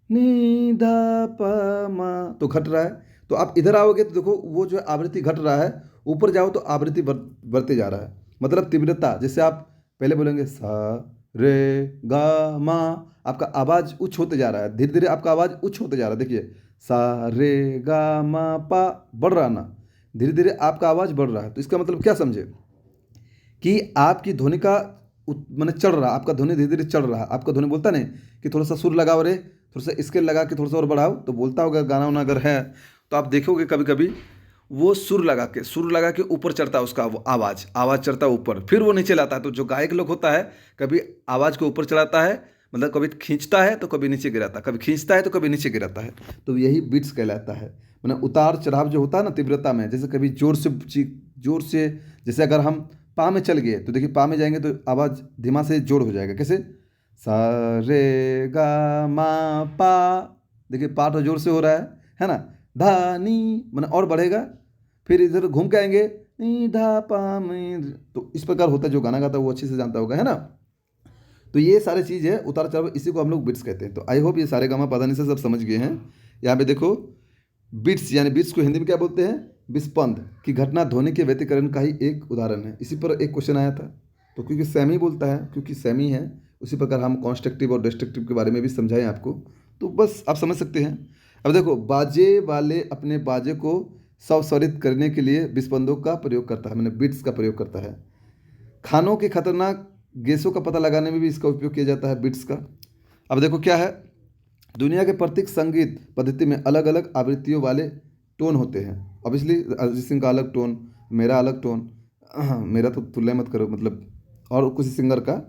नी धा पा मा तो घट रहा है। तो आप इधर आओगे तो देखो वो जो है आवृत्ति घट रहा है, ऊपर जाओ तो आवृत्ति बढ़ते जा रहा है। मतलब तीव्रता, जैसे आप पहले बोलेंगे सा रे गा मा, आपका आवाज उच्च होते जा रहा है, धीरे धीरे आपका आवाज उच्च होते जा रहा है। देखिए सा रे गा मा पा, बढ़ रहा ना, धीरे धीरे आपका आवाज बढ़ रहा है। तो इसका मतलब क्या समझे कि आपकी ध्वनि का मैंने चढ़ रहा, आपका ध्वनि धीरे धीरे चढ़ रहा है। आपका ध्वनि बोलता नहीं कि थोड़ा सा सुर लगाओ रे, थोड़ा सा स्केल लगा के थोड़ा सा और बढ़ाओ, तो बोलता होगा गाना वाना अगर है तो आप देखोगे कभी कभी वो सुर लगा के ऊपर चढ़ता है, उसका वो आवाज़ चढ़ता है ऊपर, फिर वो नीचे लाता है। तो जो गायक लोग होता है, कभी आवाज़ को ऊपर चढ़ाता है, मतलब कभी खींचता है तो कभी नीचे गिराता है, कभी खींचता है तो कभी नीचे गिराता है। तो यही बीट्स कहलाता है। मतलब उतार चढ़ाव जो होता है ना तीव्रता में, जैसे कभी जोर से, जैसे अगर हम पा में चल गए तो देखिए पा में जाएंगे तो आवाज़ धीमा से जोड़ हो जाएगा। कैसे, सा रे गा मा पा, देखिए पा तो जोर से हो रहा है ना। धा नी मैंने और बढ़ेगा, फिर इधर घूम के आएंगे नी धा पा में, तो इस प्रकार होता है। जो गाना गाता है वो अच्छे से जानता होगा, है ना। तो ये सारी चीज़ है उतार चढ़ाव, इसी को हम लोग बिट्स कहते हैं। तो आई होप ये सारे गामा पाधानी से सब समझ गए हैं। यहाँ पे देखो बिट्स, यानी बिट्स को हिंदी में क्या बोलते हैं, विस्पंद की घटना ध्वनि के व्यतिकरण का ही एक उदाहरण है। इसी पर एक क्वेश्चन आया था, तो क्योंकि सेमी बोलता है, क्योंकि सेमी है, उसी प्रकार हम कॉन्स्ट्रक्टिव और डिस्ट्रक्टिव के बारे में भी समझाएं आपको, तो बस आप समझ सकते हैं। अब देखो, बाजे वाले अपने बाजे को स्वरित करने के लिए विस्पंदों का प्रयोग करता है, मैंने बिट्स का प्रयोग करता है। खानों के खतरनाक गैसों का पता लगाने में भी इसका उपयोग किया जाता है, बिट्स का। अब देखो क्या है, दुनिया के प्रत्येक संगीत पद्धति में अलग अलग आवृत्तियों वाले टोन होते हैं। अब इसलिए अरिजीत सिंह का अलग टोन, मेरा अलग टोन, मेरा तो तुलना मत करो, मतलब और किसी सिंगर का,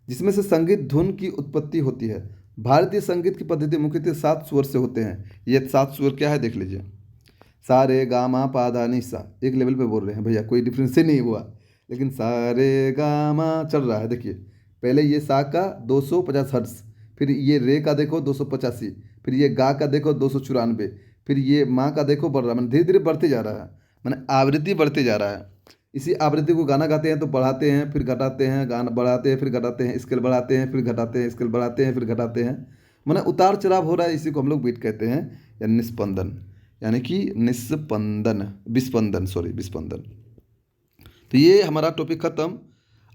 जिसमें से संगीत धुन की उत्पत्ति होती है। भारतीय संगीत की पद्धति मुख्यतः 7 स्वर से होते हैं। ये 7 स्वर क्या है देख लीजिए, सा रे गा मा पा धा नि सा, एक लेवल पे बोल रहे हैं भैया, कोई डिफरेंस ही नहीं हुआ, लेकिन सा रे गा मा चल रहा है। देखिए पहले ये सा का 250 हर्ट्ज, फिर ये रे का देखो 285, फिर ये गा का देखो 294, फिर ये माँ का देखो बढ़ रहा है, मैंने धीरे धीरे बढ़ते जा रहा है, मैंने आवृत्ति बढ़ते जा रहा है। इसी आवृत्ति को गाना गाते हैं तो बढ़ाते हैं फिर घटाते हैं, गाना बढ़ाते हैं फिर घटाते हैं, स्केल बढ़ाते हैं फिर घटाते हैं, स्केल बढ़ाते हैं फिर घटाते हैं, मैंने उतार चढ़ाव हो रहा है। इसी को हम लोग बीट कहते हैं, या निस्पंदन, यानी कि निस्पंदन, विस्पंदन, सॉरी विस्पंदन। तो ये हमारा टॉपिक खत्म।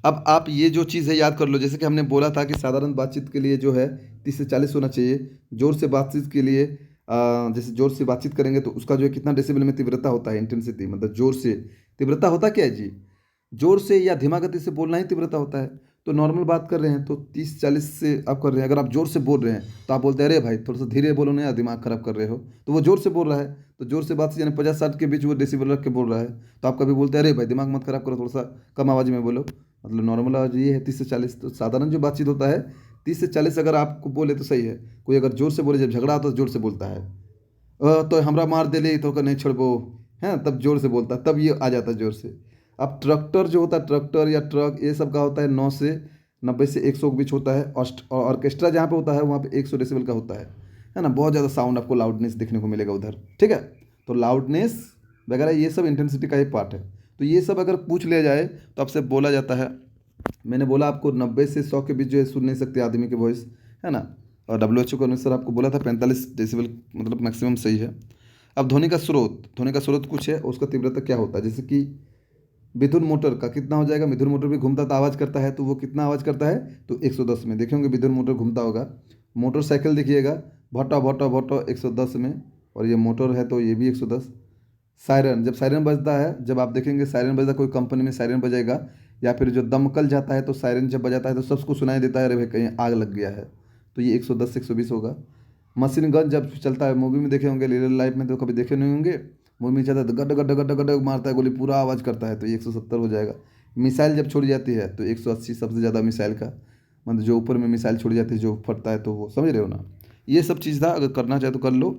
अब आप ये जो चीज़ है याद कर लो, जैसे कि हमने बोला था कि साधारण बातचीत के लिए जो है 30 से 40 होना चाहिए। जोर से बातचीत के लिए जैसे जोर से बातचीत करेंगे तो उसका जो है कितना डेसिबल में तीव्रता होता है, इंटेंसिटी, मतलब जोर से तीव्रता होता क्या है जी, जोर से या धीमा गति से बोलना ही तीव्रता होता है। तो नॉर्मल बात कर रहे हैं तो 30-40 से आप कर रहे हैं। अगर आप जोर से बोल रहे हैं तो आप बोलते हैं अरे भाई थोड़ा सा धीरे बोलो ना यार, दिमाग खराब कर रहे हो, तो वो जोर से बोल रहा है। तो जोर से बात से यानी 50-60 के बीच वो डेसिबल रख के बोल रहा है, तो आप कभी बोलते हैं अरे भाई दिमाग मत खराब करो, थोड़ा सा कम आवाज़ में बोलो। मतलब नॉर्मल आवाज़ ये है 30 से 40। तो साधारण जो बातचीत होता है 30 से 40 अगर आपको बोले तो सही है। कोई अगर जोर से बोले, जब झगड़ा आता है तो जोर से बोलता है, तो हमरा मार दे ले तो नहीं छोड़बो, है तब जोर से बोलता है, तब ये आ जाता है जोर से। अब ट्रैक्टर जो होता है, ट्रैक्टर या ट्रक, ये सब का होता है 9 से 90 से 100 के बीच होता है। और ऑर्केस्ट्रा जहाँ पे होता है वहाँ पे 100 डेसिबल का होता है ना। बहुत ज़्यादा साउंड आपको लाउडनेस देखने को मिलेगा उधर, ठीक है। तो लाउडनेस वगैरह ये सब इंटेंसिटी का ही पार्ट है। तो ये सब अगर पूछ लिया जाए तो आपसे बोला जाता है, मैंने बोला आपको 90 से 100 के बीच जो है सुन नहीं सकते आदमी की वॉइस, है ना। और WHO के अनुसार आपको बोला था 45 डेसिबल मतलब मैक्सिमम सही है। अब ध्वनि का स्रोत कुछ है, उसका तीव्रता क्या होता है, जैसे कि मिथुन मोटर का कितना हो जाएगा, मिथुन मोटर भी घूमता तो आवाज़ करता है, तो वो कितना आवाज़ करता है, तो 110 में देखेंगे मिथुन मोटर घूमता होगा। मोटरसाइकिल देखिएगा, भट्टा भट्टा भट्टा 110 में, और ये मोटर है तो ये भी 110। सायरन, जब सायरन बजता है, जब आप देखेंगे सायरन बजता, कोई कंपनी में सायरन बजेगा, या फिर जो दमकल जाता है तो सायरन जब बजाता है तो सबको सुनाई देता है अरे भाई कहीं आग लग गया है, तो ये 110 से 120 होगा। मशीन गन जब चलता है, मूवी में देखे होंगे, रियल लाइफ में तो कभी देखे नहीं होंगे, मूवी में चलता है तो गड्ढ गड्ढ गड्ढ गड्ढ मारता है गोली, पूरा आवाज़ करता है, तो ये 170 हो जाएगा। मिसाइल जब छोड़ी जाती है तो 180 सबसे ज़्यादा मिसाइल का, मतलब जो ऊपर में मिसाइल छोड़ी जाती है जो फटता है, तो वो समझ रहे हो ना। ये सब चीज़ था, अगर करना चाहे तो कर लो।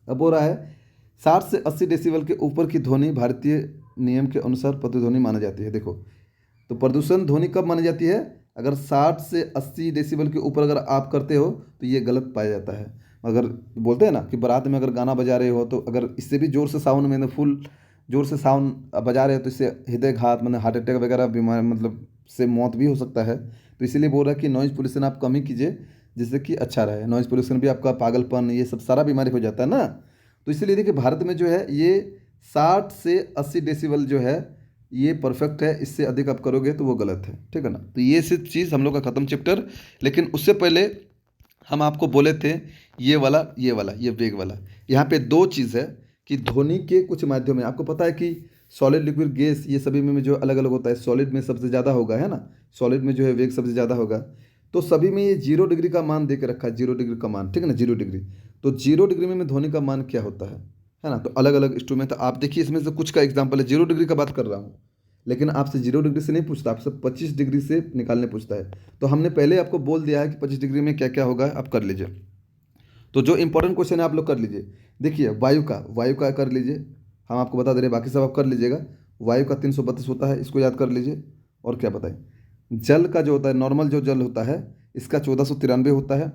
अब हो रहा है 60 से 80 डेसिबल के ऊपर की ध्वनि भारतीय नियम के अनुसार प्रतिध्वनि मानी जाती है। देखो, तो प्रदूषण ध्वनि कब मानी जाती है, अगर 60 से 80 डेसिबल के ऊपर अगर आप करते हो तो ये गलत पाया जाता है। अगर बोलते हैं ना कि बारात में अगर गाना बजा रहे हो तो अगर इससे भी ज़ोर से साउंड में फुल ज़ोर से साउंड बजा रहे हो तो इससे हृदयघात मतलब हार्ट अटैक वगैरह बीमार मतलब से मौत भी हो सकता है। तो इसीलिए बोल रहा है कि नॉइज़ पोल्यूशन आप कम ही कीजिए, जिससे कि अच्छा रहे। नॉइज़ पोल्यूशन भी आपका पागलपन ये सब सारा बीमारी हो जाता है ना। तो इसीलिए देखिए भारत में जो है ये 60 से 80 डेसिबल जो है ये परफेक्ट है, इससे अधिक आप करोगे तो वो गलत है, ठीक है ना। तो ये सिर्फ चीज़ हम लोग का ख़त्म चैप्टर। लेकिन उससे पहले हम आपको बोले थे ये वेग वाला। यहाँ पे दो चीज़ है कि ध्वनि के कुछ माध्यम में आपको पता है कि सॉलिड लिक्विड गैस ये सभी में जो अलग अलग होता है, सॉलिड में सबसे ज़्यादा होगा, है ना। सॉलिड में जो है वेग सबसे ज़्यादा होगा। तो सभी में ये 0 डिग्री का मान दे के रखा है, 0 डिग्री का मान, ठीक है ना, 0 डिग्री। तो 0 डिग्री में ध्वनि का मान क्या होता है ना। तो अलग अलग इंस्ट्रूमेंट तो आप देखिए, इसमें से कुछ का एग्जाम्पल है। 0 डिग्री का बात कर रहा हूँ, लेकिन आपसे 0 डिग्री से नहीं पूछता, आपसे 25 डिग्री से निकालने पूछता है। तो हमने पहले आपको बोल दिया है कि 25 डिग्री में क्या क्या होगा, आप कर लीजिए। तो जो इंपॉर्टेंट क्वेश्चन है आप लोग कर लीजिए। देखिए वायु का कर लीजिए, हम आपको बता दे रहे हैं, बाकी सब आप कर लीजिएगा। वायु का 332 होता है, इसको याद कर लीजिए। और क्या बताएं, जल का जो होता है नॉर्मल जो जल होता है इसका 1493 होता है।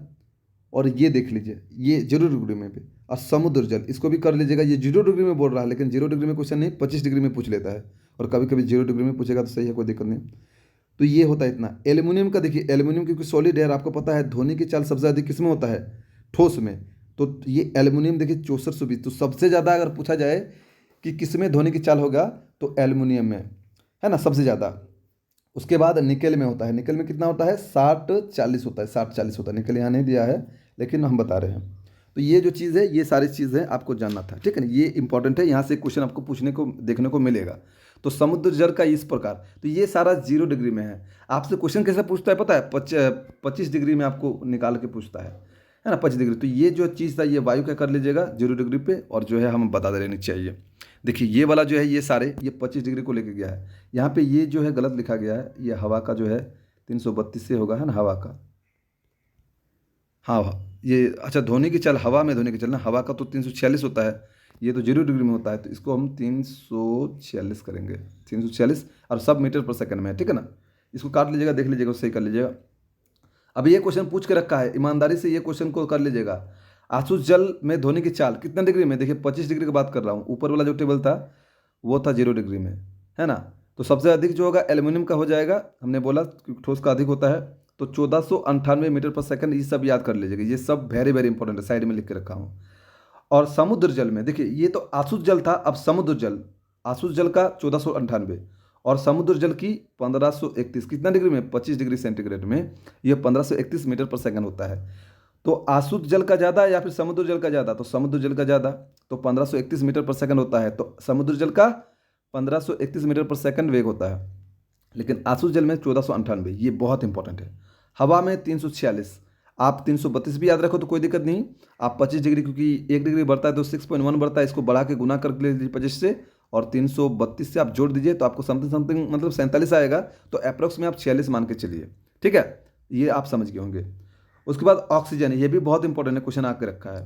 और ये देख लीजिए ये 0 डिग्री में भी। और समुद्र जल इसको भी कर लीजिएगा, ये 0 डिग्री में बोल रहा है, लेकिन 0 डिग्री में क्वेश्चन नहीं, 25 डिग्री में पूछ लेता है। और कभी कभी 0 डिग्री में पूछेगा तो सही है, कोई दिक्कत नहीं। तो ये होता है इतना। एल्यूमिनियम का देखिए, एल्यूमिनियम क्योंकि सॉलिड है और आपको पता है ध्वनि की चाल सबसे अधिक किस में होता है, ठोस में। तो ये एल्यूमिनियम देखिए 6420। तो सबसे ज़्यादा अगर पूछा जाए कि किस में ध्वनि की चाल होगा तो एल्यूमिनियम में, है ना, सबसे ज़्यादा। उसके बाद निकेल में होता है, निकेल में कितना होता है, 60-40 होता है, 60-40 होता है। निकेल यहाँ नहीं दिया है लेकिन हम बता रहे हैं। तो ये जो चीज़ है ये सारी चीज़ें आपको जानना था, ठीक है ना। ये इंपॉर्टेंट है, यहाँ से क्वेश्चन आपको पूछने को देखने को मिलेगा। तो समुद्र जल का इस प्रकार, तो ये सारा 0 डिग्री में है। आपसे क्वेश्चन कैसे पूछता है पता है, 25 डिग्री में आपको निकाल के पूछता है ना, 25 डिग्री। तो ये जो चीज़ था ये वायु का कर लीजिएगा 0 डिग्री पे, और जो है हम बता दे रहे नीचे आइए। देखिए ये वाला जो है ये सारे ये 25 डिग्री को लेके गया है। यहाँ पे ये जो है गलत लिखा गया है, ये हवा का जो है 332 से होगा, है ना, हवा का। हाँ हाँ, ये अच्छा ध्वनि की चाल, हवा में ध्वनि की चाल ना, हवा का तो 346 होता है, ये तो 0 डिग्री में होता है। तो इसको हम 346 करेंगे, 346, और सब मीटर पर सेकंड में है, ठीक है ना। इसको काट लीजिएगा, देख लीजिएगा, सही कर लीजिएगा। अब ये क्वेश्चन पूछ के रखा है, ईमानदारी से ये क्वेश्चन को कर लीजिएगा। आसुस जल में ध्वनि की चाल कितना डिग्री में, देखिए 25 डिग्री की बात कर रहा हूँ। ऊपर वाला जो टेबल था वो था 0 डिग्री में, है ना। तो सबसे अधिक जो होगा एल्यूमिनियम का हो जाएगा, हमने बोला क्योंकि ठोस का अधिक होता है। तो 1498 मीटर पर सेकंड, ये सब याद कर लीजिएगा, ये सब वेरी वेरी इंपॉर्टेंट है, साइड में लिख के रखा हूँ। और समुद्र जल में देखिए, ये तो आसुस जल था, अब समुद्र जल, आसुस जल का 1498 और समुद्र जल की 1531, कितना डिग्री में, 25 डिग्री सेंटीग्रेड में ये 1531 मीटर पर सेकंड होता है। तो आसुत जल का ज़्यादा या फिर समुद्र जल का ज़्यादा, तो समुद्र जल का ज़्यादा, तो 1531 मीटर पर सेकंड होता है। तो समुद्र जल का 1531 मीटर पर सेकंड वेग होता है, लेकिन आसुत जल में 1498, ये बहुत इंपॉर्टेंट है। हवा में 346, आप 332 भी याद रखो तो कोई दिक्कत नहीं। आप 25 डिग्री, क्योंकि 1 डिग्री बढ़ता है तो 6.1 बढ़ता है, इसको बढ़ा के गुना कर लीजिए 25 से, और 332 से आप जोड़ दीजिए तो आपको समथिंग समथिंग मतलब 47 आएगा। तो अप्रॉक्स में आप 46 मान के चलिए, ठीक है, ये आप समझ गए होंगे। उसके बाद ऑक्सीजन, ये भी बहुत इंपॉर्टेंट है, क्वेश्चन आके रखा है,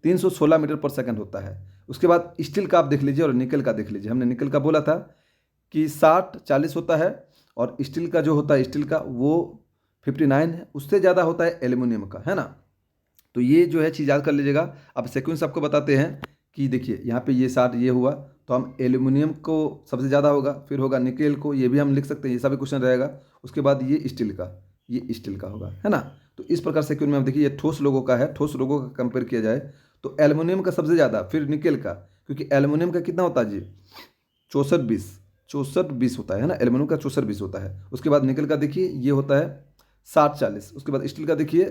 316 मीटर पर सेकंड होता है। उसके बाद स्टील का आप देख लीजिए और निकल का देख लीजिए। हमने निकल का बोला था कि 60-40 होता है, और स्टील का जो होता है स्टील का वो 59 है, उससे ज़्यादा होता है एल्यूमिनियम का, है ना। तो ये जो है चीज़ याद कर लीजिएगा। अब सेक्वेंस आपको बताते हैं कि देखिए यहाँ पे ये 60 ये हुआ, तो हम एल्यूमिनियम को सबसे ज़्यादा होगा, फिर होगा निकेल को, ये भी हम लिख सकते हैं, ये सभी क्वेश्चन रहेगा। उसके बाद ये स्टील का होगा, है ना। तो इस प्रकार सेक्वेंस में हम देखिए, ये ठोस लोगों का है, ठोस लोगों का कंपेयर किया जाए तो एल्यूमिनियम का सबसे ज़्यादा, फिर निकेल का, क्योंकि एल्यूमिनियम का कितना होता है जी, 64-20 होता है ना, एल्यूमिनियम का 64-20 होता है। उसके बाद निकल का देखिए ये होता है 60-40। उसके बाद स्टील का देखिए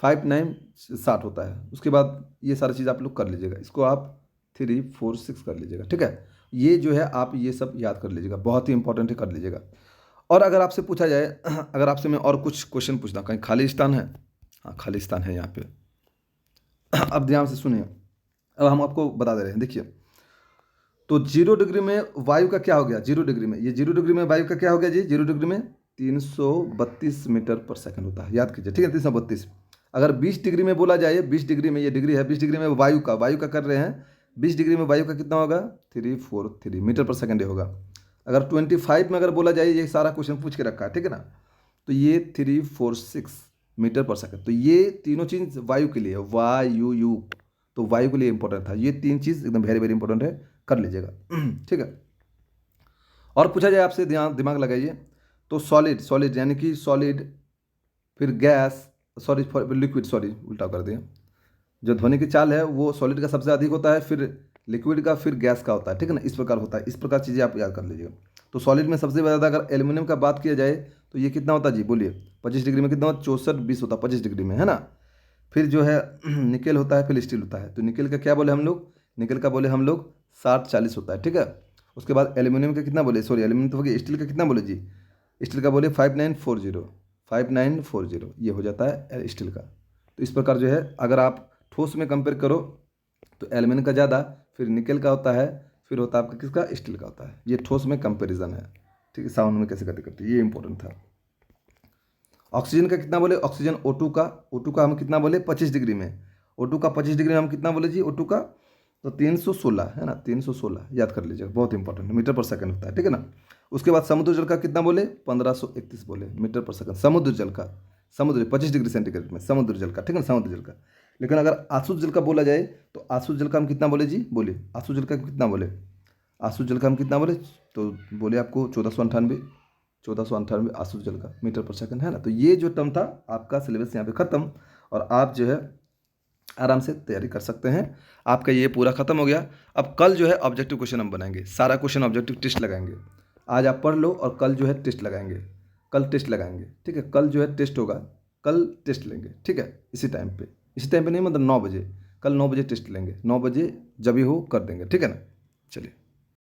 59-60 होता है। उसके बाद ये सारी चीज़ आप लोग कर लीजिएगा, इसको आप 3-4-6 कर लीजिएगा, ठीक है। ये जो है आप ये सब याद कर लीजिएगा, बहुत ही इंपॉर्टेंट है, कर लीजिएगा। और अगर आपसे पूछा जाए, अगर आपसे मैं और कुछ क्वेश्चन पूछता, कहीं खाली स्थान है, हाँ खाली स्थान है यहाँ पे। अब ध्यान से सुनिए, अब हम आपको बता दे रहे हैं, देखिए। तो 0 डिग्री में वायु का क्या हो गया, 0 डिग्री में, ये 0 डिग्री में वायु का क्या हो गया जी, 0 डिग्री में 332 मीटर पर सेकंड होता है, याद कीजिए, ठीक है, 332। अगर 20 डिग्री में बोला जाए, 20 डिग्री में, ये डिग्री है, 20 डिग्री में वायु का कर रहे हैं, 20 डिग्री में वायु का कितना होगा, 343 मीटर पर सेकंड होगा। अगर 25 में अगर बोला जाए, ये सारा क्वेश्चन पूछ के रखा है, ठीक है ना, तो ये 346 मीटर पर सेकंड। तो ये तीनों चीज़ वायु के लिए है, वायु यु, तो वायु के लिए इंपॉर्टेंट था। ये 3 चीज़ एकदम वेरी वेरी इंपॉर्टेंट है, कर लीजिएगा। ठीक है। और पूछा जाए आपसे, दिमाग लगाइए, तो सॉलिड, सॉलिड यानी कि सॉलिड, फिर गैस, सॉरी लिक्विड, सॉरी उल्टा कर दिया, जो ध्वनि की चाल है वो सॉलिड का सबसे अधिक होता है, फिर लिक्विड का, फिर गैस का होता है। ठीक है ना, इस प्रकार होता है। इस प्रकार चीज़ें आप याद कर लीजिएगा। तो सॉलिड में सबसे ज़्यादा अगर एल्यूमिनियम का बात किया जाए तो ये कितना होता है जी, बोलिए। 25 डिग्री में कितना होता है, 64-20 होता है 25 डिग्री में, है ना। फिर जो है निकेल होता है, फिर स्टील होता है। तो निकेल का क्या बोले हम लोग, निकेल का बोले हम लोग 60-40 होता है। ठीक है। उसके बाद एल्यूमिनियम का कितना बोले, सॉरी एल्यूमिनियम तो हो गया, स्टील का कितना बोले जी, स्टील का बोले 5940, 5940 ये हो जाता है स्टील का। तो इस प्रकार जो है अगर आप ठोस में कंपेयर करो तो एल्यूमिनियम का ज़्यादा, फिर निकेल का होता है, फिर होता है आपका किसका, स्टील का होता है। ये ठोस में कंपेरिजन है। ठीक है, साउंड में कैसे करते करते, ये इंपॉर्टेंट था। ऑक्सीजन का कितना बोले, ऑक्सीजन O2 का, O2 का हम कितना बोले 25 डिग्री में, O2 का 25 डिग्री में हम कितना बोले जी, O2 का तो 316 है ना, 316 याद कर लीजिएगा, बहुत इंपॉर्टेंट, मीटर पर सेकंड होता है। ठीक है ना। उसके बाद समुद्र जल का कितना बोले, 1531 बोले मीटर पर सेकंड, समुद्र जल का, समुद्र 25 डिग्री सेंटीग्रेड में समुद्र जल का। ठीक है ना, समुद्र जल का। लेकिन अगर आसुत जल का बोला जाए तो आसुत जल का हम कितना बोले जी, बोलिए, आसुत जल का कितना बोले, आसुत जल का हम कितना बोले, तो बोले आपको 1498 आसुत जल का मीटर पर सेकंड, है ना। तो ये जो टर्म था आपका सिलेबस यहाँ पे खत्म, और आप जो है आराम से तैयारी कर सकते हैं। आपका ये पूरा खत्म हो गया। अब कल जो है ऑब्जेक्टिव क्वेश्चन हम बनाएंगे, सारा क्वेश्चन ऑब्जेक्टिव टेस्ट लगाएंगे। आज आप पढ़ लो और कल जो है टेस्ट लगाएंगे, कल टेस्ट लगाएंगे। ठीक है, कल जो है टेस्ट होगा, कल टेस्ट लेंगे। ठीक है, इसी टाइम पे नहीं, मतलब 9 बजे, कल 9 बजे टेस्ट लेंगे, 9 बजे जब भी हो कर देंगे। ठीक है ना, चलिए।